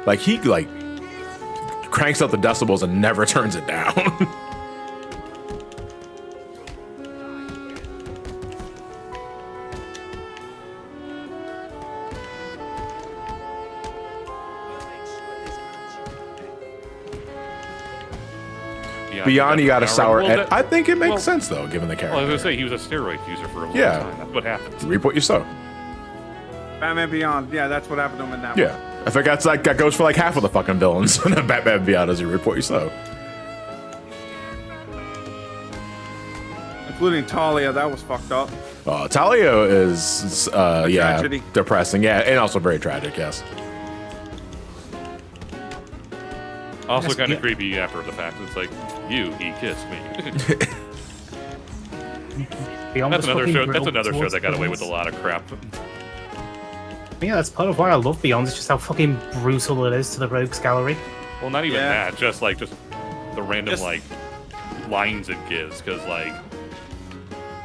Like he cranks up the decibels and never turns it down. Beyond, you got a sour edge. I think it makes sense though, given the character. Well, I was gonna say he was a steroid user for a long time. That's what happens. Reap what you sow. Batman Beyond, yeah, that's what happened to him in that one. Yeah, I think that goes for like half of the fucking villains in Batman Beyond as you reap what you sow. Including Talia, that was fucked up. Talia is tragedy. depressing, and also very tragic. Yes. Also Yes, kind of yeah. creepy after the fact. It's like, he kissed me. Beyond That's was another fucking show. That's brutal another show towards that got away with a villains. lot of crap. Yeah, that's part of why I love Beyond. It's just how fucking brutal it is to the Rogues Gallery. Well, not even Yeah. that. Just the random Just- like lines it gives. Because like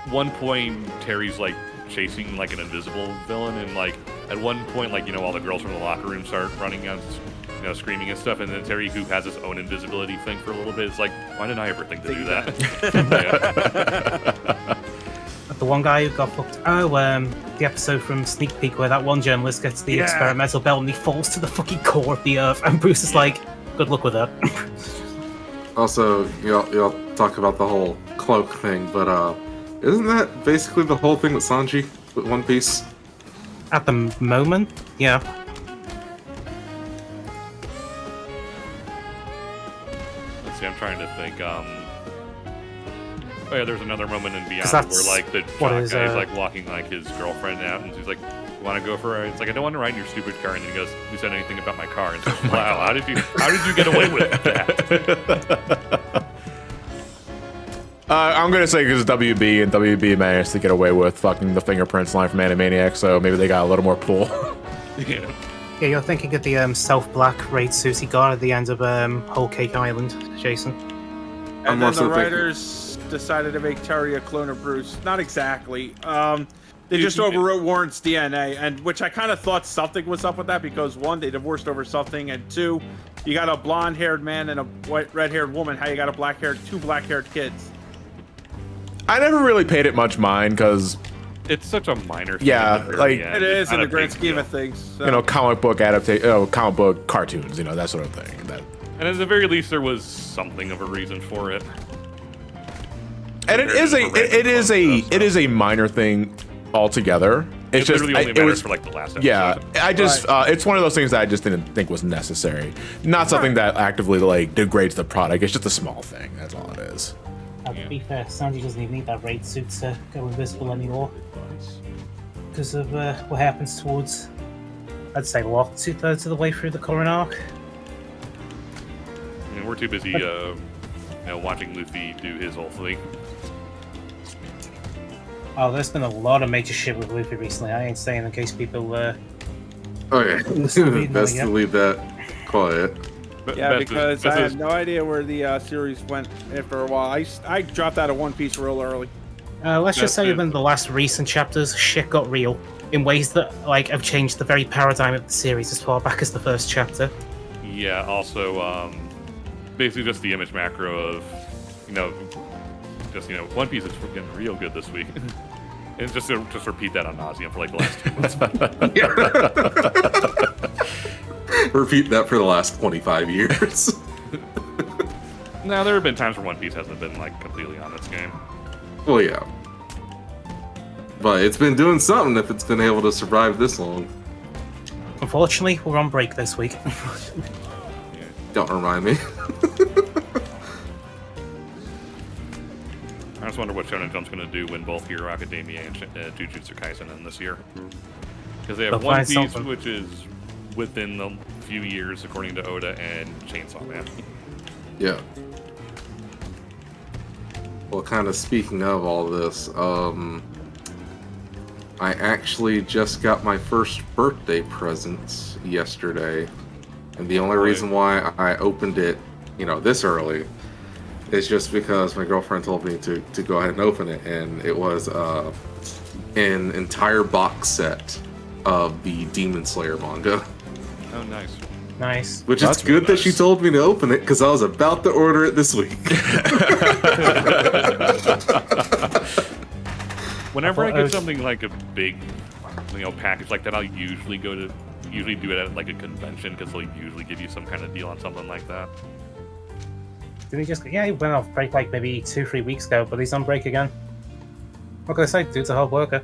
one point Terry's like chasing like an invisible villain, and like at one point like all the girls from the locker room start running out, screaming and stuff, and then Terry, who has his own invisibility thing for a little bit, is like, why didn't I ever think to do that? Yeah. The one guy who got fucked. Oh, the episode from Sneak Peek where that one journalist gets the Yeah. experimental belt and he falls to the fucking core of the earth, and Bruce is like, "Good luck with that." Also, y'all talk about the whole cloak thing, but isn't that basically the whole thing with Sanji with One Piece? At the moment, yeah. Let's see, I'm trying to think. Oh yeah, there's another moment in Beyond that's where like the what jock is, guy's like walking like his girlfriend out, and she's like, "You want to go for a?" It's like, "I don't want to ride in your stupid car." And then he goes, "You said anything about my car?" And she's like, "Wow, how did you get away with that?" I'm gonna say because WB and WB managed to get away with fucking the fingerprints line from Animaniacs, so maybe they got a little more pull. Yeah. Yeah, you're thinking of the self-black raid suit he got at the end of Whole Cake Island, Jason. I'm And then also the thinking- writers decided to make Terry a clone of Bruce. Not exactly. They just You- overwrote Warren's DNA, and which I kind of thought something was up with that because one, they divorced over something, and two, you got a blonde-haired man and a red-haired woman. How you got two black-haired kids? I never really paid it much mind because It's such a minor thing. Yeah, at the very like- end. It It's is in not the a grand big scheme deal. of things. So. comic book adaptation, comic book cartoons, that sort of thing. That And at the very least, there was something of a reason for it. and it is a minor thing altogether. It's just literally only it matters was for like the last episode. yeah. I just it's one of those things that I just didn't think was necessary. Not something that actively like degrades the product. It's just a small thing. That's all it is. To be fair, Sandy doesn't even need that raid suit to go invisible anymore because of what happens towards, I'd say, what, 2/3 of the way through the current arc. I mean, we're too busy, watching Luffy do his whole thing. Oh, there's been a lot of major shit with Luffy recently. I ain't saying in case people. Okay, best to leave that quiet. Yeah, because I have no idea where the series went after a while. I dropped out of One Piece real early. Let's just say That's in the last recent chapters, shit got real in ways that have changed the very paradigm of the series as far back as the first chapter. Yeah, also, basically just the image macro of, One Piece is getting real good this week. And just repeat that on nauseam for like the last 2 months. Repeat that for the last 25 years. Now, there have been times where One Piece hasn't been like completely on its game. Well, yeah. But it's been doing something if it's been able to survive this long. Unfortunately, we're on break this week. Don't remind me. I just wonder what Shonen Jump's going to do when both Hero Academia and Jujutsu Kaisen end this year. Because they have They'll One find Piece, something. which is within the few years, according to Oda, and Chainsaw Man. Yeah. Well, kind of speaking of all this, I actually just got my first birthday present yesterday. And the only reason why I opened it, this early is just because my girlfriend told me to go ahead and open it. And it was an entire box set of the Demon Slayer manga. Oh, nice. Nice. Which That's is good really that she nice. told me to open it because I was about to order it this week. Whenever I thought I get was- something like a big, package like that, I'll usually do it at like a convention because they'll usually give you some kind of deal on something like that. Did he just? Yeah, he went off break like maybe 2-3 weeks ago, but he's on break again. What can I say? Dude's a hard worker.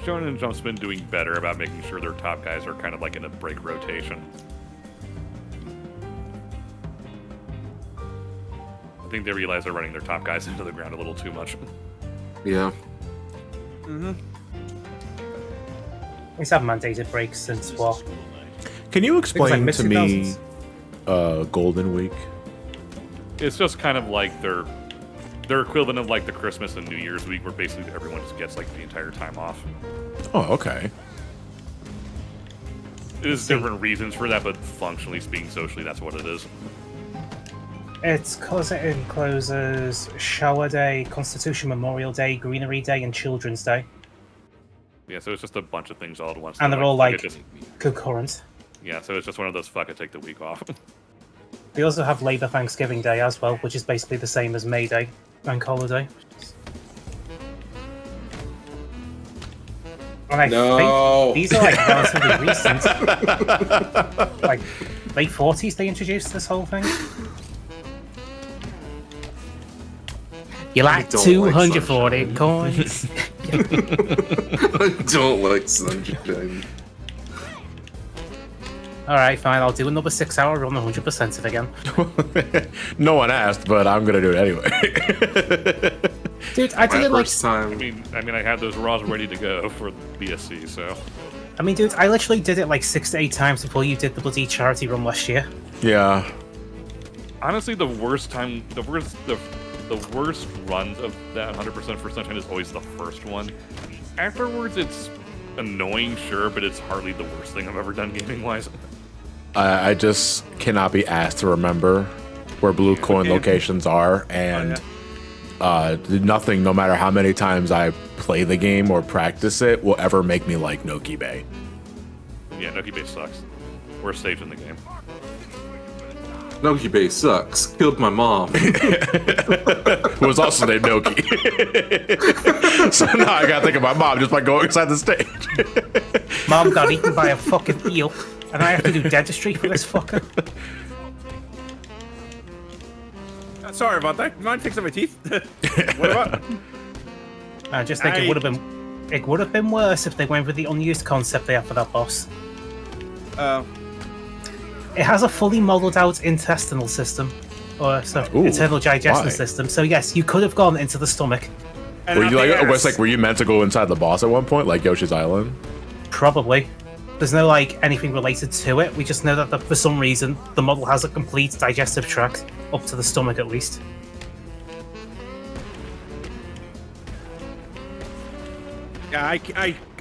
Shonen Jump's been doing better about making sure their top guys are kind of like in a break rotation. I think they realize they're running their top guys into the ground a little too much. Yeah. Mm-hmm. We've had mandated breaks since what? Can you explain like to me mid-2000s? Golden Week? It's just kind of like their equivalent of like the Christmas and New Year's week, where basically everyone just gets like the entire time off. Oh, okay. There's different reasons for that, but functionally speaking, socially, that's what it is. It's because it encloses Shower Day, Constitution Memorial Day, Greenery Day, and Children's Day. Yeah, so it's just a bunch of things all at once. And So, they're all fuck like it, just- concurrent. yeah, so it's just one of those fuck it, take the week off. They also have Labour Thanksgiving Day as well, which is basically the same as May Day, bank holiday. And I think these are like relatively recent. Like late 40s they introduced this whole thing. You like don't 240 like coins? I don't like sunshine. Alright, fine, I'll do another 6-hour run 100% it again. No one asked, but I'm gonna do it anyway. Dude, I did My it like first time. I mean, I had those raws ready to go for BSC, so I mean, dude, I literally did it like 6 to 8 times before you did the bloody charity run last year. Yeah. honestly, the worst runs of that 100% for Sunshine is always the first one. Afterwards, it's annoying, sure, but it's hardly the worst thing I've ever done gaming-wise. I just cannot be asked to remember where blue coin locations are, and nothing, no matter how many times I play the game or practice it, will ever make me like Noki Bay. Yeah, Noki Bay sucks. Worst stage in the game. Noki Bay sucks. Killed my mom. Who was also named Noki. So now I gotta think of my mom just by going inside the stage. Mom got eaten by a fucking eel, and I have to do dentistry for this fucker. Sorry about that. Mind fixing my teeth? What about? I just think it would have been worse if they went with the unused concept they have for that boss. It has a fully modelled out intestinal system, or internal digestion why? system. So yes, you could have gone into the stomach. And Were you up the like, arse. were you meant to go inside the boss at one point, like Yoshi's Island? Probably. There's no like anything related to it. We just know that for some reason the model has a complete digestive tract up to the stomach at least. Yeah,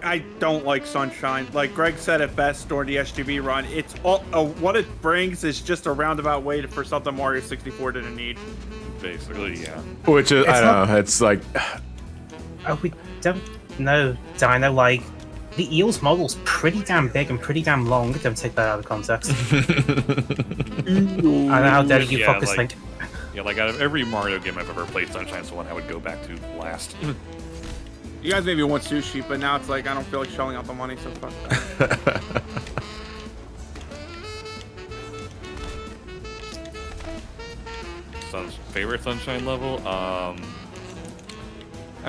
I don't like Sunshine. Like Greg said it best during the SGB run. It's all what it brings is just a roundabout way for something Mario 64 didn't need. Basically, yeah. Which is, I don't know, it's like... We don't know, Dino. Like, the eel's model's pretty damn big and pretty damn long. Don't take that out of context. I know how dare you Yeah, fuckers like- think. Yeah, like out of every Mario game I've ever played, Sunshine's the one I would go back to last. You guys maybe want sushi, but now it's like I don't feel like shelling out the money, so fuck that. Favorite Sunshine level? I'm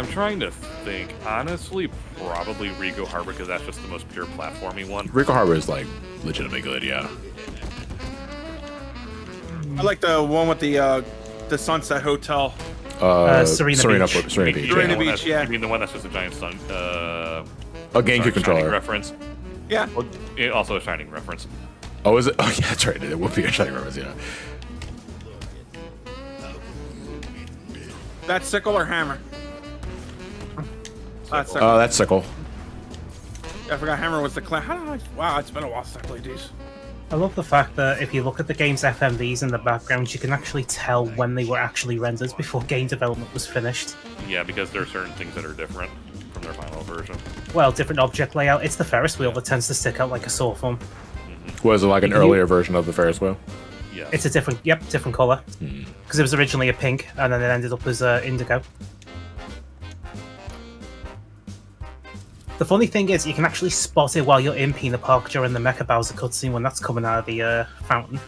trying to think. Honestly, probably Rico Harbor, because that's just the most pure platformy one. Rico Harbor is like legitimately good, yeah. I like the one with the Sunset Hotel. Serena Beach. Beach. Serena The one Beach, that's- yeah. You mean the one that's just a giant sun? A GameCube Shining controller. reference. Yeah. Well, also a Shining reference. Oh, is it? Oh, yeah, that's right. It would be a Shining reference, yeah. That's sickle or hammer? That's sickle. Oh, that's Sickle. I forgot hammer was the clan. How did I? Wow, it's been a while since I played these. I love the fact that if you look at the game's FMVs in the background, you can actually tell when they were actually rendered before game development was finished. Yeah, because there are certain things that are different from their final version. Well, different object layout. It's the Ferris wheel that tends to stick out like a sore thumb. Was it like an earlier version of the Ferris wheel? Yeah. It's a different color. Because it was originally a pink, and then it ended up as indigo. The funny thing is, you can actually spot it while you're in Peanut Park during the Mecha Bowser cutscene when that's coming out of the fountain.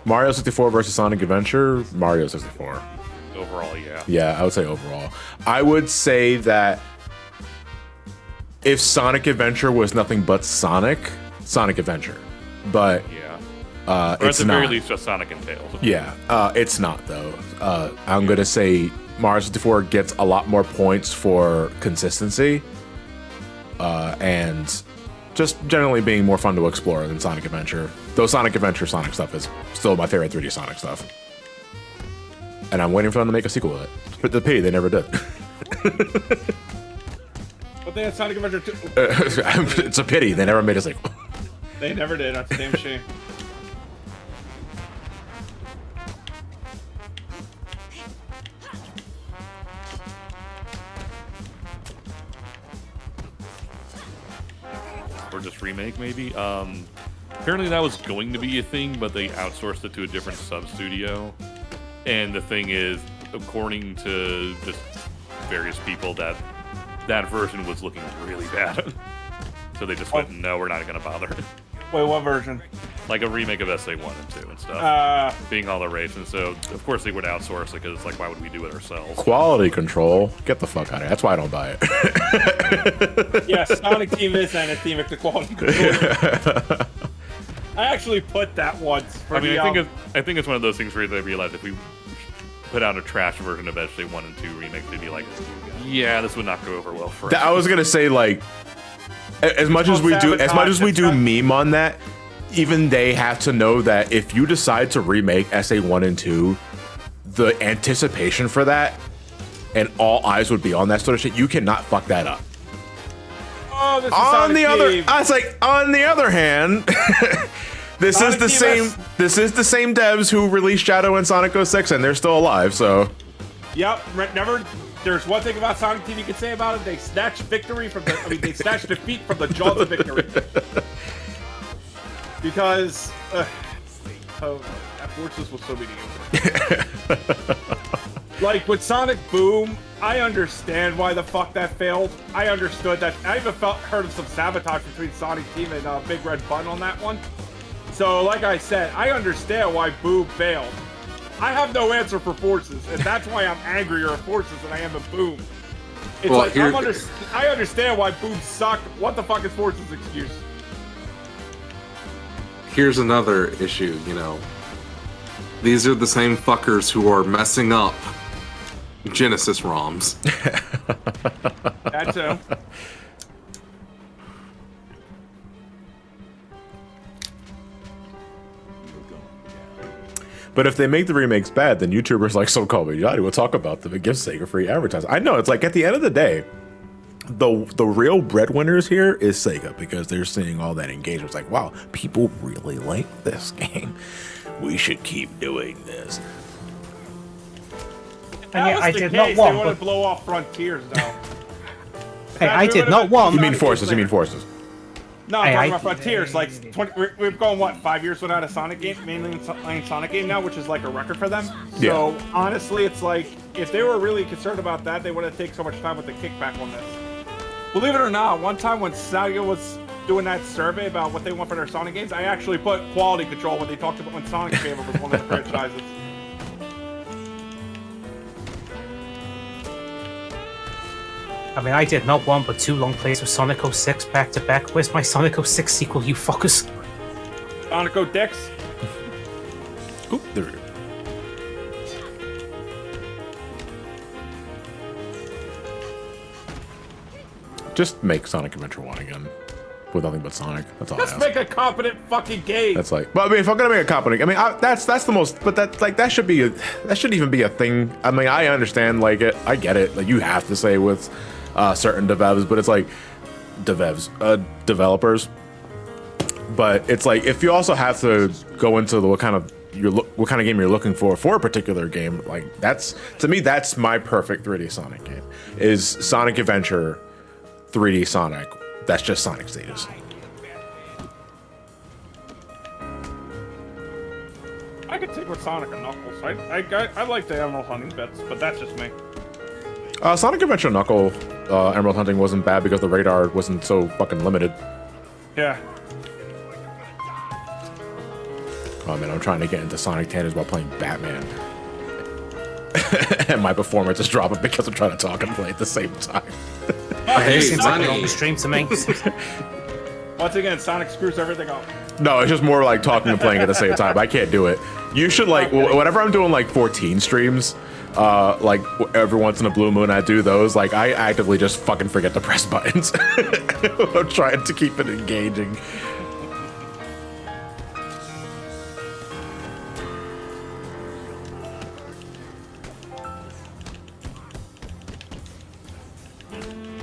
Mario 64 versus Sonic Adventure? Mario 64. Overall, yeah. Yeah, I would say overall. I would say that if Sonic Adventure was nothing but Sonic Adventure. but Yeah. Or at it's the not. very least, just Sonic and Tails. Yeah, it's not though. I'm gonna say Mario 64 gets a lot more points for consistency, and just generally being more fun to explore than Sonic Adventure. Though Sonic Adventure Sonic stuff is still my favorite 3D Sonic stuff. And I'm waiting for them to make a sequel of it. But the pity they never did. But they had Sonic Adventure 2. It's a pity they never made a sequel. They never did. That's a damn shame. Or just remake, maybe. Apparently that was going to be a thing, but they outsourced it to a different sub-studio. And the thing is, according to just various people, that version was looking really bad. So they just went, no, we're not going to bother. Wait, what version? Like a remake of SA1 and 2 and stuff. Being all the rage. And so, of course, they would outsource it because it's like, why would we do it ourselves? Quality control. Get the fuck out of here. That's why I don't buy it. Yeah, Sonic Team is anthemic to quality control. I actually put that once. For I mean, I think it's one of those things where they realize if we put out a trash version of SA1 and 2 remakes, they'd be like, yeah, this would not go over well for us. I was gonna say, like, as much as we do meme on that, even they have to know that if you decide to remake SA1 and 2, the anticipation for that and all eyes would be on that sort of shit. You cannot fuck that up. Oh, this is On the other, Team. I was like, on the other hand, this is the same. This is the same devs who released Shadow and Sonic 06, and they're still alive. So, Yep, never. There's one thing about Sonic Team you can say about it: they snatched victory from the. I mean, they snatched defeat from the jaws of victory. Because, that Fortress was so mediocre. Like with Sonic Boom, I understand why the fuck that failed. I understood that. I even heard of some sabotage between Sonic Team and Big Red Button on that one. So, like I said, I understand why Boom failed. I have no answer for Forces, and that's why I'm angrier at Forces than I am at Boom. It's Well, like, I understand why Boom sucked. What the fuck is Forces' excuse? Here's another issue, you know. These are the same fuckers who are messing up Genesis ROMs. That too. but if they make the remakes bad, then YouTubers like So Call Me Johnny will talk about them and give Sega free advertising. I know, it's like at the end of the day, the real breadwinners here is Sega, because they're seeing all that engagement. It's like, wow, people really like this game. We should keep doing this. That was the case. They want to blow off Frontiers, though. Hey, I did not want. You mean Forces? You mean Forces? No, I'm talking about Frontiers. Like, we've gone, what, 5 years without a Sonic game? Mainly in Sonic game now, which is like a record for them. Yeah. So, honestly, it's like, if they were really concerned about that, they wouldn't take so much time with the kickback on this. Believe it or not, one time when Sega was doing that survey about what they want for their Sonic games, I actually put quality control when they talked about when Sonic came over was one of the franchises. I mean, I did not one but two long plays with Sonic 06 back to back. Where's my Sonic 06 sequel, you fuckers? Sonic 06? Oop, there we go. Just make Sonic Adventure 1 again. With nothing but Sonic. That's all I Just ask. make a competent fucking game. That's like, well, I mean, if I'm gonna make a competent, I mean, that's the most, but that shouldn't even be a thing. I mean, I understand, like, I get it, like, you have to say with certain devs, but it's like, developers. But it's like, if you also have to go into what kind of game you're looking for a particular game, like, that's, to me, that's my perfect 3D Sonic game, is Sonic Adventure 3D Sonic. That's just Sonic status. I could take with Sonic and Knuckles. I like the Emerald Hunting bits, but that's just me. Sonic Adventure Knuckle Emerald Hunting wasn't bad because the radar wasn't so fucking limited. Yeah. Oh man, I'm trying to get into Sonic Tangents while playing Batman. And my performance is dropping because I'm trying to talk and play at the same time. Hey, Seems like a Sonny. long stream to me. Once again, Sonic screws everything up. No, it's just more like talking and playing at the same time. I can't do it. You should like whenever I'm doing like 14 streams, like every once in a blue moon I do those. Like I actively just fucking forget to press buttons. I'm trying to keep it engaging.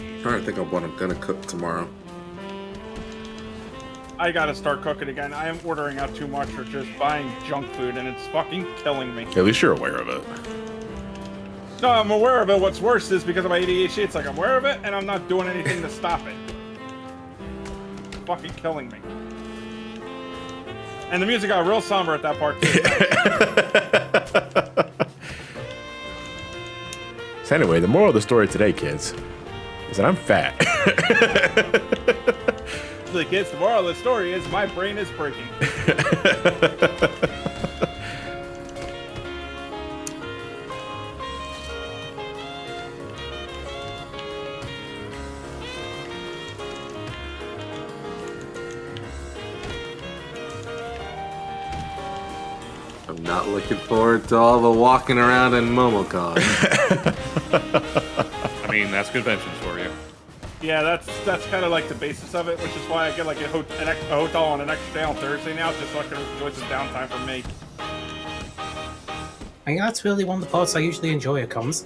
I'm trying to think of what I'm gonna cook tomorrow. I gotta start cooking again. I am ordering out too much or just buying junk food, and it's fucking killing me. At least you're aware of it. No, I'm aware of it. What's worse is because of my ADHD, it's like I'm aware of it, and I'm not doing anything to stop it. It's fucking killing me. And the music got real somber at that part, too. So anyway, the moral of the story today, kids, is that I'm fat. The kids, the moral of the story is my brain is breaking. I'm not looking forward to all the walking around in Momocon. I mean, that's conventions for you. Yeah, that's kind of like the basis of it, which is why I get like a hotel on an extra day on Thursday now, just so I can enjoy some downtime for me. I think that's really one of the parts I usually enjoy at cons.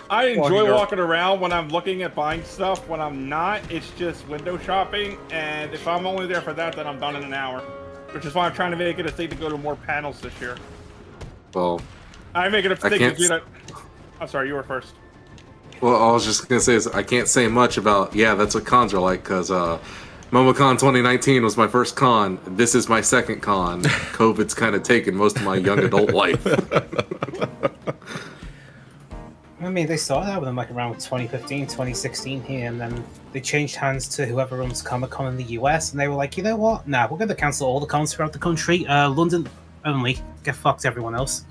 I enjoy walking around when I'm looking at buying stuff. When I'm not, it's just window shopping, and if I'm only there for that, then I'm done in an hour. Which is why I'm trying to make it a thing to go to more panels this year. Well, I make it a thing to do that. I'm sorry, you were first. Well, I was just gonna say is I can't say much about that's what cons are like because MomoCon 2019 was my first con. This is my second con. COVID's kind of taken most of my young adult life. I mean, they started out with them like around 2015, 2016 here, and then they changed hands to whoever runs Comic-Con in the US, and they were like, you know what? Nah, we're going to cancel all the cons throughout the country. London only. Get fucked, everyone else.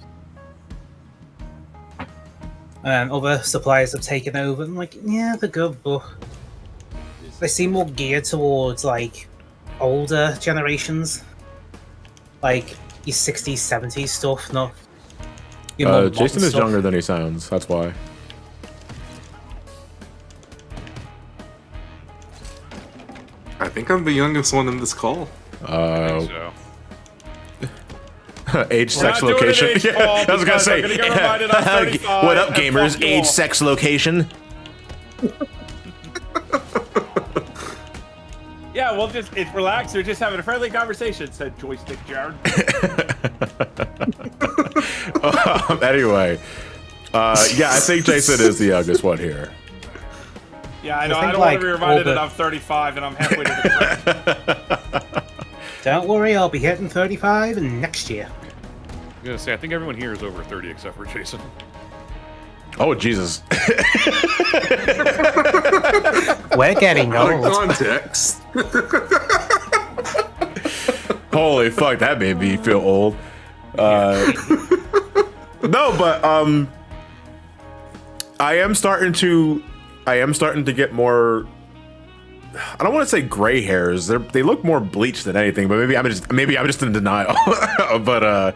And other suppliers have taken over. I'm like, yeah, they're good, but they seem more geared towards like older generations, like your 60s, 70s stuff, not. Jason is younger than he sounds. That's why. I think I'm the youngest one in this call. I think so. Age, sex, location. Yeah, I was gonna say. What up, gamers? Age, sex, location. Yeah, we'll just relax. We're just having a friendly conversation," said Joystick Jared. Anyway, yeah, I think Jason is the youngest one here. Yeah, I know. I don't want to be reminded that I'm 35 and I'm halfway to the cliff. Don't worry, I'll be hitting 35 next year. I'm gonna say, I think everyone here is over 30 except for Jason. Oh, Jesus. We're getting old. Context. Holy fuck, that made me feel old. No, but I am starting to get more. I don't want to say gray hairs. They look more bleached than anything, but maybe I'm just in denial. But I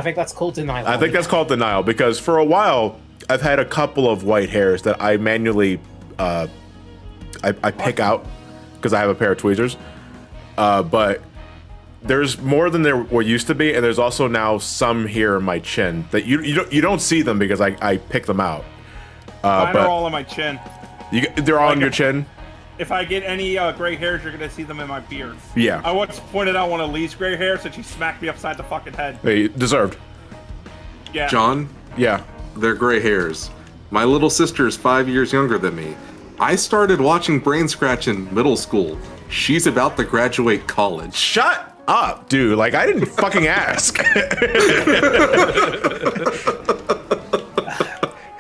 think that's called denial. I think that's called denial because for a while I've had a couple of white hairs that I manually I pick out because I have a pair of tweezers. But there's more than there used to be, and there's also now some here in my chin that you don't see them because I pick them out. Mine are all on my chin. They're all on your chin? If I get any gray hairs, you're gonna see them in my beard. Yeah. I once pointed out one of Lee's gray hairs, and she smacked me upside the fucking head. Hey, deserved. Yeah. John? Yeah. They're gray hairs. My little sister is 5 years younger than me. I started watching Brain Scratch in middle school. She's about to graduate college. Shut up, dude. Like, I didn't fucking ask.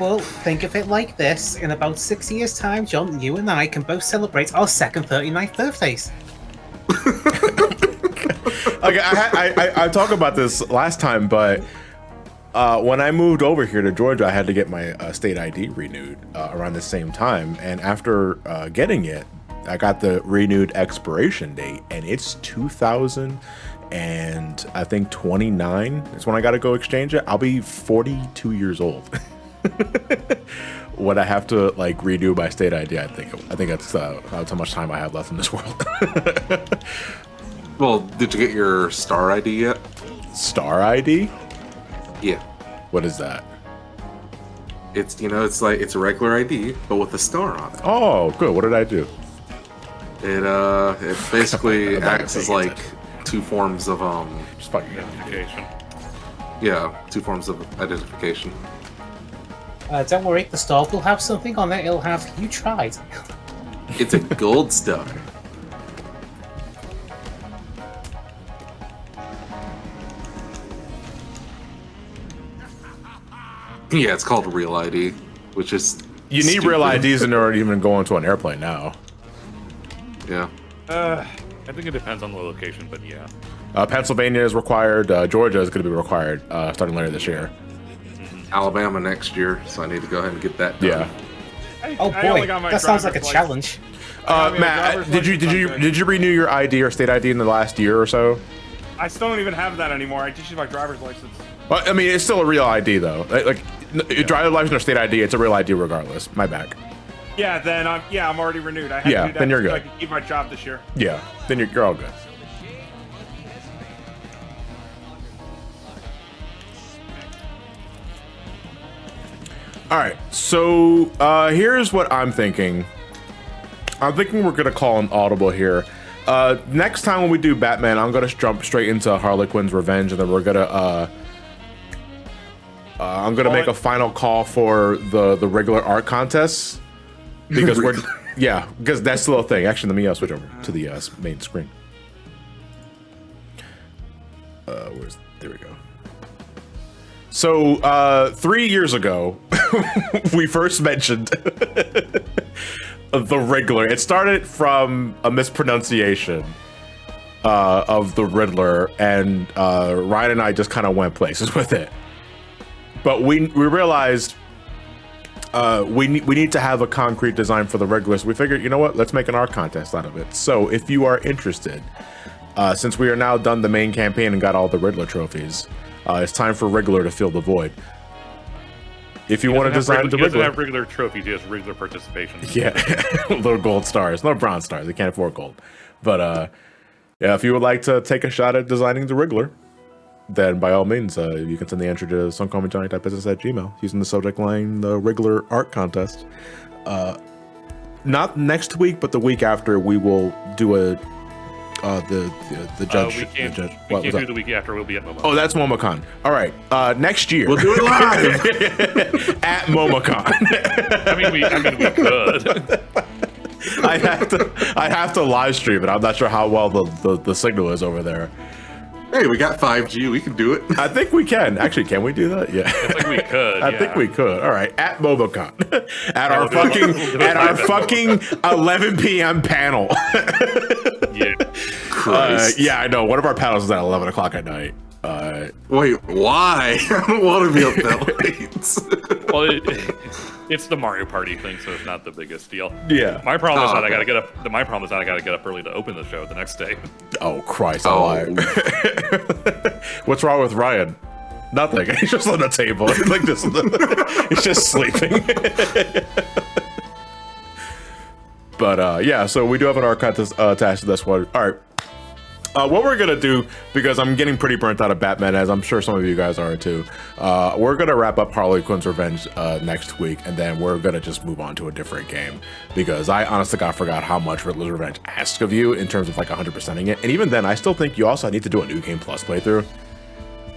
Well, think of it like this. In about 6 years' time, John, you and I can both celebrate our second 39th birthdays. Okay, I talked about this last time, but when I moved over here to Georgia, I had to get my state ID renewed around the same time. And after getting it, I got the renewed expiration date, and it's 2000 and I think 29 is when I got to go exchange it. I'll be 42 years old when I have to like renew my state ID. I think that's how much time I have left in this world. Well, did you get your Star ID yet? Star ID? Yeah. What is that? It's it's a regular ID, but with a star on it. Oh, good. What did I do? It basically acts as like two forms of just fucking Identification. yeah, two forms of identification. Don't worry, the store will have something on it. It'll have "You tried." It's a gold star. Yeah, it's called Real ID, which is You need real IDs in order to even go onto an airplane now. Yeah. I think it depends on the location, but yeah. Pennsylvania is required. Georgia is going to be required starting later this year. Alabama next year, so I need to go ahead and get that done. Yeah. Oh boy, that sounds like a challenge. Matt, did you renew your ID or state ID in the last year or so? I still don't even have that anymore. I just use my driver's license. Well, I mean, it's still a real ID though. Like driver's license or state ID, it's a real ID regardless. My bad. Yeah, then I'm already renewed. I had Yeah, to do that then you're so good. I can keep my job this year. Yeah, then you're all good. All right, so here's what I'm thinking. I'm thinking we're gonna call an audible here. Next time when we do Batman, I'm gonna jump straight into Harley Quinn's Revenge, and then we're gonna I'm gonna make a final call for the regular art contests because because that's the little thing. Actually, let me switch over to the main screen. There we go. So 3 years ago, we first mentioned the Riddler. It started from a mispronunciation of the Riddler, and Ryan and I just kind of went places with it. But we realized we need to have a concrete design for the Riddler. So we figured, you know what? Let's make an art contest out of it. So if you are interested, since we are now done the main campaign and got all the Riddler trophies, it's time for Riddler to fill the void. If you want to design the Riddler, Riddler, have regular trophies, he has regular participation. yeah, little gold stars, no bronze stars. They can't afford gold. But yeah, if you would like to take a shot at designing the Riddler, then by all means, you can send the entry to suncomejohnny.business@gmail using the subject line "the Riddler art contest." Not next week, but the week after, we will do a the judge. We can't do the week after. We'll be at MomoCon. Oh, that's MomoCon. All right, next year We'll do it live. at MomoCon. I mean, we could. I'd have to live stream it. I'm not sure how well the signal is over there. Hey, we got 5G. We can do it. I think we can. Actually, can we do that? Yeah. I think we could. I think we could. All right, at MomoCon, at our fucking 11 p.m. panel. Yeah. Christ. Yeah, I know. One of our panels is at 11 o'clock at night. Wait, why? I don't want to be up that late. Well, it's the Mario Party thing, so it's not the biggest deal. Yeah. My problem is that I gotta get up. My problem is that I gotta get up early to open the show the next day. Oh Christ! What's wrong with Ryan? Nothing. He's just on the table. Like this. He's just sleeping. But yeah, so we do have an art contest attached to this one. All right. What we're gonna do, because I'm getting pretty burnt out of Batman, as I'm sure some of you guys are too, we're gonna wrap up Harley Quinn's Revenge next week, and then we're gonna just move on to a different game, because I honestly forgot how much Riddler's Revenge asks of you in terms of like 100%ing it, and even then, I still think you also need to do a New Game Plus playthrough.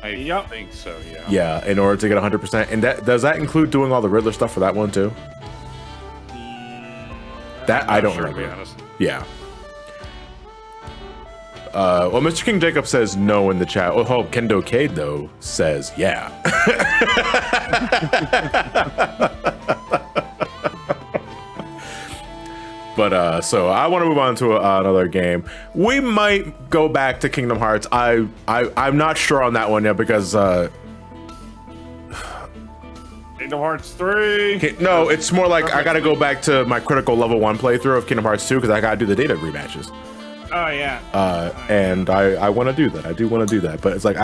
I think so, yeah. Yeah, in order to get 100%, and does that include doing all the Riddler stuff for that one too? That I don't remember. To be honest. Yeah. Well, Mr. King Jacob says no in the chat. Oh, Kendo Cade, though, says yeah. But, so I want to move on to another game. We might go back to Kingdom Hearts. I'm not sure on that one yet because, Kingdom Hearts 3. Okay, no, it's more like I gotta go back to my critical level 1 playthrough of Kingdom Hearts 2 because I gotta do the data rematches. Oh yeah. And I want to do that. I do want to do that, but it's like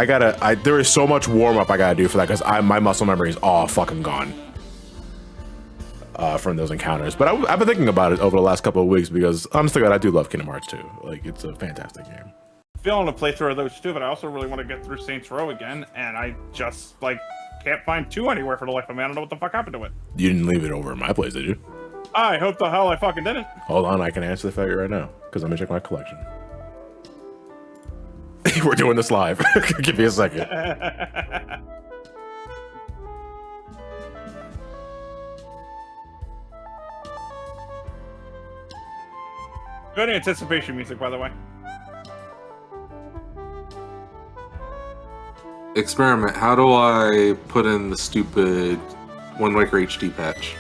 there is so much warm up I gotta do for that because my muscle memory is all fucking gone from those encounters. But I've been thinking about it over the last couple of weeks because honestly, God, I do love Kingdom Hearts 2. Like, it's a fantastic game. Feeling a playthrough of those too, but I also really want to get through Saints Row again, and I just can't find 2 anywhere for the life of me. I don't know what the fuck happened to it. You didn't leave it over at my place, did you? I hope the hell I fucking didn't. Hold on, I can answer the failure right now because I'm gonna check my collection. We're doing this live. Give me a second. Good anticipation music, by the way. Experiment. How do I put in the stupid Wind Waker HD patch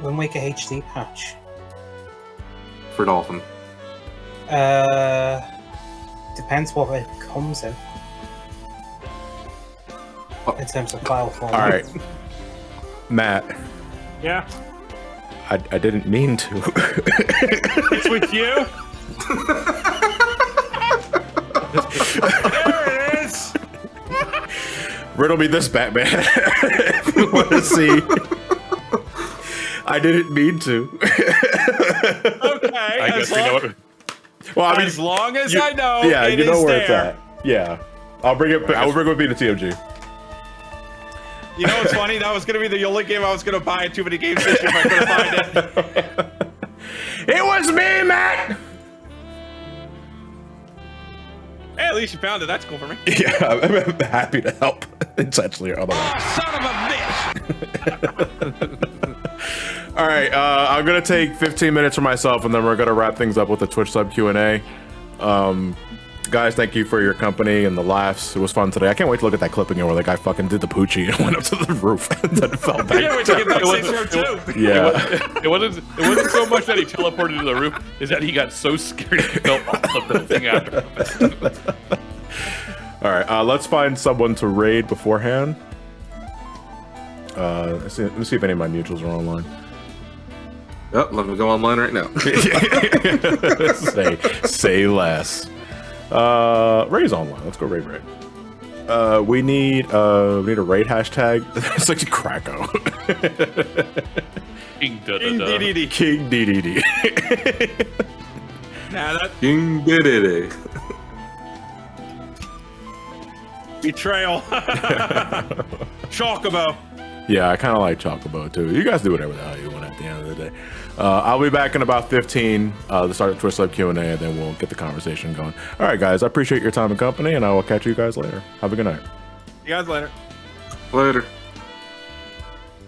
Wind Waker HD patch. for Dolphin? Depends what it comes in. In terms of file format. All right, Matt. Yeah. I didn't mean to. It's with you. There it is. Riddle me this, Batman. If you want to see. I didn't mean to. Okay. I guess we know what. Well, I mean, as long as you- I know, yeah, it you know is where it's there. at. Yeah, I'll bring it. I'll bring it with me to TMG. You know what's funny? That was gonna be the only game I was gonna buy at Too Many Games Station if I could find it. It was me, Matt. Hey, at least you found it. That's cool for me. Yeah, I'm happy to help, intentionally or otherwise. Son of a bitch! All right, I'm gonna take 15 minutes for myself, and then we're gonna wrap things up with the Twitch sub Q&A. Guys, thank you for your company and the laughs. It was fun today. I can't wait to look at that clip again where the guy fucking did the poochie and went up to the roof and then fell back. Yeah, wait to get back Saints Row 2. Yeah. It wasn't so much that he teleported to the roof, is that he got so scared he fell off the thing after. All right, let's find someone to raid beforehand. Let me see if any of my mutuals are online. Yep, let me go online right now. say less. Ray's online. Let's go raid. We need a raid hashtag. It's like Krakow. King DDD. King DDD. Nah, that King Diddy. betrayal. Chocobo. Yeah, I kind of like Chocobo too. You guys do whatever the hell you want at the end of the day. I'll be back in about 15 to start the Twitch Live Q&A, and then we'll get the conversation going. All right, guys, I appreciate your time and company, and I will catch you guys later. Have a good night. You guys later. Later.